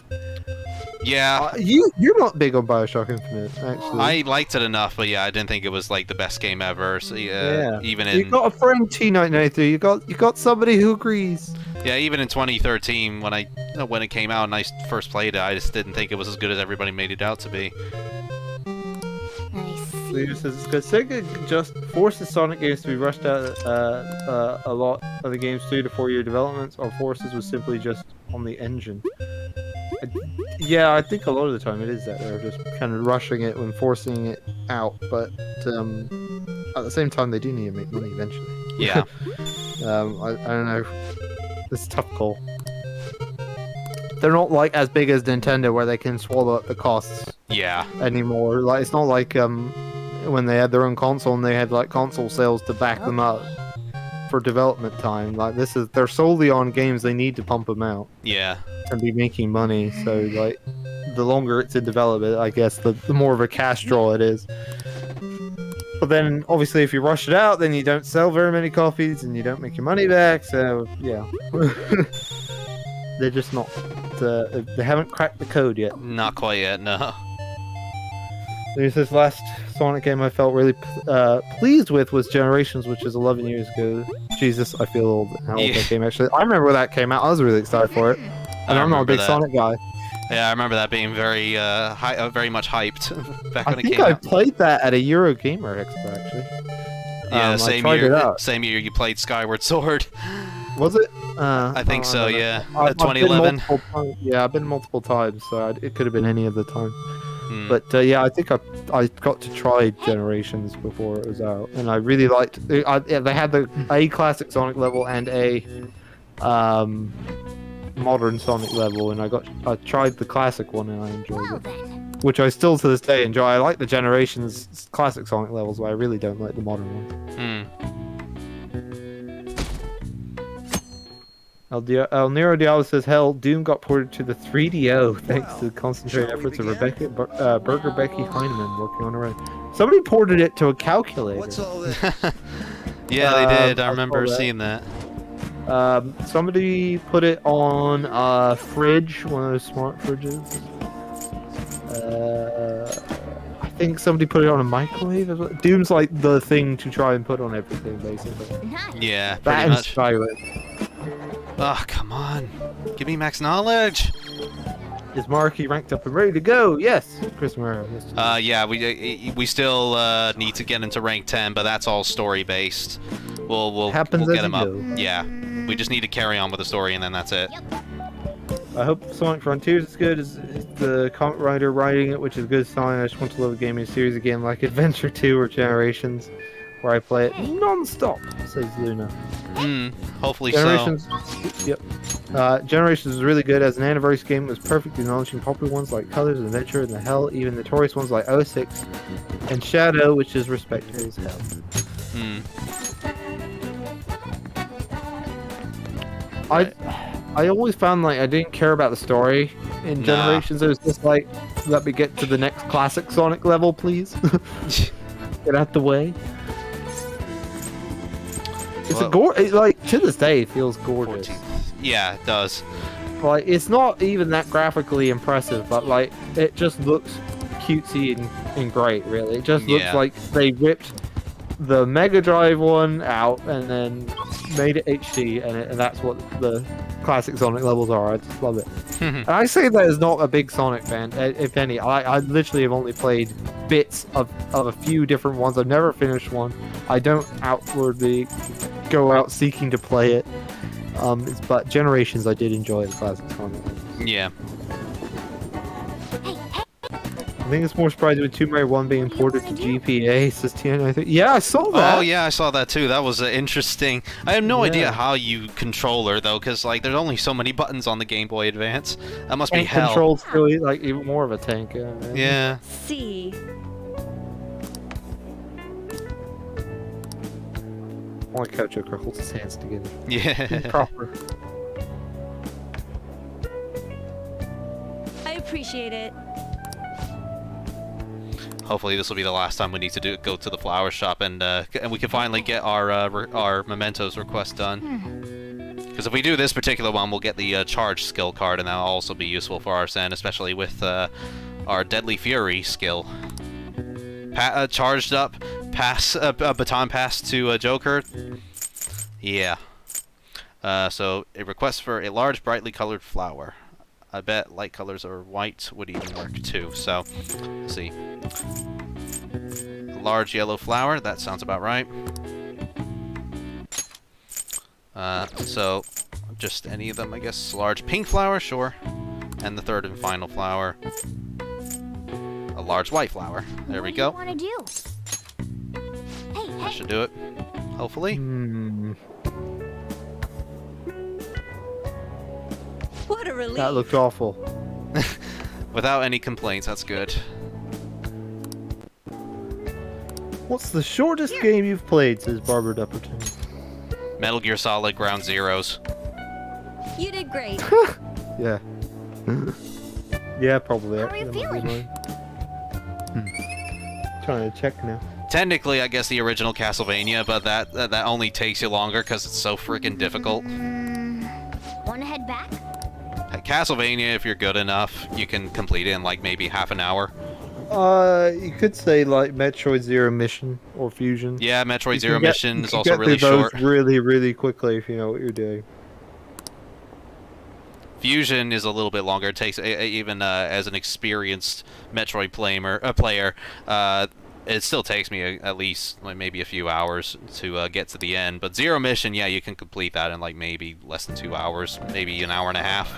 Yeah. You're not big on Bioshock Infinite, actually. I liked it enough, but yeah, I didn't think it was like the best game ever. So, even in you got a friend, T92. You got somebody who agrees. Yeah, even in 2013 when it came out and I first played it, I just didn't think it was as good as everybody made it out to be. Leader says because Sega just forces Sonic games to be rushed out a lot of the game's 3 to 4 year developments, or forces was simply just on the engine. Yeah, I think a lot of the time it is that they're just kind of rushing it when forcing it out, but at the same time they do need to make money eventually. Yeah. I don't know. It's a tough call. They're not like as big as Nintendo where they can swallow up the costs. Yeah. Anymore. Like it's not like when they had their own console and they had like console sales to back them up for development time. Like they're solely on games, they need to pump them out. Yeah. And be making money. So like the longer it's in development, I guess the more of a cash draw it is. But then obviously if you rush it out, then you don't sell very many copies and you don't make your money back. So yeah. They're just not. They haven't cracked the code yet. Not quite yet, no. There's this last Sonic game I felt really pleased with was Generations, which is 11 years ago. Jesus, I feel old. How old that game actually? I remember when that came out. I was really excited for it, and I'm not a big Sonic guy. Yeah, I remember that being very much hyped back when it came out. I think out. I played that at a Eurogamer Expo actually. Yeah, same year you played Skyward Sword. Was it? I think so, yeah. 2011. I've been multiple times, so it could have been any of the time. But yeah, I think I got to try Generations before it was out, and I really liked. They had a classic Sonic level and a modern Sonic level, and I tried the classic one and I enjoyed it, which I still to this day enjoy. I like the Generations classic Sonic levels, but I really don't like the modern ones. El Nero Diablo says, hell, Doom got ported to the 3DO thanks to the concentrated efforts of Burger Becky Heinemann working on her own. Somebody ported it to a calculator. What's all this? Yeah, they did. I remember seeing that. Somebody put it on a fridge, one of those smart fridges. I think somebody put it on a microwave. Doom's like the thing to try and put on everything, basically. Yeah, pretty much. Oh, come on. Give me max knowledge. Is Maruki ranked up and ready to go? Yes, Chris Murrow. Yeah, we still need to get into rank 10, but that's all story based. We'll get him up. Yeah, we just need to carry on with the story, and then that's it. I hope Sonic Frontiers is good. Is the comic writer writing it, which is a good sign. I just want to love a gaming series again, like Adventure 2 or Generations, where I play it non-stop, says Luna. Hopefully Generations, so. Yep. Generations is really good as an anniversary game. It was perfect acknowledging popular ones like Colors and Adventure and the hell, even notorious ones like 06 and Shadow, which is respected as hell. I always found like I didn't care about the story in Generations. It was just like, let me get to the next classic Sonic level, please. Get out the way. It's like to this day it feels gorgeous. 14th. Yeah, it does. Like it's not even that graphically impressive, but like it just looks cutesy and great. Really, it just looks like they ripped the Mega Drive one out and then made it HD, and that's what the classic Sonic levels are. I just love it. And I say that as not a big Sonic fan, if any. I literally have only played bits of a few different ones. I've never finished one. I don't outwardly go out seeking to play it. But Generations, I did enjoy the classic Sonic. Yeah. think it's more surprising with Tomb Raider 1 being ported to GPA, says Tian, I think. Yeah, I saw that! Oh, yeah, I saw that too. That was interesting. I have no idea how you control her, though, because, like, there's only so many buttons on the Game Boy Advance. That must be hell. Control's really, like, even more of a tank, yeah. Man. Yeah. See. I like how Joker holds his hands together. Yeah. Proper. I appreciate it. Hopefully this will be the last time we need to go to the flower shop and we can finally get our mementos request done. Because if we do this particular one, we'll get the charge skill card, and that'll also be useful for Arsene, especially with our Deadly Fury skill. Charged up, baton pass to Joker. Yeah. So a request for a large, brightly colored flower. I bet light colors or white would even work too. So, let's see. A large yellow flower. That sounds about right. So, just any of them, I guess. Large pink flower, sure. And the third and final flower. A large white flower. There we go. What do you want to do? Hey, That should do it. Hopefully. What a relief. That looked awful. Without any complaints, that's good. What's the shortest game you've played, says Barbara Dupperton. Metal Gear Solid Ground Zeroes. You did great. Yeah. Yeah, probably. How are you feeling? Trying to check now. Technically, I guess the original Castlevania, but that only takes you longer because it's so freaking difficult. Wanna head back? At Castlevania, if you're good enough, you can complete it in like maybe half an hour. You could say like Metroid Zero Mission or Fusion. Yeah, Metroid Zero Mission is also get really through those short. really, really quickly if you know what you're doing. Fusion is a little bit longer. It takes even as an experienced Metroid player, it still takes me at least like maybe a few hours to get to the end. But Zero Mission, yeah, you can complete that in like maybe less than 2 hours, maybe an hour and a half,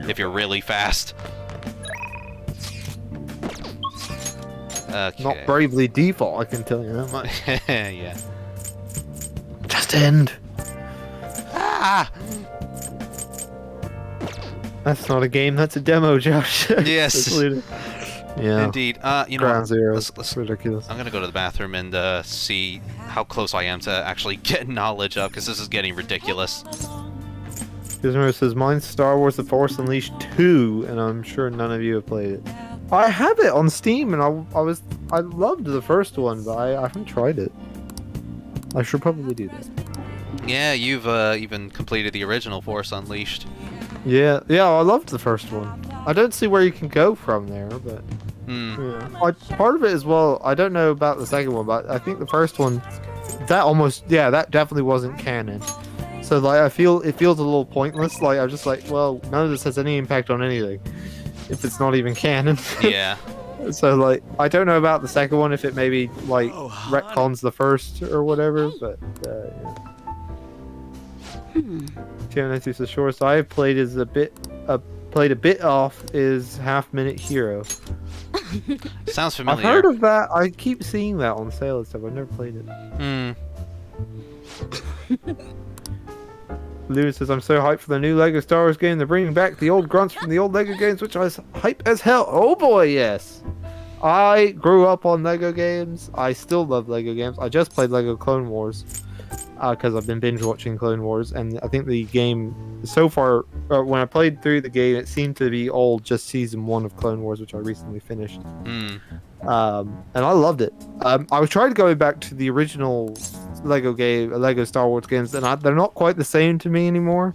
if you're really fast. Okay. Not Bravely Default, I can tell you that much. Yeah. Just end. Ah! That's not a game, that's a demo, Josh. Yes. Yeah. Indeed. You know, Ground Zero. let's, Ridiculous. I'm gonna go to the bathroom and see how close I am to actually get knowledge up, because this is getting ridiculous. Gizmo says, mine's Star Wars The Force Unleashed 2, and I'm sure none of you have played it. I have it on Steam, and I loved the first one, but I haven't tried it. I should probably do that. Yeah, you've even completed the original Force Unleashed. Yeah, I loved the first one. I don't see where you can go from there, but yeah. Part of it as well, I don't know about the second one, but I think the first one, that definitely wasn't canon. So like, it feels a little pointless. Like I'm just like, well, none of this has any impact on anything if it's not even canon. Yeah. So like, I don't know about the second one, if it maybe like retcons the first or whatever, but yeah. TM92 says, shortest I have played is played a bit off is Half Minute Hero. Sounds familiar. I've heard of that. I keep seeing that on sale and stuff. I've never played it. Lewis says, I'm so hyped for the new LEGO Star Wars game. They're bringing back the old grunts from the old LEGO games, which I was hype as hell. Oh boy, yes. I grew up on LEGO games. I still love LEGO games. I just played LEGO Clone Wars because I've been binge watching Clone Wars, and I think the game so far, when I played through the game, it seemed to be all just season 1 of Clone Wars, which I recently finished. And I loved it. I was trying to go back to the original LEGO Star Wars games, and they're not quite the same to me anymore,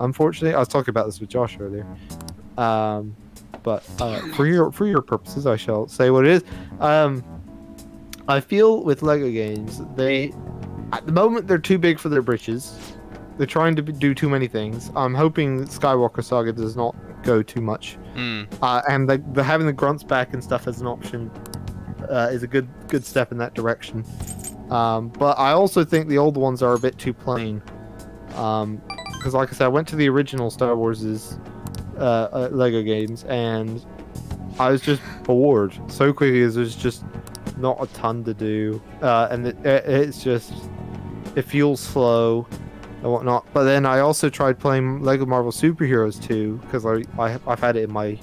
unfortunately. I was talking about this with Josh earlier. But for your purposes, I shall say what it is. I feel with LEGO games, at the moment they're too big for their britches. They're trying to do too many things. I'm hoping Skywalker Saga does not go too much. And the having the grunts back and stuff as an option is a good step in that direction. But I also think the old ones are a bit too plain. Because like I said, I went to the original Star Wars's LEGO games, and I was just bored so quickly because there's just not a ton to do, and it's just it feels slow and whatnot. But then I also tried playing Lego Marvel Superheroes 2 because I've had it in my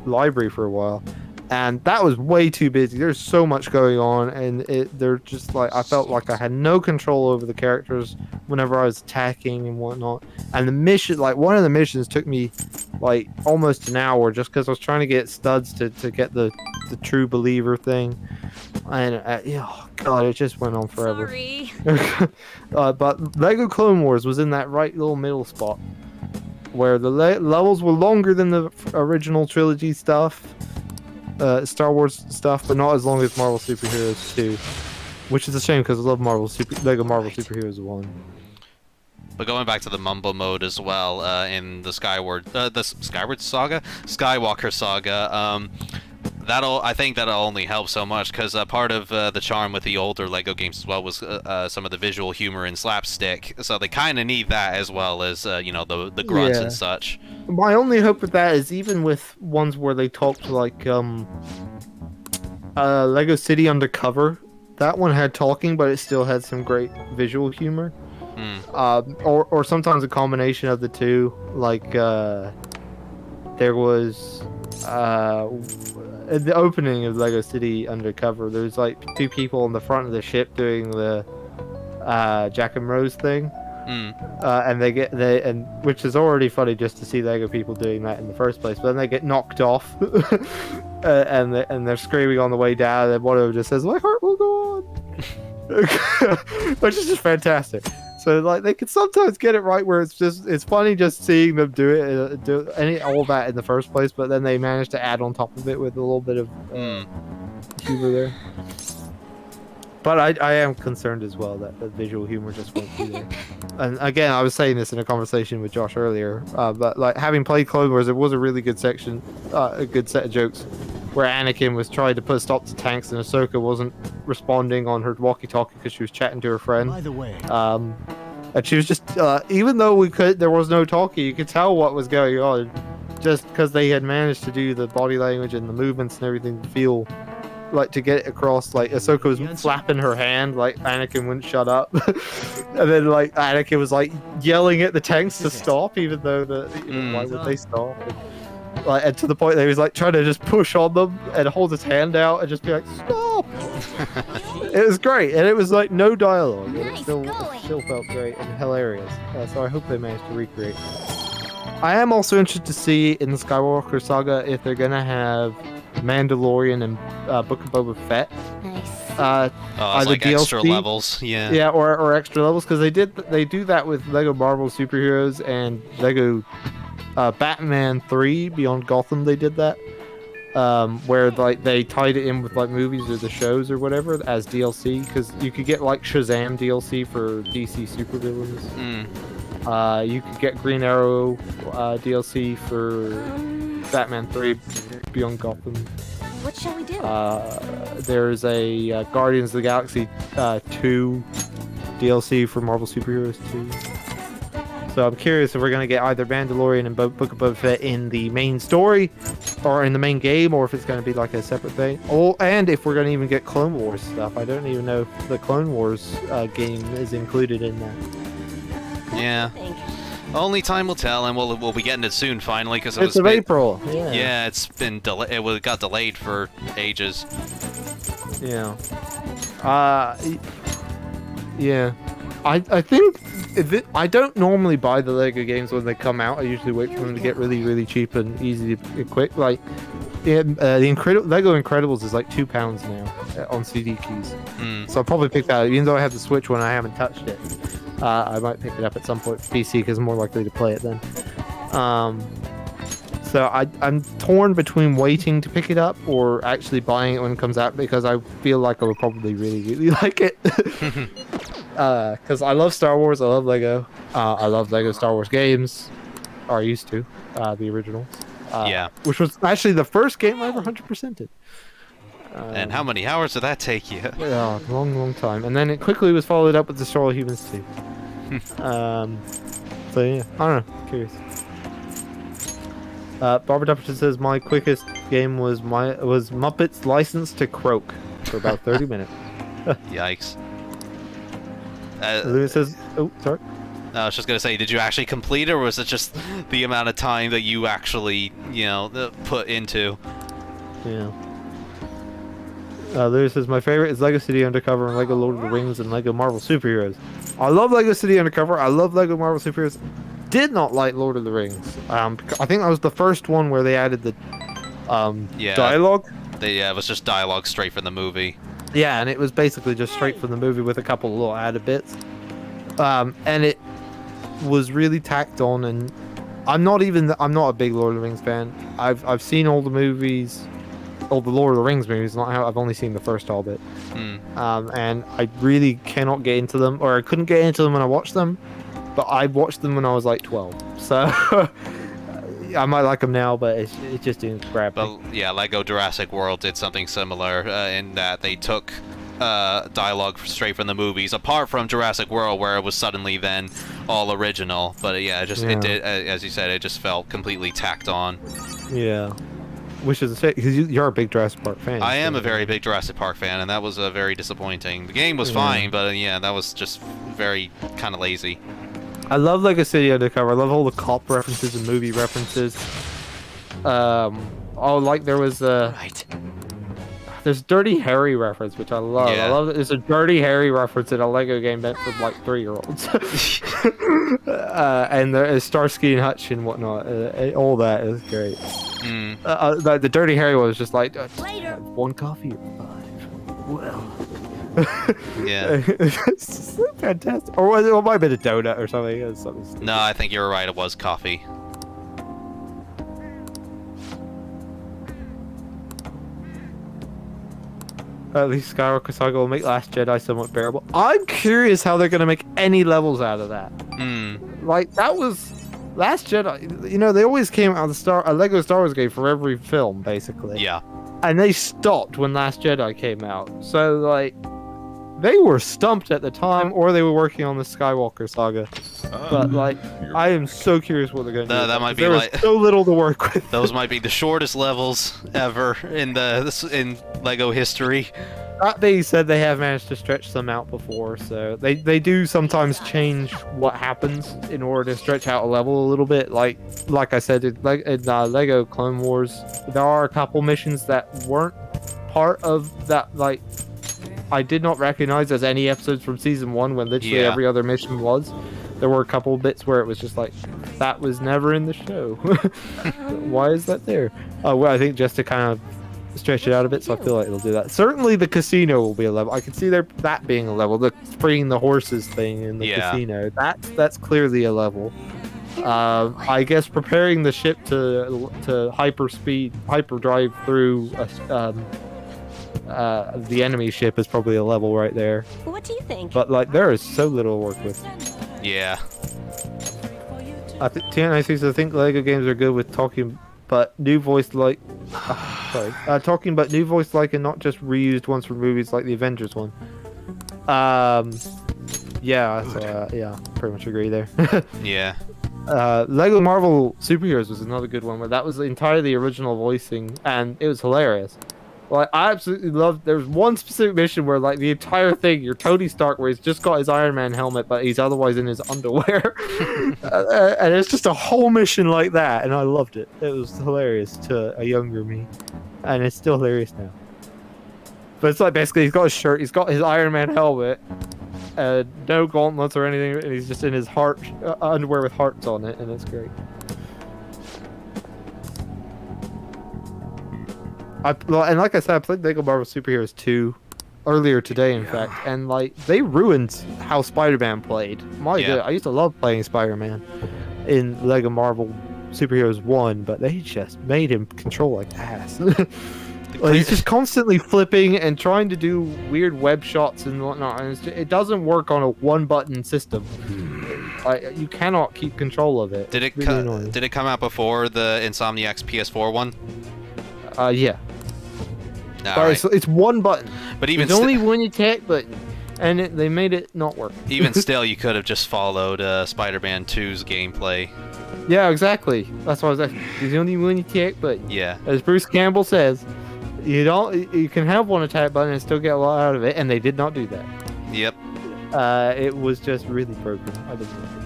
library for a while, and that was way too busy. There's so much going on, and they're just like I felt like I had no control over the characters whenever I was attacking and whatnot. And the mission, like one of the missions, took me like almost an hour just because I was trying to get studs to get the true believer thing, and oh god, it just went on forever. Sorry. But Lego Clone Wars was in that right little middle spot where the levels were longer than the original trilogy stuff, Star Wars stuff, but not as long as Marvel Superheroes 2, which is a shame because I love Lego Marvel Superheroes 1. But going back to the Mumbo mode as well, in the Skywalker Saga, I think that'll only help so much because part of the charm with the older Lego games as well was some of the visual humor and slapstick. So they kind of need that as well as the grunts and such. My only hope with that is even with ones where they talked like Lego City Undercover. That one had talking, but it still had some great visual humor. Or sometimes a combination of the two. Like there was at the opening of Lego City Undercover, there's like two people on the front of the ship doing the Jack and Rose thing, and which is already funny just to see Lego people doing that in the first place. But then they get knocked off, and they're screaming on the way down, and one of them just says, "My heart will go on," which is just fantastic. So like they can sometimes get it right where it's funny just seeing them do it, all that in the first place, but then they manage to add on top of it with a little bit of humor there. But I am concerned as well that the visual humor just won't be there. And again, I was saying this in a conversation with Josh earlier, but like having played Clone Wars, it was a really good section, a good set of jokes where Anakin was trying to put a stop to tanks and Ahsoka wasn't responding on her walkie-talkie because she was chatting to her friend. By the way, and she was just, even though there was no talkie, you could tell what was going on, just because they had managed to do the body language and the movements and everything to feel like to get it across. Like Ahsoka was flapping her hand, like Anakin wouldn't shut up, and then like Anakin was like yelling at the tanks to stop, even though why would they stop? And to the point that he was like trying to just push on them and hold his hand out and just be like, stop! It was great, and it was like no dialogue. Nice, it still felt great and hilarious. So I hope they managed to recreate. I am also interested to see in the Skywalker Saga if they're gonna have Mandalorian and Book of Boba Fett. Nice. It's like DLC, extra levels, yeah, or extra levels, because they do that with Lego Marvel Superheroes and Lego Batman 3 Beyond Gotham. They did that, where like they tied it in with like movies or the shows or whatever as DLC, because you could get like Shazam DLC for DC supervillains. You could get Green Arrow DLC for Batman 3 Beyond Gotham. What shall we do? There's a Guardians of the Galaxy 2 DLC for Marvel Superheroes 2. So I'm curious if we're going to get either Mandalorian and Book of Boba Fett in the main story or in the main game, or if it's going to be like a separate thing. And if we're going to even get Clone Wars stuff. I don't even know if the Clone Wars game is included in that. Yeah. Only time will tell, and we'll be getting it soon finally, because it's of April. Yeah, it's been it got delayed for ages. Yeah. Yeah. I think I don't normally buy the Lego games when they come out. I usually wait for them to get really, really cheap and easy and quick. Like, the Lego Incredibles is like £2 now on CD keys. So I'll probably pick that up. Even though I have the Switch one, I haven't touched it. I might pick it up at some point for PC because I'm more likely to play it then. So I'm torn between waiting to pick it up or actually buying it when it comes out, because I feel like I would probably really, really like it. Because I love Star Wars, I love Lego. I love Lego Star Wars games. Or I used to, the originals. Yeah. Which was actually the first game I ever 100%ed. And how many hours did that take you? Yeah, long, long time. And then it quickly was followed up with Destroy All Humans 2. So yeah, I don't know, curious. Barbara Dupperton says my quickest game was Muppets License to Croak for about 30 minutes. Yikes. Lewis says, oh, sorry. I was just gonna say, did you actually complete it, or was it just the amount of time that you actually, put into? Yeah. Lewis says, my favorite is Lego City Undercover and Lego Lord of the Rings and Lego Marvel Superheroes. I love Lego City Undercover. I love Lego Marvel Superheroes. Did not like Lord of the Rings. I think that was the first one where they added the dialogue. It was just dialogue straight from the movie. Yeah, and it was basically just straight from the movie with a couple of little added bits. And it was really tacked on, and I'm not a big Lord of the Rings fan. I've seen all the movies, all the Lord of the Rings movies. I've only seen the first Hobbit. And I really cannot get into them, or I couldn't get into them when I watched them. But I watched them when I was like 12, so I might like them now, but it just didn't grab me. But yeah, Lego Jurassic World did something similar in that they took dialogue straight from the movies, apart from Jurassic World, where it was suddenly then all original. But yeah, it did, as you said, it just felt completely tacked on. Yeah. Which is a shame, because you're a big Jurassic Park fan. I am a very big Jurassic Park fan, and that was very disappointing. The game was fine, but yeah, that was just very kind of lazy. I love Lego City Undercover. I love all the cop references and movie references. There was there's Dirty Harry reference, which I love. Yeah. I love that there's a Dirty Harry reference in a Lego game meant for like 3-year-olds. And there is Starsky and Hutch and whatnot. All that is great. The Dirty Harry one was just like, one coffee or 5. Well. Yeah. It's so fantastic. Or it might have been a donut or something. It was something stupid. No, I think you were right. It was coffee. At least Skywalker Saga will make Last Jedi somewhat bearable. I'm curious how they're going to make any levels out of that. Like, that was Last Jedi. They always came out of a Lego Star Wars game for every film, basically. Yeah. And they stopped when Last Jedi came out. So, like, they were stumped at the time, or they were working on the Skywalker Saga. But, like, I am so curious what they're going to do. That might be there was so little to work with. Those might be the shortest levels ever in Lego history. That being said, they have managed to stretch them out before, so they do sometimes change what happens in order to stretch out a level a little bit. Like I said, in Lego Clone Wars, there are a couple missions that weren't part of that, like, I did not recognize as any episodes from Season 1 when literally every other mission was. There were a couple bits where it was just like, that was never in the show. Why is that there? Well, I think just to kind of stretch it out a bit, so I feel like it'll do that. Certainly the casino will be a level. I can see that being a level. The freeing the horses thing in the casino. That's clearly a level. I guess preparing the ship to hyperdrive through the enemy ship is probably a level right there. What do you think? But like, there is so little to work with. Yeah. I think Lego games are good with talking, but new voice talking, but new voice and not just reused ones from movies like the Avengers one. Yeah, pretty much agree there. Yeah. Lego Marvel Superheroes was another good one where that was entirely original voicing, and it was hilarious. Like, I absolutely loved. There's one specific mission where, like, the entire thing, you're Tony Stark, where he's just got his Iron Man helmet, but he's otherwise in his underwear, and it's just a whole mission like that, and I loved it. It was hilarious to a younger me, and it's still hilarious now. But it's like, basically, he's got his shirt, he's got his Iron Man helmet, no gauntlets or anything, and he's just in his underwear with hearts on it, and it's great. And like I said, I played Lego Marvel Superheroes 2 earlier today, in fact, and like, they ruined how Spider-Man played. God, I used to love playing Spider-Man in Lego Marvel Superheroes 1, but they just made him control like ass. Like, he's just constantly flipping and trying to do weird web shots and whatnot, and it doesn't work on a one-button system. You cannot keep control of it. Did it come out before the Insomniac's PS4 one? Yeah. Right. So it's one button. But even it's only one attack button, and they made it not work. Even still, you could have just followed Spider-Man 2's gameplay. Yeah, exactly. That's why I was like, there's only one attack button. Yeah. As Bruce Campbell says, you can have one attack button and still get a lot out of it, and they did not do that. Yep. It was just really broken. I didn't like it.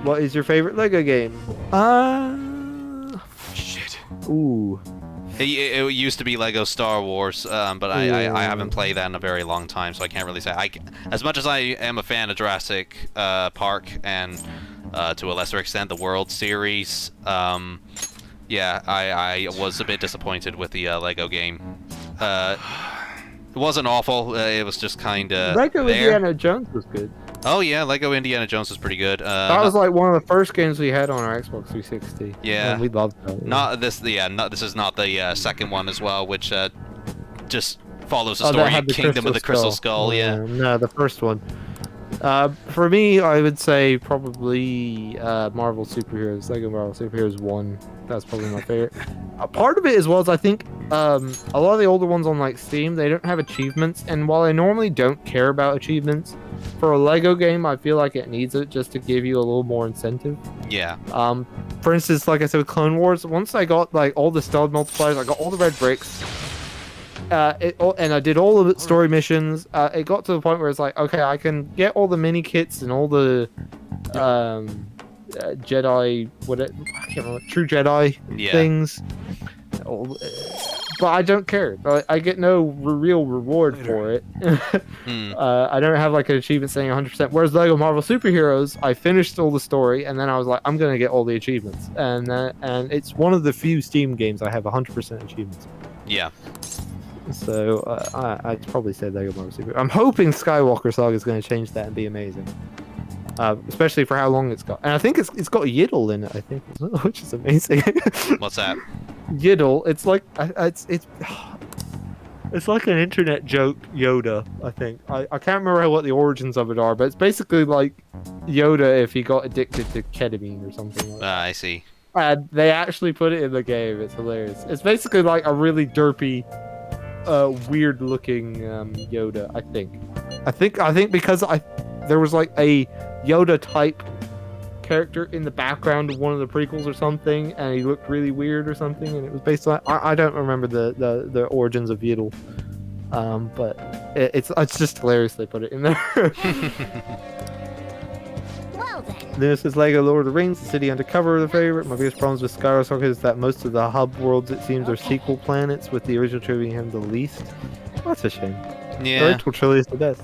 What is your favorite Lego game? Shit. Ooh. It used to be Lego Star Wars, but I haven't played that in a very long time, so I can't really say. As much as I am a fan of Jurassic Park and to a lesser extent the World Series, yeah, I was a bit disappointed with the Lego game. It wasn't awful. It was just kind of Lego there. Indiana Jones was good. Oh yeah, Lego Indiana Jones was pretty good. That was like one of the first games we had on our Xbox 360. Yeah, and we loved that. Not this. Yeah, this is not the second one as well, which just follows the story of Kingdom of the Crystal Skull. Yeah. No, the first one. For me, I would say probably Marvel Superheroes, Lego Marvel Superheroes 1. That's probably my favorite. Part of it as well is I think a lot of the older ones on like Steam, they don't have achievements, and while I normally don't care about achievements, for a Lego game, I feel like it needs it just to give you a little more incentive. Yeah. For instance, like I said with Clone Wars, once I got like all the stealth multipliers, I got all the red bricks. And I did all of the story missions. It got to the point where it's like, okay, I can get all the mini kits and all the Jedi, I can't remember, True Jedi things. But I don't care. I get no real reward for it. I don't have like an achievement saying 100%. Whereas Lego Marvel Superheroes, I finished all the story, and then I was like, I'm gonna get all the achievements, and it's one of the few Steam games I have 100% achievements. Yeah. So I'd probably say Lego Marvel Super. I'm hoping Skywalker Saga is going to change that and be amazing, especially for how long it's got. And I think it's got Yiddle in it. I think, which is amazing. What's that? Yiddle. It's like it's like an internet joke Yoda. I think I can't remember what the origins of it are, but it's basically like Yoda if he got addicted to ketamine or something. Like that. I see. And they actually put it in the game. It's hilarious. It's basically like a really derpy. Weird looking Yoda, I think because there was like a Yoda type character in the background of one of the prequels or something, and he looked really weird or something, and it was based on I don't remember the origins of Yiddle, but it's just hilarious they put it in there. This is Lego Lord of the Rings, The City Undercover are the favorite. My biggest problems with Skyward Saga is that most of the hub worlds, it seems, are sequel planets, with the original trilogy having the least. Well, that's a shame. Yeah. The original trilogy is the best.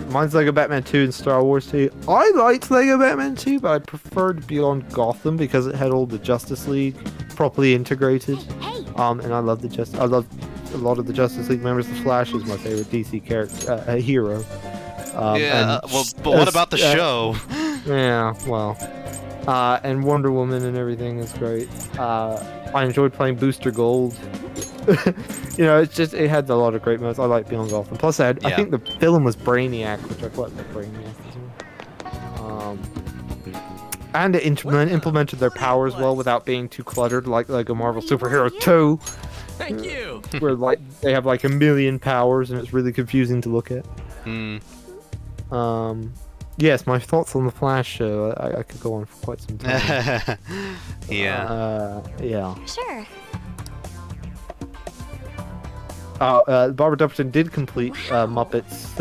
Mine's Lego Batman 2 and Star Wars 2. I liked Lego Batman 2, but I preferred Beyond Gotham because it had all the Justice League properly integrated. And I love I love a lot of the Justice League members. The Flash is my favorite DC character, hero. But what about the show? Yeah, well, and Wonder Woman and everything is great. I enjoyed playing Booster Gold. It had a lot of great modes. I like Beyond Golf, and plus I think the film was Brainiac, which I quite like Brainiac as well. And it implemented their powers well without being too cluttered, like Lego Marvel Superhero 2. Thank you. Where like they have like a million powers, and it's really confusing to look at. Yes, my thoughts on the Flash show. I could go on for quite some time. Yeah. Yeah. Sure. Barbara Dupperton did complete Muppets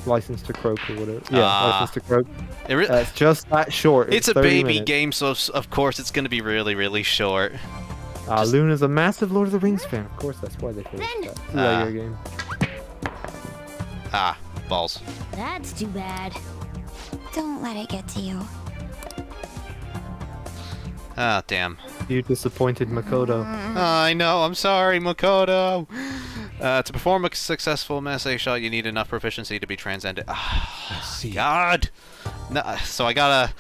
License to Croak or whatever. Yeah, License to Croak. It's just that short. It's a baby game, so of course it's going to be really, really short. Luna's a massive Lord of the Rings fan. Of course, that's why they finished that Lego game. Balls. That's too bad. Don't let it get to you. Damn. You disappointed Makoto. I know, I'm sorry, Makoto. To perform a successful melee shot, you need enough proficiency to be transcended. God! No, so I gotta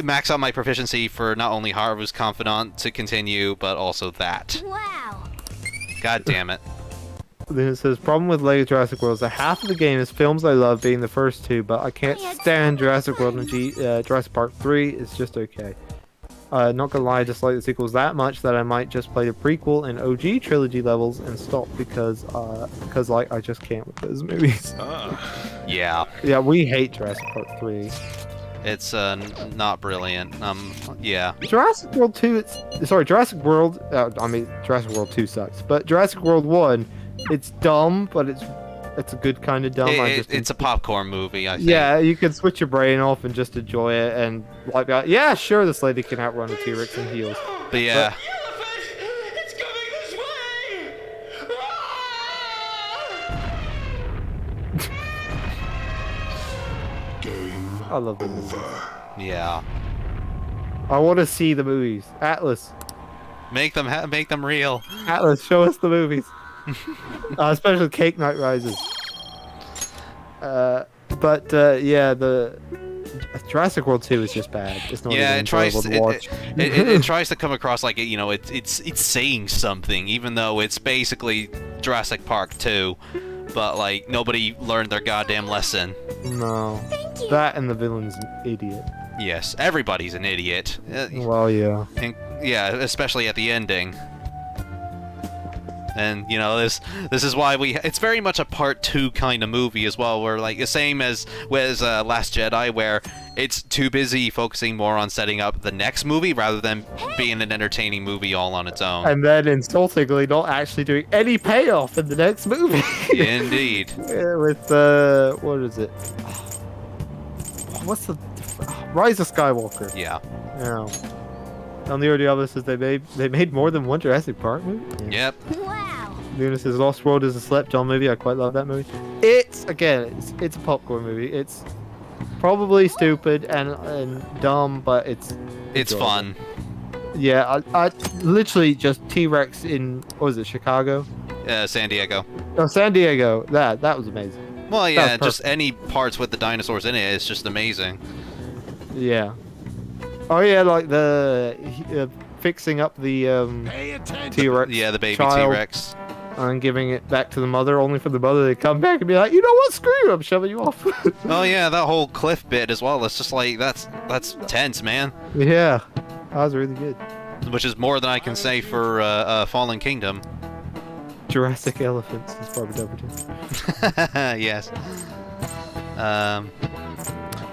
max out my proficiency for not only Haru's Confidant to continue, but also that. Wow! God damn it. Then it says, problem with Lego Jurassic World is that half of the game is films I love, being the first two, but I can't stand Jurassic World and Jurassic Park 3. It's just okay. Not gonna lie, I dislike the sequels that much that I might just play the prequel and OG trilogy levels and stop because like I just can't with those movies. Yeah. Yeah, we hate Jurassic Park 3. It's not brilliant. Yeah. Jurassic World 2, Jurassic World, Jurassic World 2 sucks, but Jurassic World 1, it's dumb, but it's a good kind of dumb. It's a popcorn movie, I think. Yeah, you can switch your brain off and just enjoy it, and like, yeah, sure, this lady can outrun a T-Rex in heels. But yeah. I love the movies. Yeah. I want to see the movies. Atlas. Make them real. Atlas, show us the movies. Especially Cake Night Rises. Yeah, the Jurassic World 2 is just bad. It's not even enjoyable to watch. It tries to come across like it's saying something, even though it's basically Jurassic Park 2. But like nobody learned their goddamn lesson. No. That and the villain's an idiot. Yes, everybody's an idiot. Well, yeah. And, yeah, especially at the ending. And this is why it's very much a part 2 kind of movie as well, where like the same as Last Jedi, where it's too busy focusing more on setting up the next movie rather than being an entertaining movie all on its own. And then insultingly not actually doing any payoff in the next movie. Indeed. Yeah, with what is it? What's the Rise of Skywalker? Yeah. Yeah. On the audio says they made more than one Jurassic Park movie. Yeah. Yep. Wow. Luna says Lost World is a slept-on movie. I quite love that movie. It's a popcorn movie. It's probably stupid and dumb, but it's fun. Yeah, I literally just T-Rex in, what was it, Chicago? San Diego. Oh, San Diego. That was amazing. Well, yeah, just any parts with the dinosaurs in it is just amazing. Yeah. Oh yeah, like the fixing up the T-Rex. Yeah, the baby child, T-Rex. and giving it back to the mother, only for the mother to come back and be like, you know what, screw you, I'm shoving you off. Oh yeah, that whole cliff bit as well. It's just like that's tense, man. Yeah, that was really good. Which is more than I can say for Fallen Kingdom. Jurassic elephants is probably Dumberton. Yes.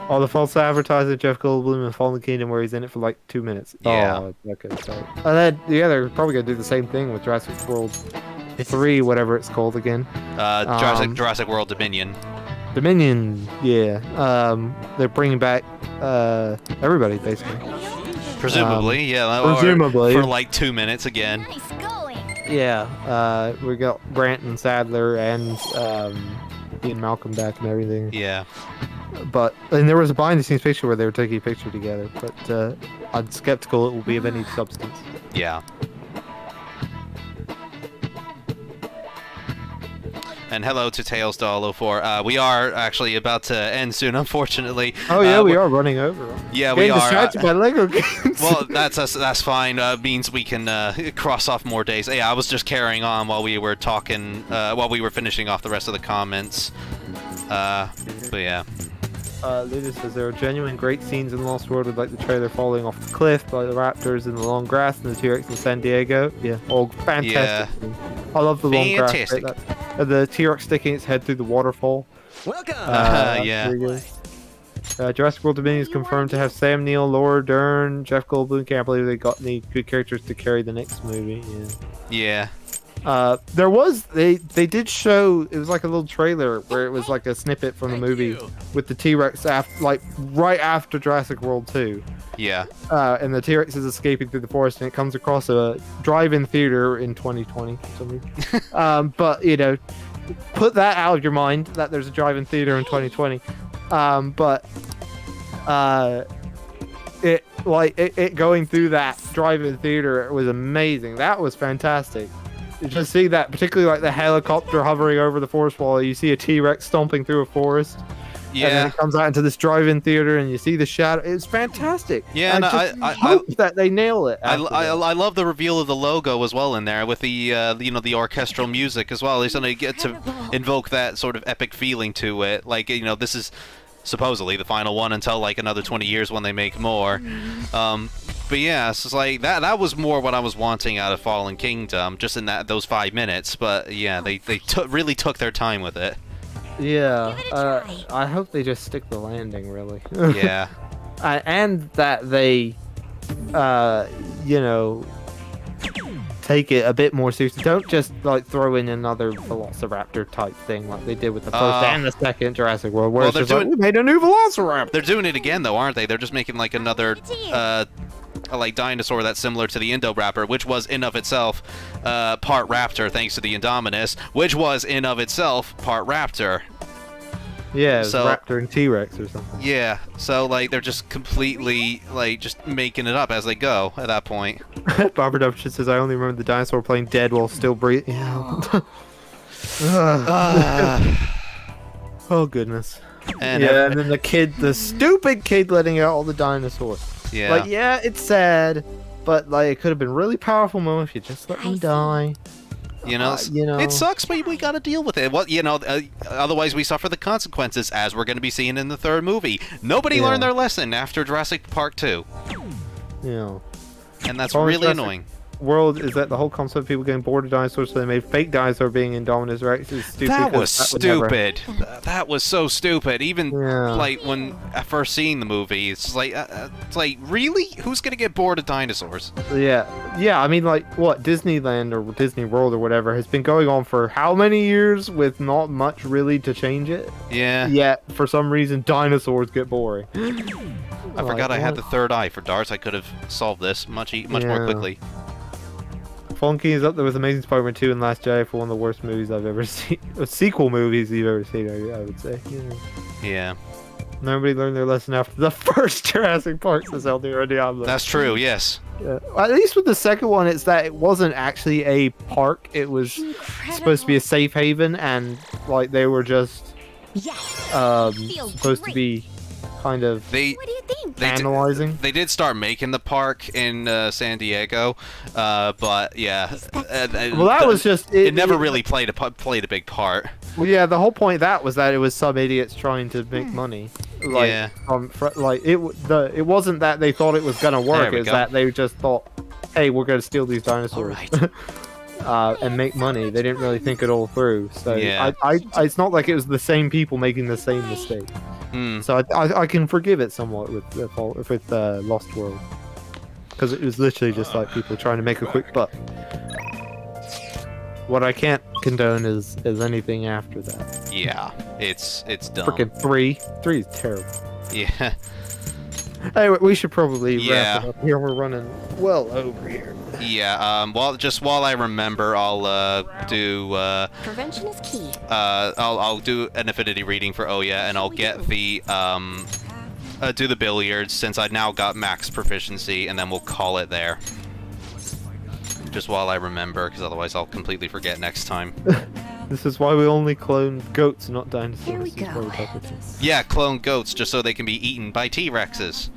Oh, the false advertising, Jeff Goldblum in Fallen Kingdom, where he's in it for like 2 minutes. Yeah. Oh, okay, sorry. And then, yeah, they're probably gonna do the same thing with Jurassic World 3, whatever it's called again. Jurassic World Dominion. Dominion, yeah. They're bringing back everybody, basically. Presumably, yeah. Presumably. For like 2 minutes again. Nice going. Yeah, we got Grant and Sadler and Ian Malcolm back and everything. Yeah. And there was a behind-the-scenes picture where they were taking a picture together, but I'm skeptical it will be of any substance. Yeah. And hello to Tails Doll 04. We are actually about to end soon, unfortunately. Oh yeah, we are running over. Yeah, Getting we are. Distracted by Lego games. Well, that's fine. Means we can cross off more days. Yeah, I was just carrying on while we were talking, while we were finishing off the rest of the comments. But yeah. Luna says there are genuine great scenes in Lost World, with like the trailer falling off the cliff, like the raptors in the long grass, and the T-Rex in San Diego. Yeah, all fantastic. Yeah. I love the long grass. The T-Rex sticking its head through the waterfall. Welcome. Yeah. Jurassic World Dominion is confirmed to have Sam Neill, Laura Dern, Jeff Goldblum. Can't believe they got any good characters to carry the next movie. Yeah. They did show, it was like a little trailer where it was like a snippet from the movie with the T-Rex right after Jurassic World 2. Yeah. And the T-Rex is escaping through the forest, and it comes across a drive-in theater in 2020 or something. But put that out of your mind that there's a drive-in theater in 2020. It going through that drive-in theater was amazing. That was fantastic. You just see that, particularly like the helicopter hovering over the forest wall. You see a T-Rex stomping through a forest. Yeah. And then it comes out into this drive-in theater, and you see the shadow. It's fantastic. Yeah, and I hope that they nail it. I love the reveal of the logo as well in there with the the orchestral music as well. They get to invoke that sort of epic feeling to it. Like this is supposedly the final one until like another 20 years when they make more. But yeah, it's just like that was more what I was wanting out of Fallen Kingdom, just in those 5 minutes. But yeah, they really took their time with it. Yeah, I hope they just stick the landing, really. Yeah. and that they, you know, take it a bit more seriously. Don't just like throw in another Velociraptor type thing like they did with the first and the second Jurassic World, where it's just like, we made a new Velociraptor. They're doing it again though, aren't they? They're just making like another like dinosaur that's similar to the Indoraptor, which was in of itself part raptor thanks to the Indominus, which was in of itself part raptor. Yeah, so, Raptor and T-Rex or something. Yeah, so like they're just completely like just making it up as they go at that point. Barbara Dumpton says, "I only remember the dinosaur playing dead while still breathing." Yeah. Oh goodness. And yeah, and then the stupid kid letting out all the dinosaurs. Yeah. Like, yeah, it's sad, but like it could have been a really powerful moment if you just let them die. You know, it sucks, but we gotta deal with it. What otherwise we suffer the consequences, as we're gonna be seeing in the third movie. Nobody learned their lesson after Jurassic Park 2. Yeah. And that's really annoying. World is that the whole concept of people getting bored of dinosaurs, so they made fake dinosaur being Indominus Rex is stupid. That was stupid. That was so stupid. Even like when first seeing the movie, it's like really, who's gonna get bored of dinosaurs? Yeah. I mean, like what Disneyland or Disney World or whatever has been going on for how many years with not much really to change it. Yeah. Yet for some reason dinosaurs get boring. I forgot I had the third eye for darts. I could have solved this much more quickly. Funky is up there with Amazing Spider-Man 2 and Last Jedi for one of the worst movies I've ever seen. Sequel movies you've ever seen, I would say. Yeah. Nobody learned their lesson after the first Jurassic Park, says El Diablo. That's true, yes. Yeah. At least with the second one, it's that it wasn't actually a park. It was supposed to be a safe haven, and like they were just supposed to be kind of what do you think? analyzing. They did start making the park in San Diego, but yeah. Well, that was just it never really played a big part. Well, yeah, the whole point of that was that it was some idiots trying to make money. Like, yeah. It wasn't that they thought it was gonna work. It was that they just thought, hey, we're gonna steal these dinosaurs. And make money. They didn't really think it all through. So yeah. It's not like it was the same people making the same mistake. So I can forgive it somewhat with Lost World, because it was literally just like people trying to make a quick buck. What I can't condone is anything after that. Yeah, it's dumb. Freaking 3 is terrible. Yeah. Anyway, we should probably wrap it up here. We're running well over here. Yeah. While I remember, I'll do. Prevention is key. I'll do an affinity reading for Oya, and I'll get the do the billiards since I now got max proficiency, and then we'll call it there. Just while I remember, because otherwise I'll completely forget next time. This is why we only clone goats, not dinosaurs. Here we go. Yeah, clone goats just so they can be eaten by T-Rexes.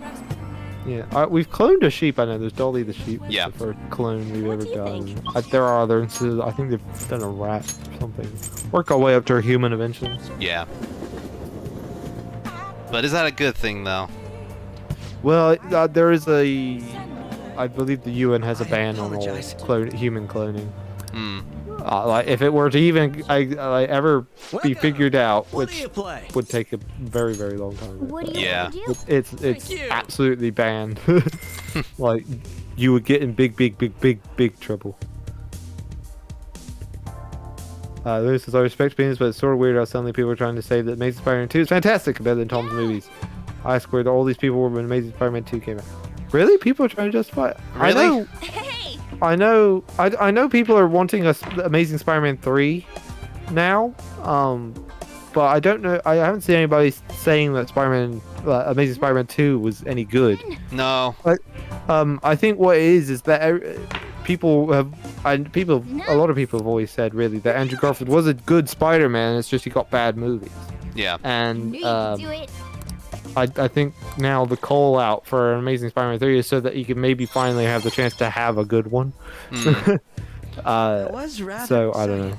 Yeah, we've cloned a sheep. I know there's Dolly the sheep. Yeah. The first clone we've ever done. There are other instances. I think they've done a rat or something. Work our way up to a human eventually. Yeah. But is that a good thing though? Well, there is I believe the UN has a ban on all human cloning. Like if it were to even ever be figured out, which would take a very, very long time. Yeah. It's absolutely banned. Like you would get in big trouble. Lewis says, I respect opinions, but it's sort of weird how suddenly people are trying to say that Amazing Spider-Man 2 is fantastic better than Tom's movies. I swear that all these people were when Amazing Spider-Man 2 came out. Really? People are trying to justify it? Really? I know people are wanting Amazing Spider-Man 3 now, but I don't know. I haven't seen anybody saying that Amazing Spider-Man 2 was any good. No. I think what it is that a lot of people have always said really that Andrew Garfield was a good Spider-Man. It's just he got bad movies. Yeah. And I think now the call out for Amazing Spider-Man 3 is so that he can maybe finally have the chance to have a good one. So I don't know.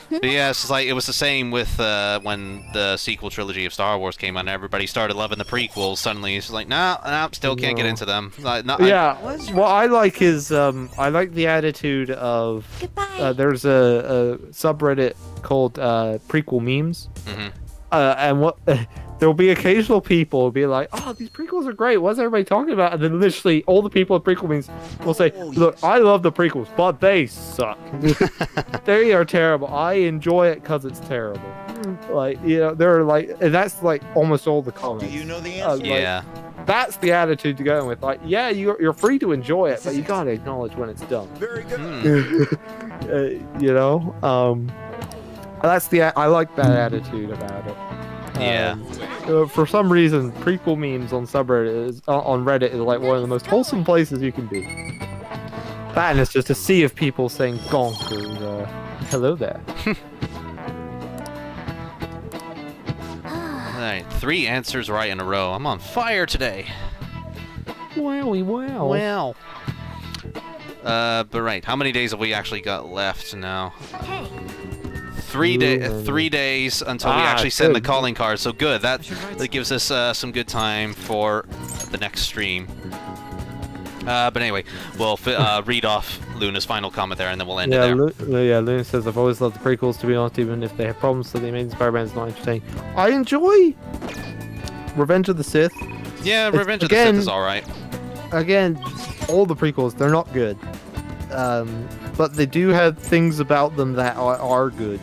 But yeah, it's like it was the same with when the sequel trilogy of Star Wars came out and everybody started loving the prequels. Suddenly it's like, nah, still can't get into them. Like, what I like is I like the attitude of there's a subreddit called prequel memes. And what There will be occasional people who be like, "Oh, these prequels are great. What's everybody talking about?" And then literally all the people at prequel meetings will say, "Look, I love the prequels, but they suck. They are terrible. I enjoy it because it's terrible." Like, you know, they're like, and that's like almost all the comments. Do you know the answer? Yeah. That's the attitude to go with. Like, yeah, you're free to enjoy it, but you gotta acknowledge when it's done. Very good. You know, I like that attitude about it. Yeah. For some reason, prequel memes on subreddit on Reddit is like one of the most wholesome places you can be. That and it's just a sea of people saying "gonk" or "hello there." Alright, 3 answers right in a row. I'm on fire today. Wowie wow. Wow. But right, how many days have we actually got left now? Hey. 3 days until we actually send the calling card. So good. That gives us some good time for the next stream. But anyway, we'll read off Luna's final comment there, and then we'll end it there. Luna says, "I've always loved the prequels, to be honest, even if they have problems. So the Amazing Spider-Man is not entertaining. I enjoy Revenge of the Sith. Yeah, Revenge of the Sith is all right. Again, all the prequels, they're not good. But they do have things about them that are good.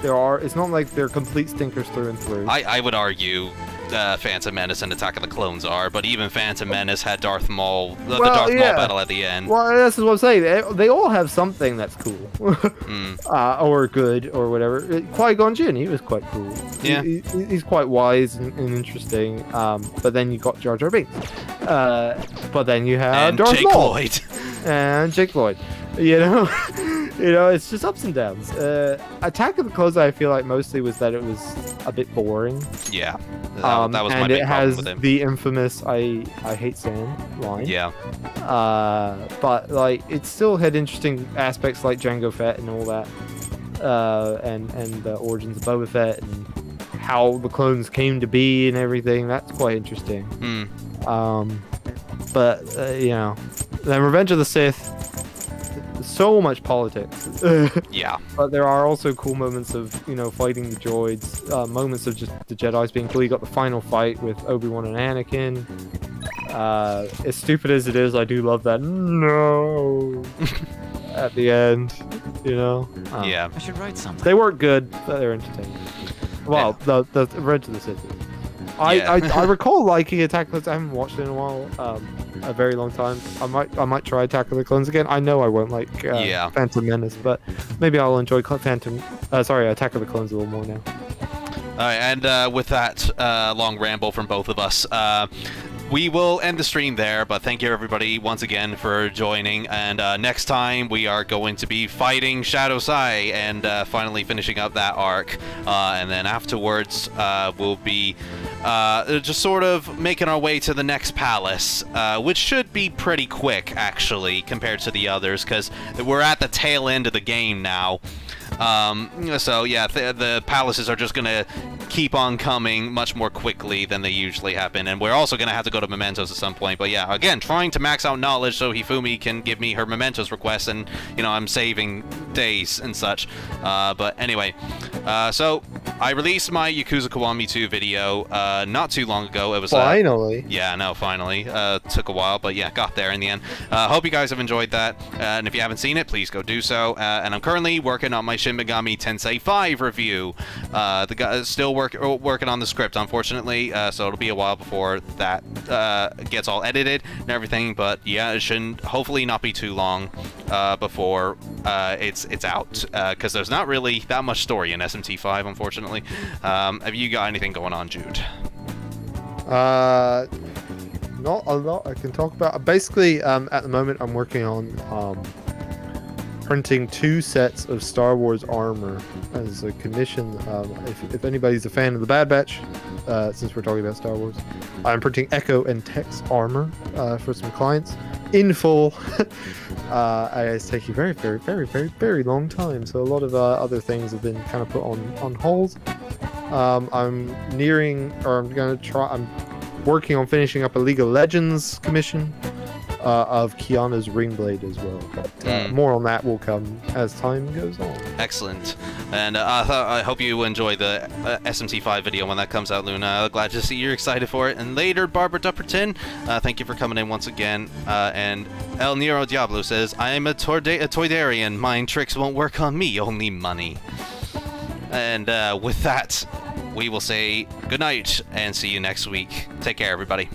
It's not like they're complete stinkers through and through. I would argue Phantom Menace and Attack of the Clones are, but even Phantom Menace had Darth Maul, the Darth Maul battle at the end. Well, this is what I'm saying. They all have something that's cool. Or good, or whatever. Qui-Gon Jinn, he was quite cool. Yeah. He's quite wise and interesting. But then you got Jar Jar Binks. But then you have Darth Jake Maul. Lloyd. And Jake Lloyd. You know? It's just ups and downs. Attack of the Clones, I feel like mostly was that it was a bit boring. Yeah, that was my big problem with him. And it has the infamous "I hate sand" line. Yeah. But like it still had interesting aspects like Jango Fett and all that, and the origins of Boba Fett and how the clones came to be and everything. That's quite interesting. But then Revenge of the Sith. So much politics. Yeah. But there are also cool moments of, fighting the droids, moments of just the Jedis being cool. You got the final fight with Obi-Wan and Anakin. As stupid as it is, I do love that no at the end, Yeah. I should write something. They weren't good, but they're entertaining. Well, the Revenge of the Sith. I recall liking Attack of the Clones. I haven't watched it in a while, a very long time. I might try Attack of the Clones again. I know I won't like Phantom Menace, but maybe I'll enjoy Attack of the Clones a little more now. All right, and with that long ramble from both of us, we will end the stream there, but thank you everybody once again for joining, and next time we are going to be fighting Shadow Sae and finally finishing up that arc, and then afterwards we'll be just sort of making our way to the next palace, which should be pretty quick actually compared to the others, because we're at the tail end of the game now. So yeah, the palaces are just gonna keep on coming much more quickly than they usually happen, and we're also gonna have to go to Mementos at some point. But yeah, again, trying to max out knowledge so Hifumi can give me her Mementos requests, and I'm saving days and such. But anyway, so I released my Yakuza Kiwami 2 video not too long ago. It was finally. Yeah, no, finally. Took a while, but yeah, got there in the end. Hope you guys have enjoyed that, and if you haven't seen it, please go do so. And I'm currently working on my Shin Megami Tensei 5 review. The guy is still working on the script, unfortunately, so it'll be a while before that gets all edited and everything. But yeah, it shouldn't hopefully not be too long before it's out, because there's not really that much story in SMT5, unfortunately. Have you got anything going on, Jude? Not a lot I can talk about. Basically, at the moment, I'm working on printing 2 sets of Star Wars armor as a commission. If anybody's a fan of the Bad Batch, since we're talking about Star Wars, I'm printing Echo and Tex armor for some clients in full. It's taking a very, very, very, very, very long time. So a lot of other things have been kind of put on hold. I'm working on finishing up a League of Legends commission of Kiana's Ringblade as well. But more on that will come as time goes on. Excellent. And I hope you enjoy the SMT5 video when that comes out, Luna. Glad to see you're excited for it. And later, Barbara Dupperton, thank you for coming in once again. And El Nero Diablo says, I am a Toydarian. Mind tricks won't work on me, only money. And with that, we will say goodnight and see you next week. Take care, everybody.